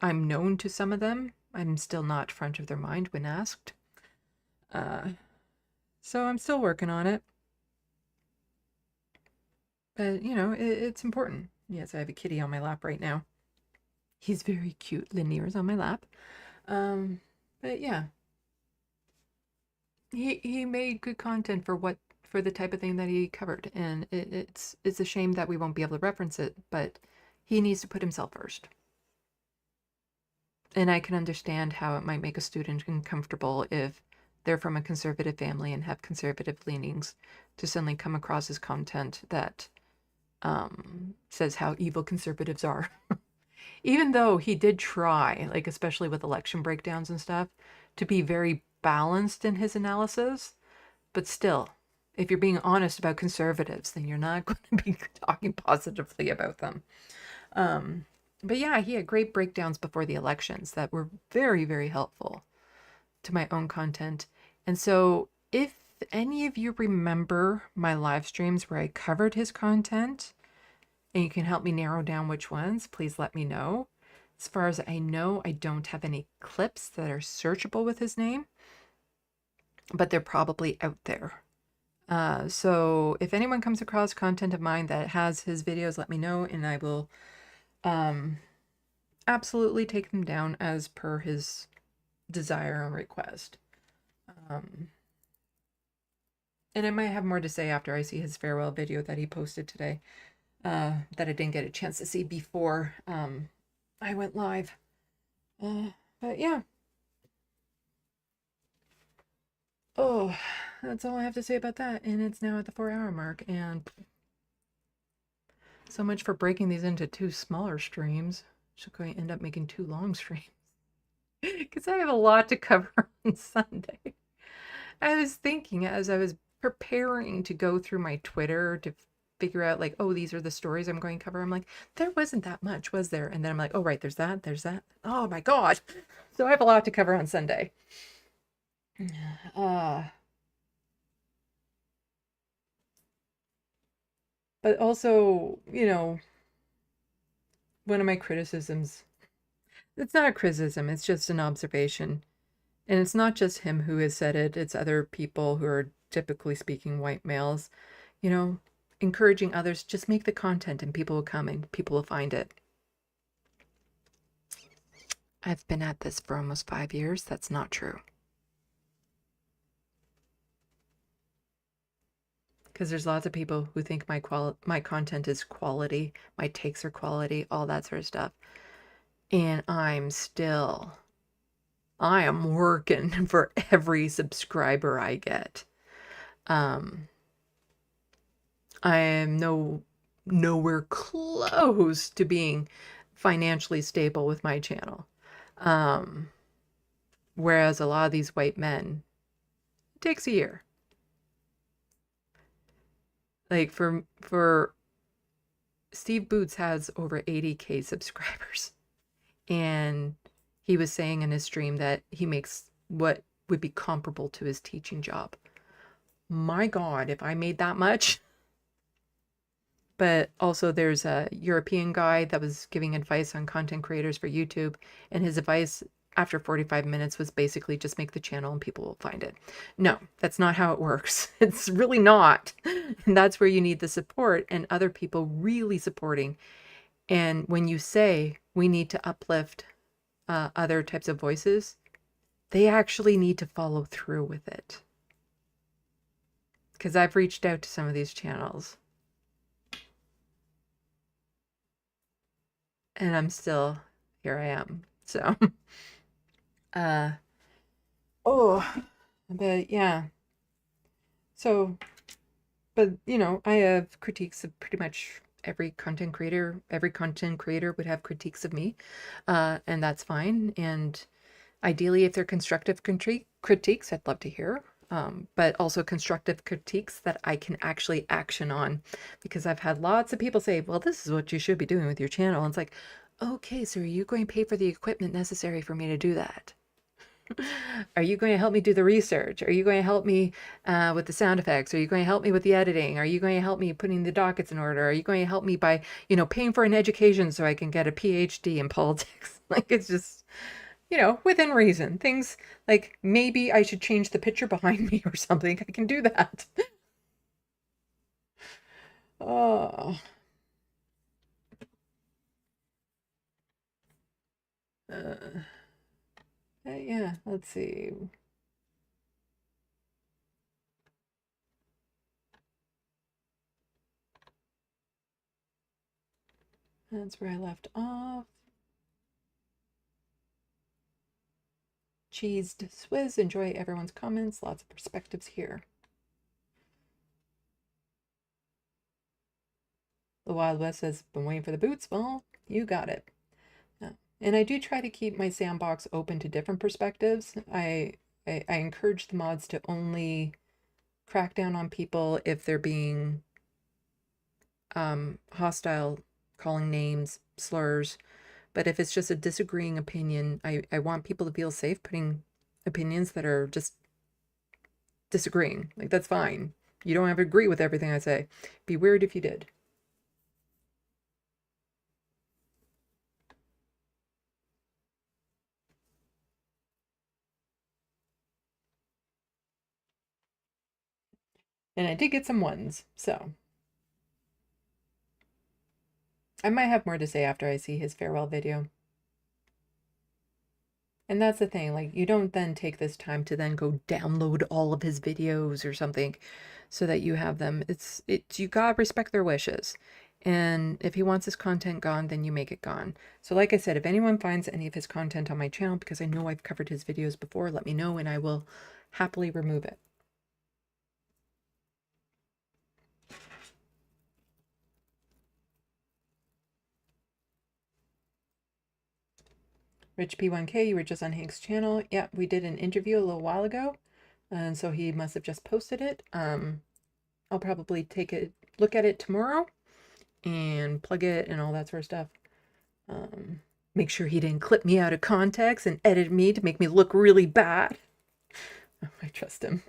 I'm known to some of them, I'm still not front of their mind when asked. So I'm still working on it. But, you know, it's important. Yes, I have a kitty on my lap right now. He's very cute. Lanier's on my lap. But yeah. He made good content for the type of thing that he covered, and it's a shame that we won't be able to reference it, but he needs to put himself first. And I can understand how it might make a student uncomfortable if they're from a conservative family and have conservative leanings, to suddenly come across his content that says how evil conservatives are. Even though he did try, like especially with election breakdowns and stuff, to be very balanced in his analysis, but still, if you're being honest about conservatives, then you're not going to be talking positively about them. But yeah, he had great breakdowns before the elections that were very, very helpful to my own content. And so if any of you remember my live streams where I covered his content, and you can help me narrow down which ones, please let me know. As far as I know, I don't have any clips that are searchable with his name, but they're probably out there. So if anyone comes across content of mine that has his videos, let me know, and I will absolutely take them down as per his desire and request. And I might have more to say after I see his farewell video that he posted today, that I didn't get a chance to see before I went live. But yeah. Oh, that's all I have to say about that. And it's now at the 4-hour mark. And so much for breaking these into 2 smaller streams. Should going to end up making 2 long streams. Because I have a lot to cover on Sunday. I was thinking as I was preparing to go through my Twitter to figure out like, oh, these are the stories I'm going to cover. I'm like, there wasn't that much, was there? And then I'm like, oh, right, there's that, there's that. Oh my God. So I have a lot to cover on Sunday. But also, you know, one of my criticisms, it's not a criticism, it's just an observation. And it's not just him who has said it, it's other people who are typically speaking white males, you know, encouraging others, just make the content and people will come and people will find it. I've been at this for almost 5 years. That's not true. Because there's lots of people who think my content is quality, my takes are quality, all that sort of stuff. And I am working for every subscriber I get. I am nowhere close to being financially stable with my channel. Whereas a lot of these white men, it takes a year. Like for Steve Boots has over 80K subscribers. And he was saying in his stream that he makes what would be comparable to his teaching job. My God, if I made that much. But also there's a European guy that was giving advice on content creators for YouTube. And his advice after 45 minutes was basically just make the channel and people will find it. No, that's not how it works. It's really not. And that's where you need the support and other people really supporting. And when you say we need to uplift other types of voices, they actually need to follow through with it. Because I've reached out to some of these channels. And I'm still, here I am. So, but yeah. So, but you know, I have critiques of pretty much every content creator. Every content creator would have critiques of me, and that's fine. And ideally, if they're constructive critiques, I'd love to hear. But also constructive critiques that I can actually action on, because I've had lots of people say, well, this is what you should be doing with your channel. And it's like, okay, so are you going to pay for the equipment necessary for me to do that? Are you going to help me do the research? Are you going to help me with the sound effects? Are you going to help me with the editing? Are you going to help me putting the dockets in order? Are you going to help me by, you know, paying for an education so I can get a PhD in politics? Like, it's just, you know, within reason. Things like maybe I should change the picture behind me or something. I can do that. Oh. Yeah, let's see. That's where I left off. Cheesed Swizz, enjoy everyone's comments. Lots of perspectives here. The Wild West says, been waiting for the boots. Well, you got it. And I do try to keep my SandBox open to different perspectives. I encourage the mods to only crack down on people if they're being hostile, calling names, slurs. But if it's just a disagreeing opinion, I want people to feel safe putting opinions that are just disagreeing. Like, that's fine. You don't have to agree with everything I say. Be weird if you did. And I did get some ones, so. I might have more to say after I see his farewell video. And that's the thing, like, you don't then take this time to then go download all of his videos or something so that you have them. It's you gotta respect their wishes. And if he wants his content gone, then you make it gone. So like I said, if anyone finds any of his content on my channel, because I know I've covered his videos before, let me know and I will happily remove it. Rich P1K, you were just on Hank's channel. Yeah, we did an interview a little while ago, and so he must have just posted it. I'll probably take a look at it tomorrow and plug it and all that sort of stuff. Make sure he didn't clip me out of context and edit me to make me look really bad. I trust him.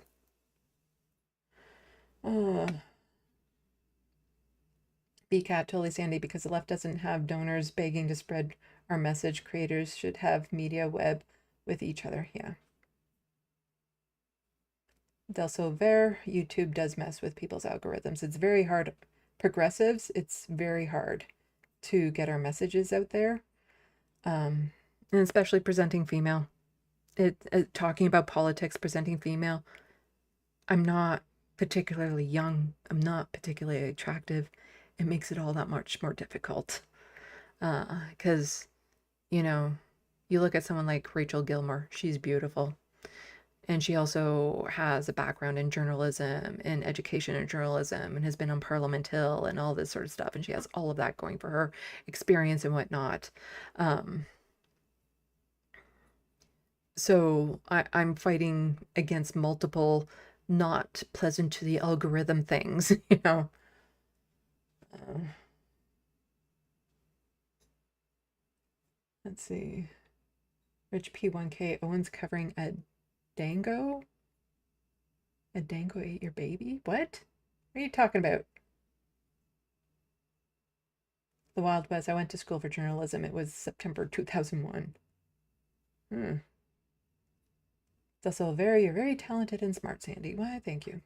BCat, totally Sandy, because the left doesn't have donors begging to spread our message. Creators should have media web with each other. Yeah. Del Silver, YouTube does mess with people's algorithms. It's very hard. Progressives, it's very hard to get our messages out there. And especially presenting female. Talking about politics, presenting female. I'm not particularly young. I'm not particularly attractive. It makes it all that much more difficult. Because, you know, you look at someone like Rachel Gilmore, she's beautiful. And she also has a background in journalism and education in journalism and has been on Parliament Hill and all this sort of stuff. And she has all of that going for her, experience and whatnot. So I'm fighting against multiple not pleasant to the algorithm things, you know. Let's see. Rich P1K, Owen's covering a dango? A dango ate your baby? What? What are you talking about? The Wild West. I went to school for journalism. It was September 2001. It's also you're very talented and smart, Sandy. Why, thank you.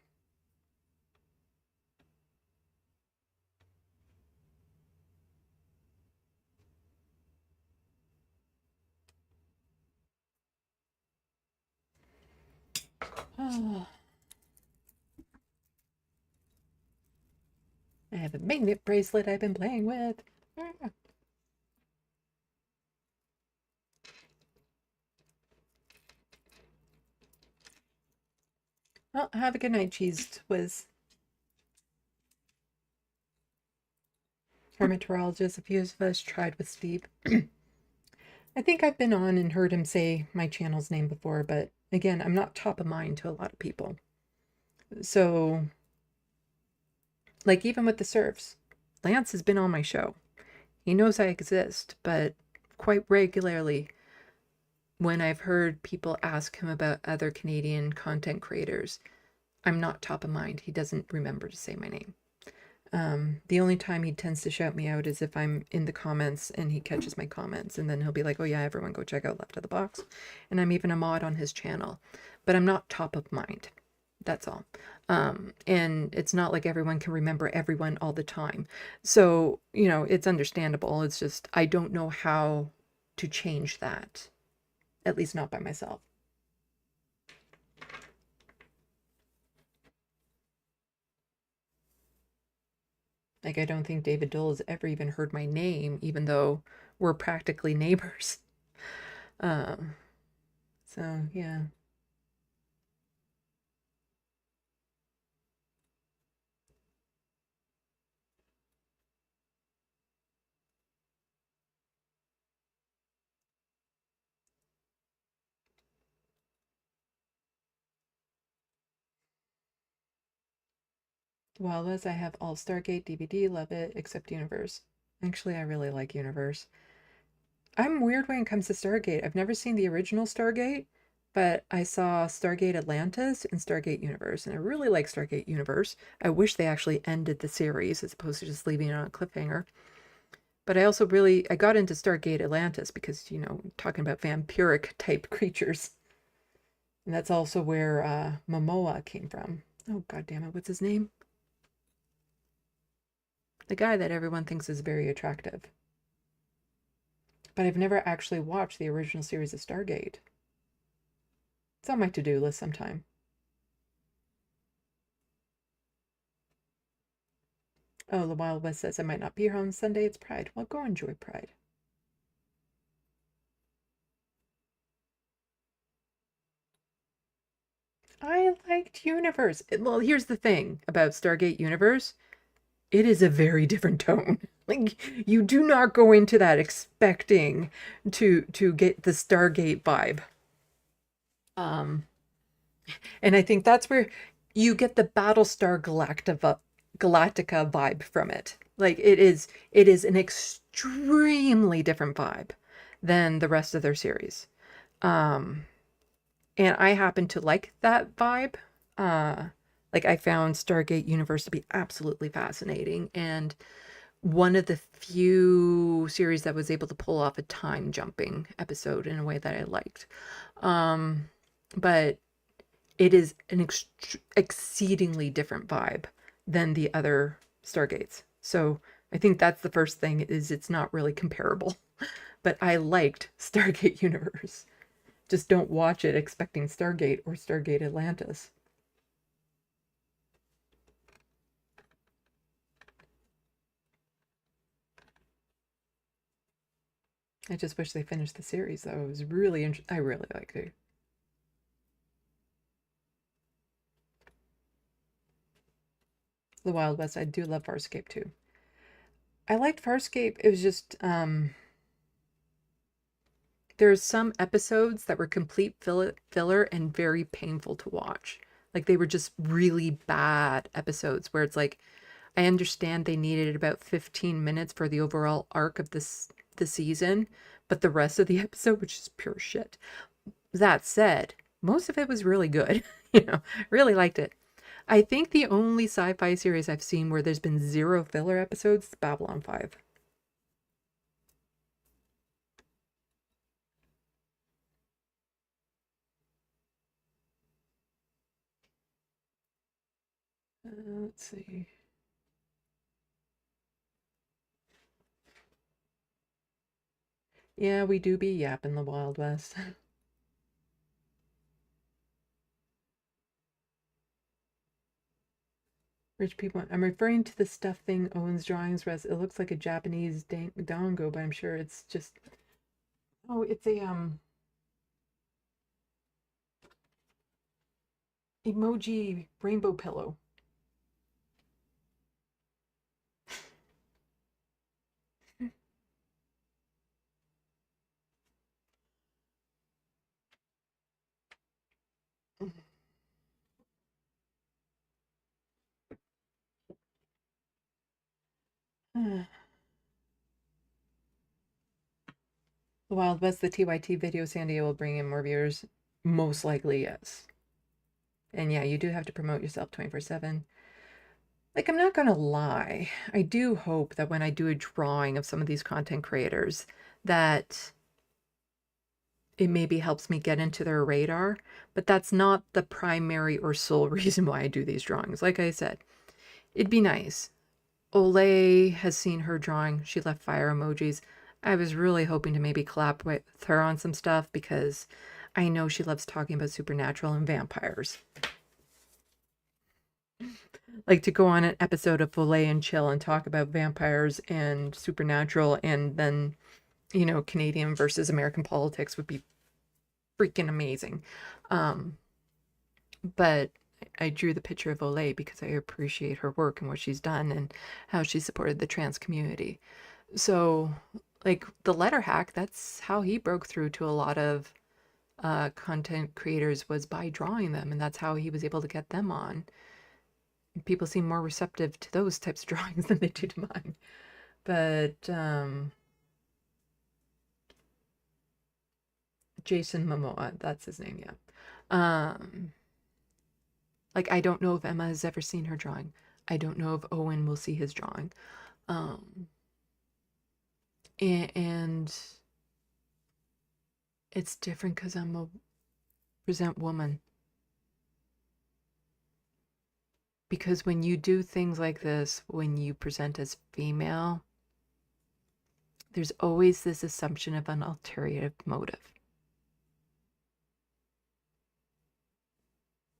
Oh. I have a magnet bracelet I've been playing with. Well, have a good night, Cheese Whiz. Hermatologist, a few of us tried with Steve. I think I've been on and heard him say my channel's name before, but again, I'm not top of mind to a lot of people. So, like even with the serfs, Lance has been on my show. He knows I exist, but quite regularly when I've heard people ask him about other Canadian content creators, I'm not top of mind. He doesn't remember to say my name. The only time he tends to shout me out is if I'm in the comments and he catches my comments, and then he'll be like, oh yeah, everyone go check out Left of the Box. And I'm even a mod on his channel, but I'm not top of mind. That's all. And it's not like everyone can remember everyone all the time. So, you know, it's understandable. It's just, I don't know how to change that, at least not by myself. Like, I don't think David Dole has ever even heard my name, even though we're practically neighbors. So, yeah. Well, as I have all Stargate DVD, love it, except Universe. Actually, I really like Universe. I'm weird when it comes to Stargate. I've never seen the original Stargate, But I saw Stargate Atlantis and Stargate Universe, and I really like Stargate Universe. I wish they actually ended the series as opposed to just leaving it on a cliffhanger. But I also I got into Stargate Atlantis because, you know, talking about vampiric type creatures. And that's also where Momoa came from. Oh, God damn it. What's his name? The guy that everyone thinks is very attractive. But I've never actually watched the original series of Stargate. It's on my to-do list sometime. Oh, the Wild West says I might not be here on Sunday. It's Pride. Well, go enjoy Pride. I liked Universe. Well, here's the thing about Stargate Universe. It is a very different tone. Like, you do not go into that expecting to get the Stargate vibe. And I think that's where you get the Battlestar Galactica vibe from it. Like, it is an extremely different vibe than the rest of their series. And I happen to like that vibe. Like, I found Stargate Universe to be absolutely fascinating, and one of the few series that was able to pull off a time jumping episode in a way that I liked. But it is an exceedingly different vibe than the other Stargates. So I think that's the first thing, is it's not really comparable. But I liked Stargate Universe. Just don't watch it expecting Stargate or Stargate Atlantis. I just wish they finished the series, though. It was really I really liked it. The Wild West. I do love Farscape too. I liked Farscape. It was just there's some episodes that were complete filler and very painful to watch. Like, they were just really bad episodes where it's like, I understand they needed about 15 minutes for the overall arc of the season, but the rest of the episode was just pure shit. That said, most of it was really good. You know, really liked it. I think the only sci-fi series I've seen where there's been 0 filler episodes is Babylon 5. Let's see. Yeah, we do be yapping the Wild West. Rich people. I'm referring to the stuff thing Owen's drawings. It looks like a Japanese dango, but I'm sure it's just. Oh, it's a emoji rainbow pillow. The Wild West, the TYT video, Sandy will bring in more viewers. Most likely, yes. And yeah, you do have to promote yourself 24/7. Like, I'm not gonna lie. I do hope that when I do a drawing of some of these content creators, that it maybe helps me get into their radar, but that's not the primary or sole reason why I do these drawings. Like I said, it'd be nice. Olay has seen her drawing. She left fire emojis. I was really hoping to maybe collab with her on some stuff because I know she loves talking about supernatural and vampires. Like, to go on an episode of Olay and Chill and talk about vampires and supernatural and then, you know, Canadian versus American politics would be freaking amazing. But I drew the picture of Olay because I appreciate her work and what she's done and how she supported the trans community. So, like, the letter hack, that's how he broke through to a lot of content creators, was by drawing them, and that's how he was able to get them on. People seem more receptive to those types of drawings than they do to mine. But Jason Momoa, that's his name, yeah. Like, I don't know if Emma has ever seen her drawing. I don't know if Owen will see his drawing. And it's different because I'm a present woman. Because when you do things like this, when you present as female, there's always this assumption of an ulterior motive.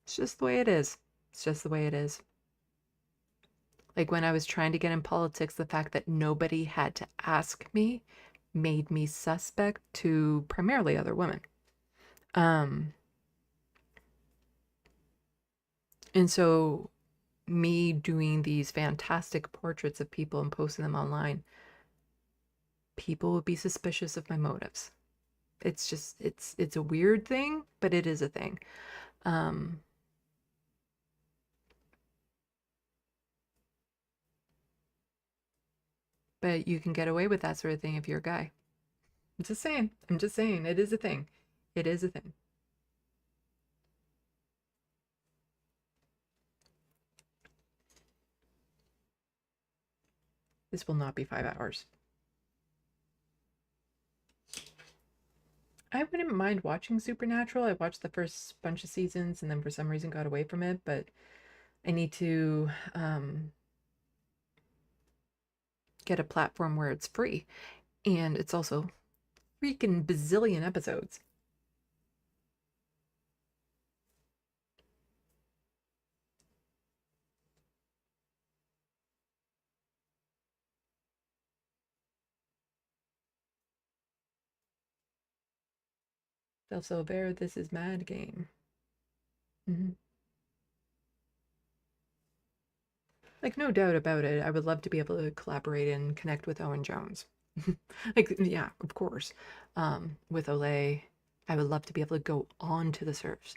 It's just the way it is. It's just the way it is. Like when I was trying to get in politics, the fact that nobody had to ask me made me suspect to primarily other women. And so me doing these fantastic portraits of people and posting them online, people would be suspicious of my motives. It's just, it's a weird thing, but it is a thing. But you can get away with that sort of thing if you're a guy. I'm just saying. I'm just saying. It is a thing. It is a thing. This will not be 5 hours. I wouldn't mind watching Supernatural. I watched the first bunch of seasons and then for some reason got away from it, but I need to get a platform where it's free. And it's also freaking bazillion episodes. Self-so-aware, this is mad game. Like, no doubt about it, I would love to be able to collaborate and connect with Owen Jones. Like, yeah, of course. With Olay, I would love to be able to go on to the serfs,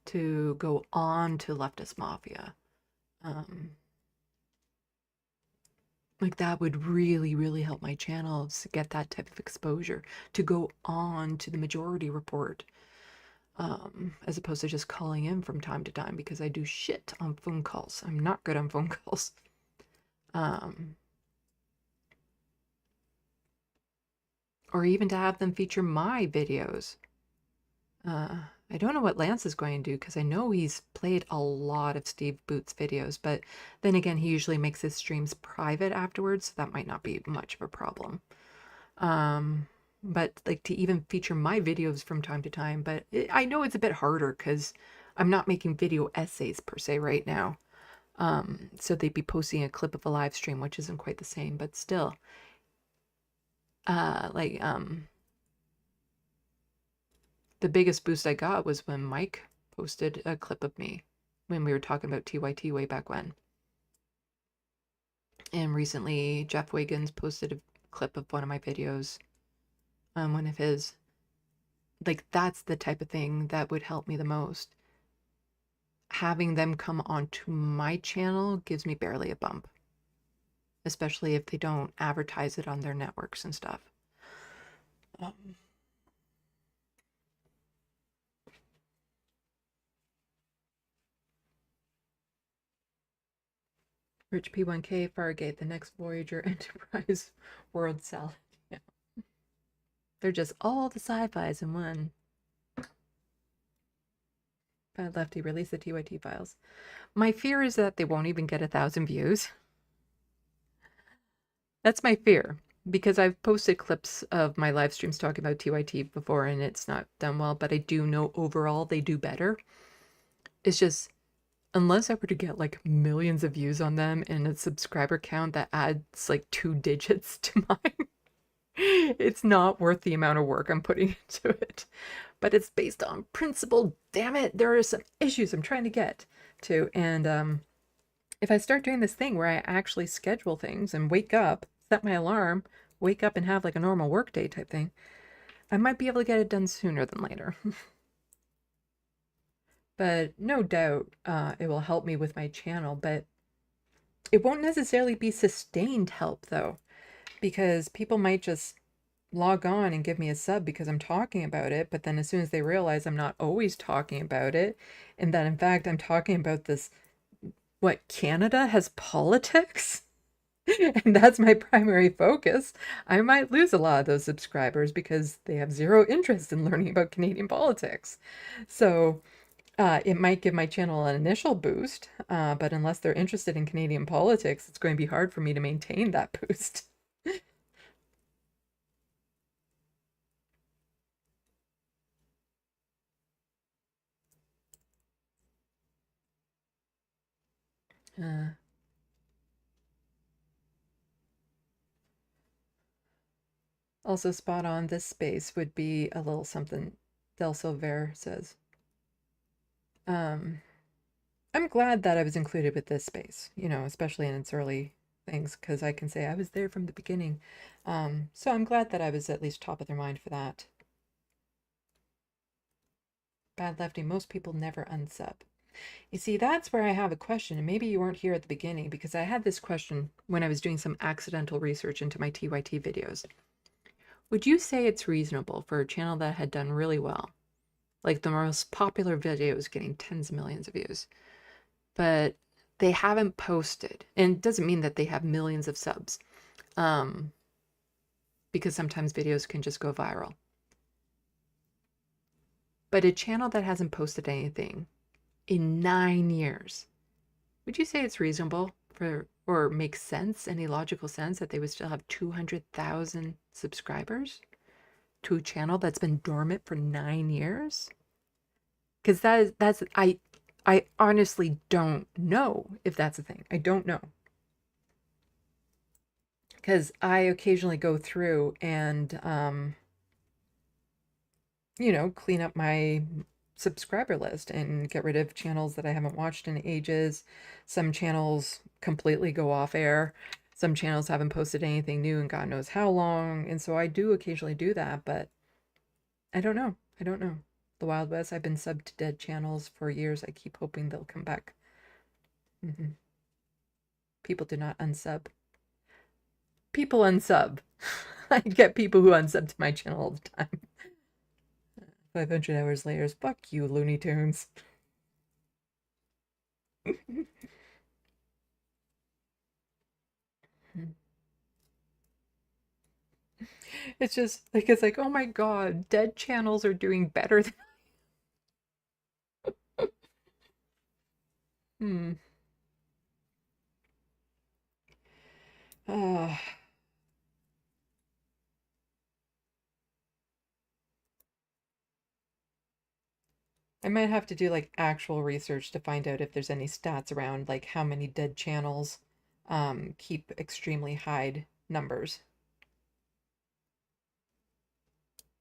to go on to Leftist Mafia. Like, that would really, really help my channel to get that type of exposure, to go on to the Majority Report, as opposed to just calling in from time to time, because I do shit on phone calls. I'm not good on phone calls. Or even to have them feature my videos. I don't know what Lance is going to do, because I know he's played a lot of Steve Boots videos, but then again, he usually makes his streams private afterwards, so that might not be much of a problem. But like to even feature my videos from time to time, but I know it's a bit harder because I'm not making video essays per se right now. So they'd be posting a clip of a live stream, which isn't quite the same, but still. The biggest boost I got was when Mike posted a clip of me when we were talking about TYT way back when. And recently, Jeff Wiggins posted a clip of one of my videos, one of his. Like, that's the type of thing that would help me the most. Having them come onto my channel gives me barely a bump, especially if they don't advertise it on their networks and stuff. Rich P1K, Fargate, the next Voyager Enterprise World Salad. Yeah. They're just all the sci-fis in one. Bad Lefty, release the TYT files. My fear is that they won't even get 1,000 views. That's my fear, because I've posted clips of my live streams talking about TYT before and it's not done well, but I do know overall they do better. It's just, unless I were to get like millions of views on them and a subscriber count that adds like 2 digits to mine, it's not worth the amount of work I'm putting into it. But it's based on principle. Damn it, there are some issues I'm trying to get to. And if I start doing this thing where I actually schedule things and wake up, set my alarm, wake up and have like a normal work day type thing, I might be able to get it done sooner than later. But no doubt it will help me with my channel, but it won't necessarily be sustained help though, because people might just log on and give me a sub because I'm talking about it, but then as soon as they realize I'm not always talking about it, and that in fact I'm talking about this, what, Canada has politics? And that's my primary focus, I might lose a lot of those subscribers because they have zero interest in learning about Canadian politics. So it might give my channel an initial boost, but unless they're interested in Canadian politics, it's going to be hard for me to maintain that boost. Also spot on, this space would be a little something, Del Silver says. I'm glad that I was included with this space, you know, especially in its early things, because I can say I was there from the beginning. So I'm glad that I was at least top of their mind for that. Bad Lefty, most people never unsub. You see, that's where I have a question, and maybe you weren't here at the beginning, because I had this question when I was doing some accidental research into my TYT videos. Would you say it's reasonable for a channel that had done really well, like the most popular videos getting tens of millions of views, but they haven't posted, and it doesn't mean that they have millions of subs, because sometimes videos can just go viral. But a channel that hasn't posted anything in 9 years, would you say it's reasonable for, or makes sense, any logical sense, that they would still have 200,000 subscribers to a channel that's been dormant for 9 years? Because I honestly don't know if that's a thing. I don't know. Because I occasionally go through and, you know, clean up my subscriber list and get rid of channels that I haven't watched in ages. Some channels completely go off air. Some channels haven't posted anything new in God knows how long. And so I do occasionally do that, but I don't know. I don't know. The Wild West, I've been subbed to dead channels for years. I keep hoping they'll come back. People do not unsub. People unsub. I get people who unsub to my channel all the time. 500 hours later, fuck you, Looney Tunes. It's just like, it's like, oh my god, dead channels are doing better than I might have to do like actual research to find out if there's any stats around like how many dead channels keep extremely high numbers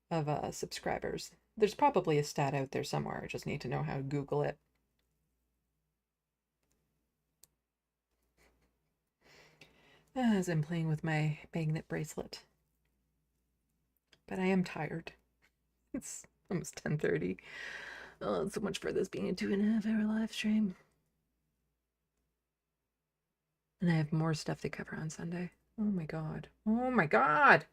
of subscribers. There's probably a stat out there somewhere. I just need to know how to Google it. As I'm playing with my magnet bracelet. But I am tired. It's almost 10:30. Oh, so much for this being a 2.5-hour live stream. And I have more stuff to cover on Sunday. Oh my god. Oh my god!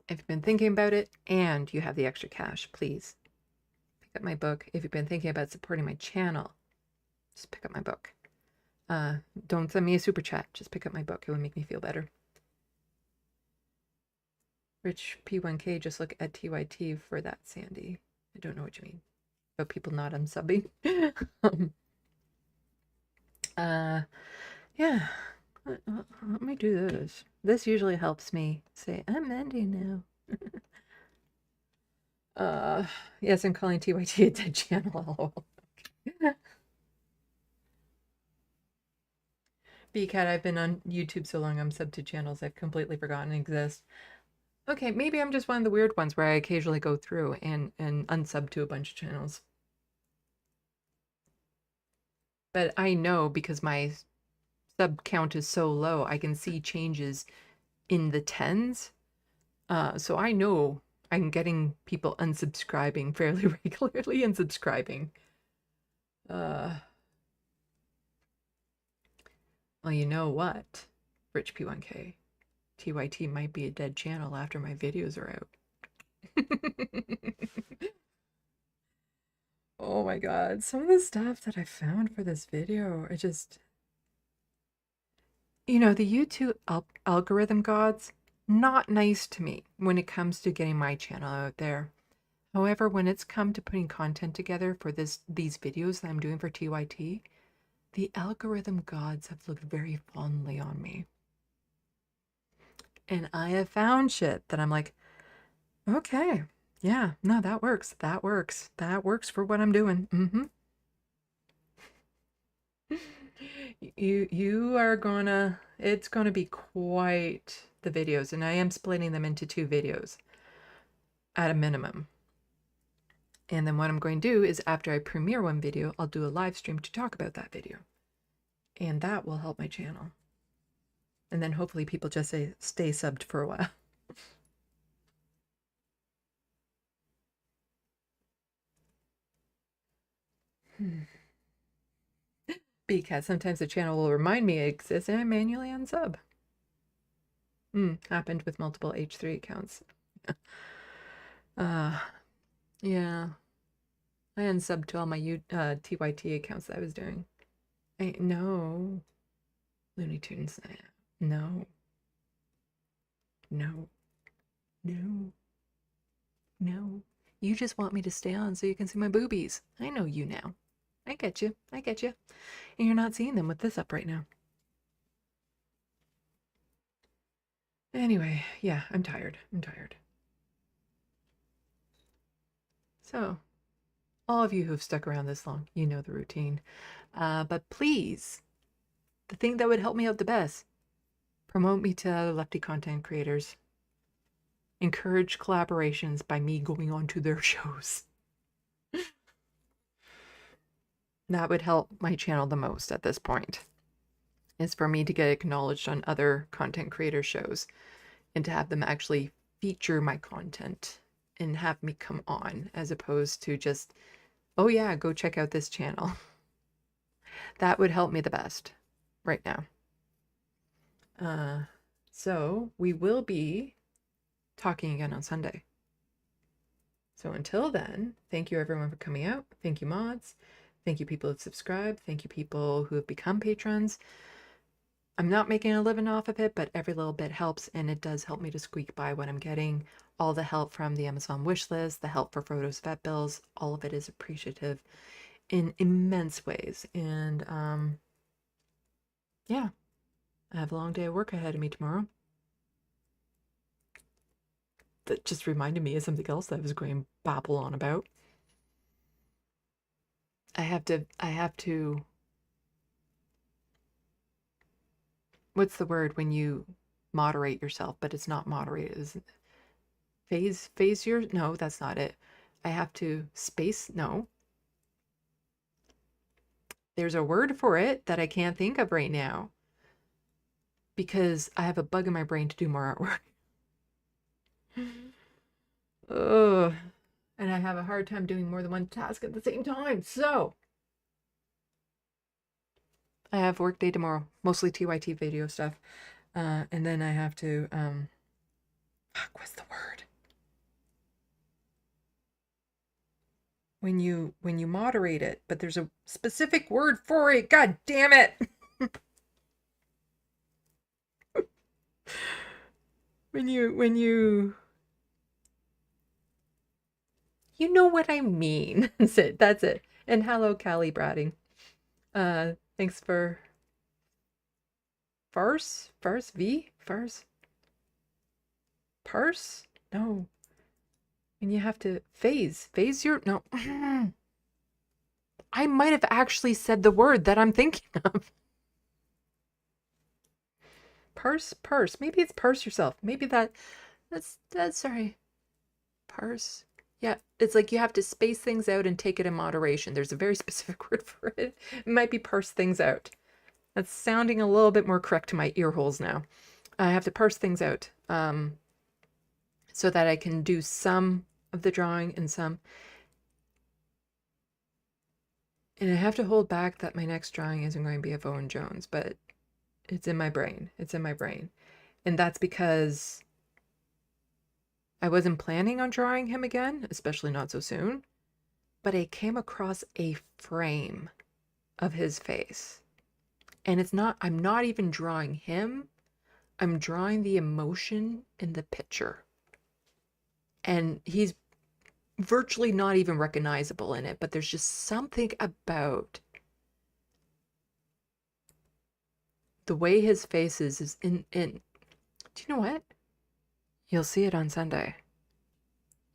If you've been thinking about it and you have the extra cash, please pick up my book. If you've been thinking about supporting my channel, just pick up my book. Don't send me a super chat. Just pick up my book. It would make me feel better. Rich P1K, just look at TYT for that, Sandy. I don't know what you mean. About people not unsubbing. Yeah. Let me do this. This usually helps me say, I'm ending now. Yes, I'm calling TYT a dead channel, lol. BCat, I've been on YouTube so long I'm subbed to channels I've completely forgotten exist. Okay, maybe I'm just one of the weird ones where I occasionally go through and unsub to a bunch of channels. But I know because my sub count is so low, I can see changes in the tens. So I know I'm getting people unsubscribing fairly regularly and subscribing. Well, you know what, Rich P1K? TYT might be a dead channel after my videos are out. Oh my god, some of the stuff that I found for this video, I just... You know, the YouTube algorithm gods, not nice to me when it comes to getting my channel out there. However, when it's come to putting content together for these videos that I'm doing for TYT, the algorithm gods have looked very fondly on me. And I have found shit that I'm like, okay, yeah, no, that works. That works. That works for what I'm doing. You are gonna, it's gonna be quite the videos, and I am splitting them into 2 videos at a minimum. And then what I'm going to do is after I premiere one video, I'll do a live stream to talk about that video. And that will help my channel. And then hopefully people just stay subbed for a while. Because sometimes the channel will remind me it exists and I manually unsub. Happened with multiple H3 accounts. Yeah. I unsubbed to all my TYT accounts that I was doing. No. Looney Tunes. No. No. No. No. You just want me to stay on so you can see my boobies. I know you now. I get you. I get you. And you're not seeing them with this up right now. Anyway, yeah, I'm tired. I'm tired. So, all of you who've stuck around this long, you know the routine. But please, the thing that would help me out the best, promote me to other lefty content creators. Encourage collaborations by me going on to their shows. That would help my channel the most at this point, is for me to get acknowledged on other content creator shows and to have them actually feature my content and have me come on, as opposed to just, oh yeah, go check out this channel. That would help me the best right now. So we will be talking again on Sunday. So until then, thank you everyone for coming out. Thank you mods. Thank you people who subscribe. Thank you people who have become patrons. I'm not making a living off of it, but every little bit helps, and it does help me to squeak by what I'm getting. All the help from the Amazon wish list, the help for photos, vet bills, all of it is appreciative in immense ways. And yeah, I have a long day of work ahead of me tomorrow. That just reminded me of something else that I was going to babble on about. I have to, what's the word when you moderate yourself, but it's not moderated, is it? Phase your, no, that's not it. I have to no. There's a word for it that I can't think of right now because I have a bug in my brain to do more artwork. Ugh. And I have a hard time doing more than one task at the same time. So I have work day tomorrow, mostly TYT video stuff. And then I have to, what's the word? When you moderate it, but there's a specific word for it. God damn it. when you know what I mean. That's it. And hello, Callie Bratting. Thanks for farce? No. And you have to phase your, no. I might have actually said the word that I'm thinking of. Parse. Maybe it's parse yourself. Maybe that's sorry. Parse. Yeah, it's like you have to space things out and take it in moderation. There's a very specific word for it. It might be parse things out. That's sounding a little bit more correct to my ear holes now. I have to parse things out so that I can do some of the drawing and some. And I have to hold back that my next drawing isn't going to be of Owen Jones, but It's in my brain. It's in my brain. And that's because I wasn't planning on drawing him again, especially not so soon. But I came across a frame of his face. And it's not, I'm not even drawing him. I'm drawing the emotion in the picture. And he's virtually not even recognizable in it, but there's just something about the way his face is in. Do you know what? You'll see it on Sunday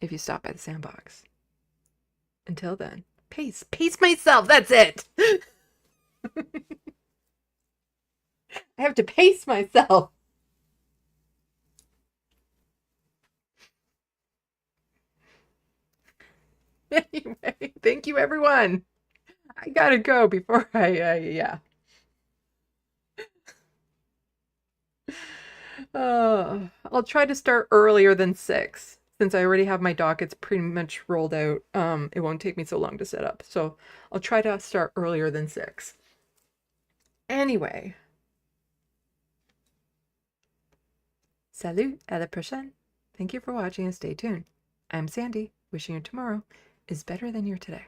if you stop by the SandBox. Until then, pace myself. That's it. I have to pace myself. Anyway, thank you, everyone. I gotta go before yeah. I'll try to start earlier than 6. Since I already have my dockets pretty much rolled out, it won't take me so long to set up. So I'll try to start earlier than 6. Anyway. Salut, à la prochaine. Thank you for watching and stay tuned. I'm Sandy, wishing your tomorrow is better than your today.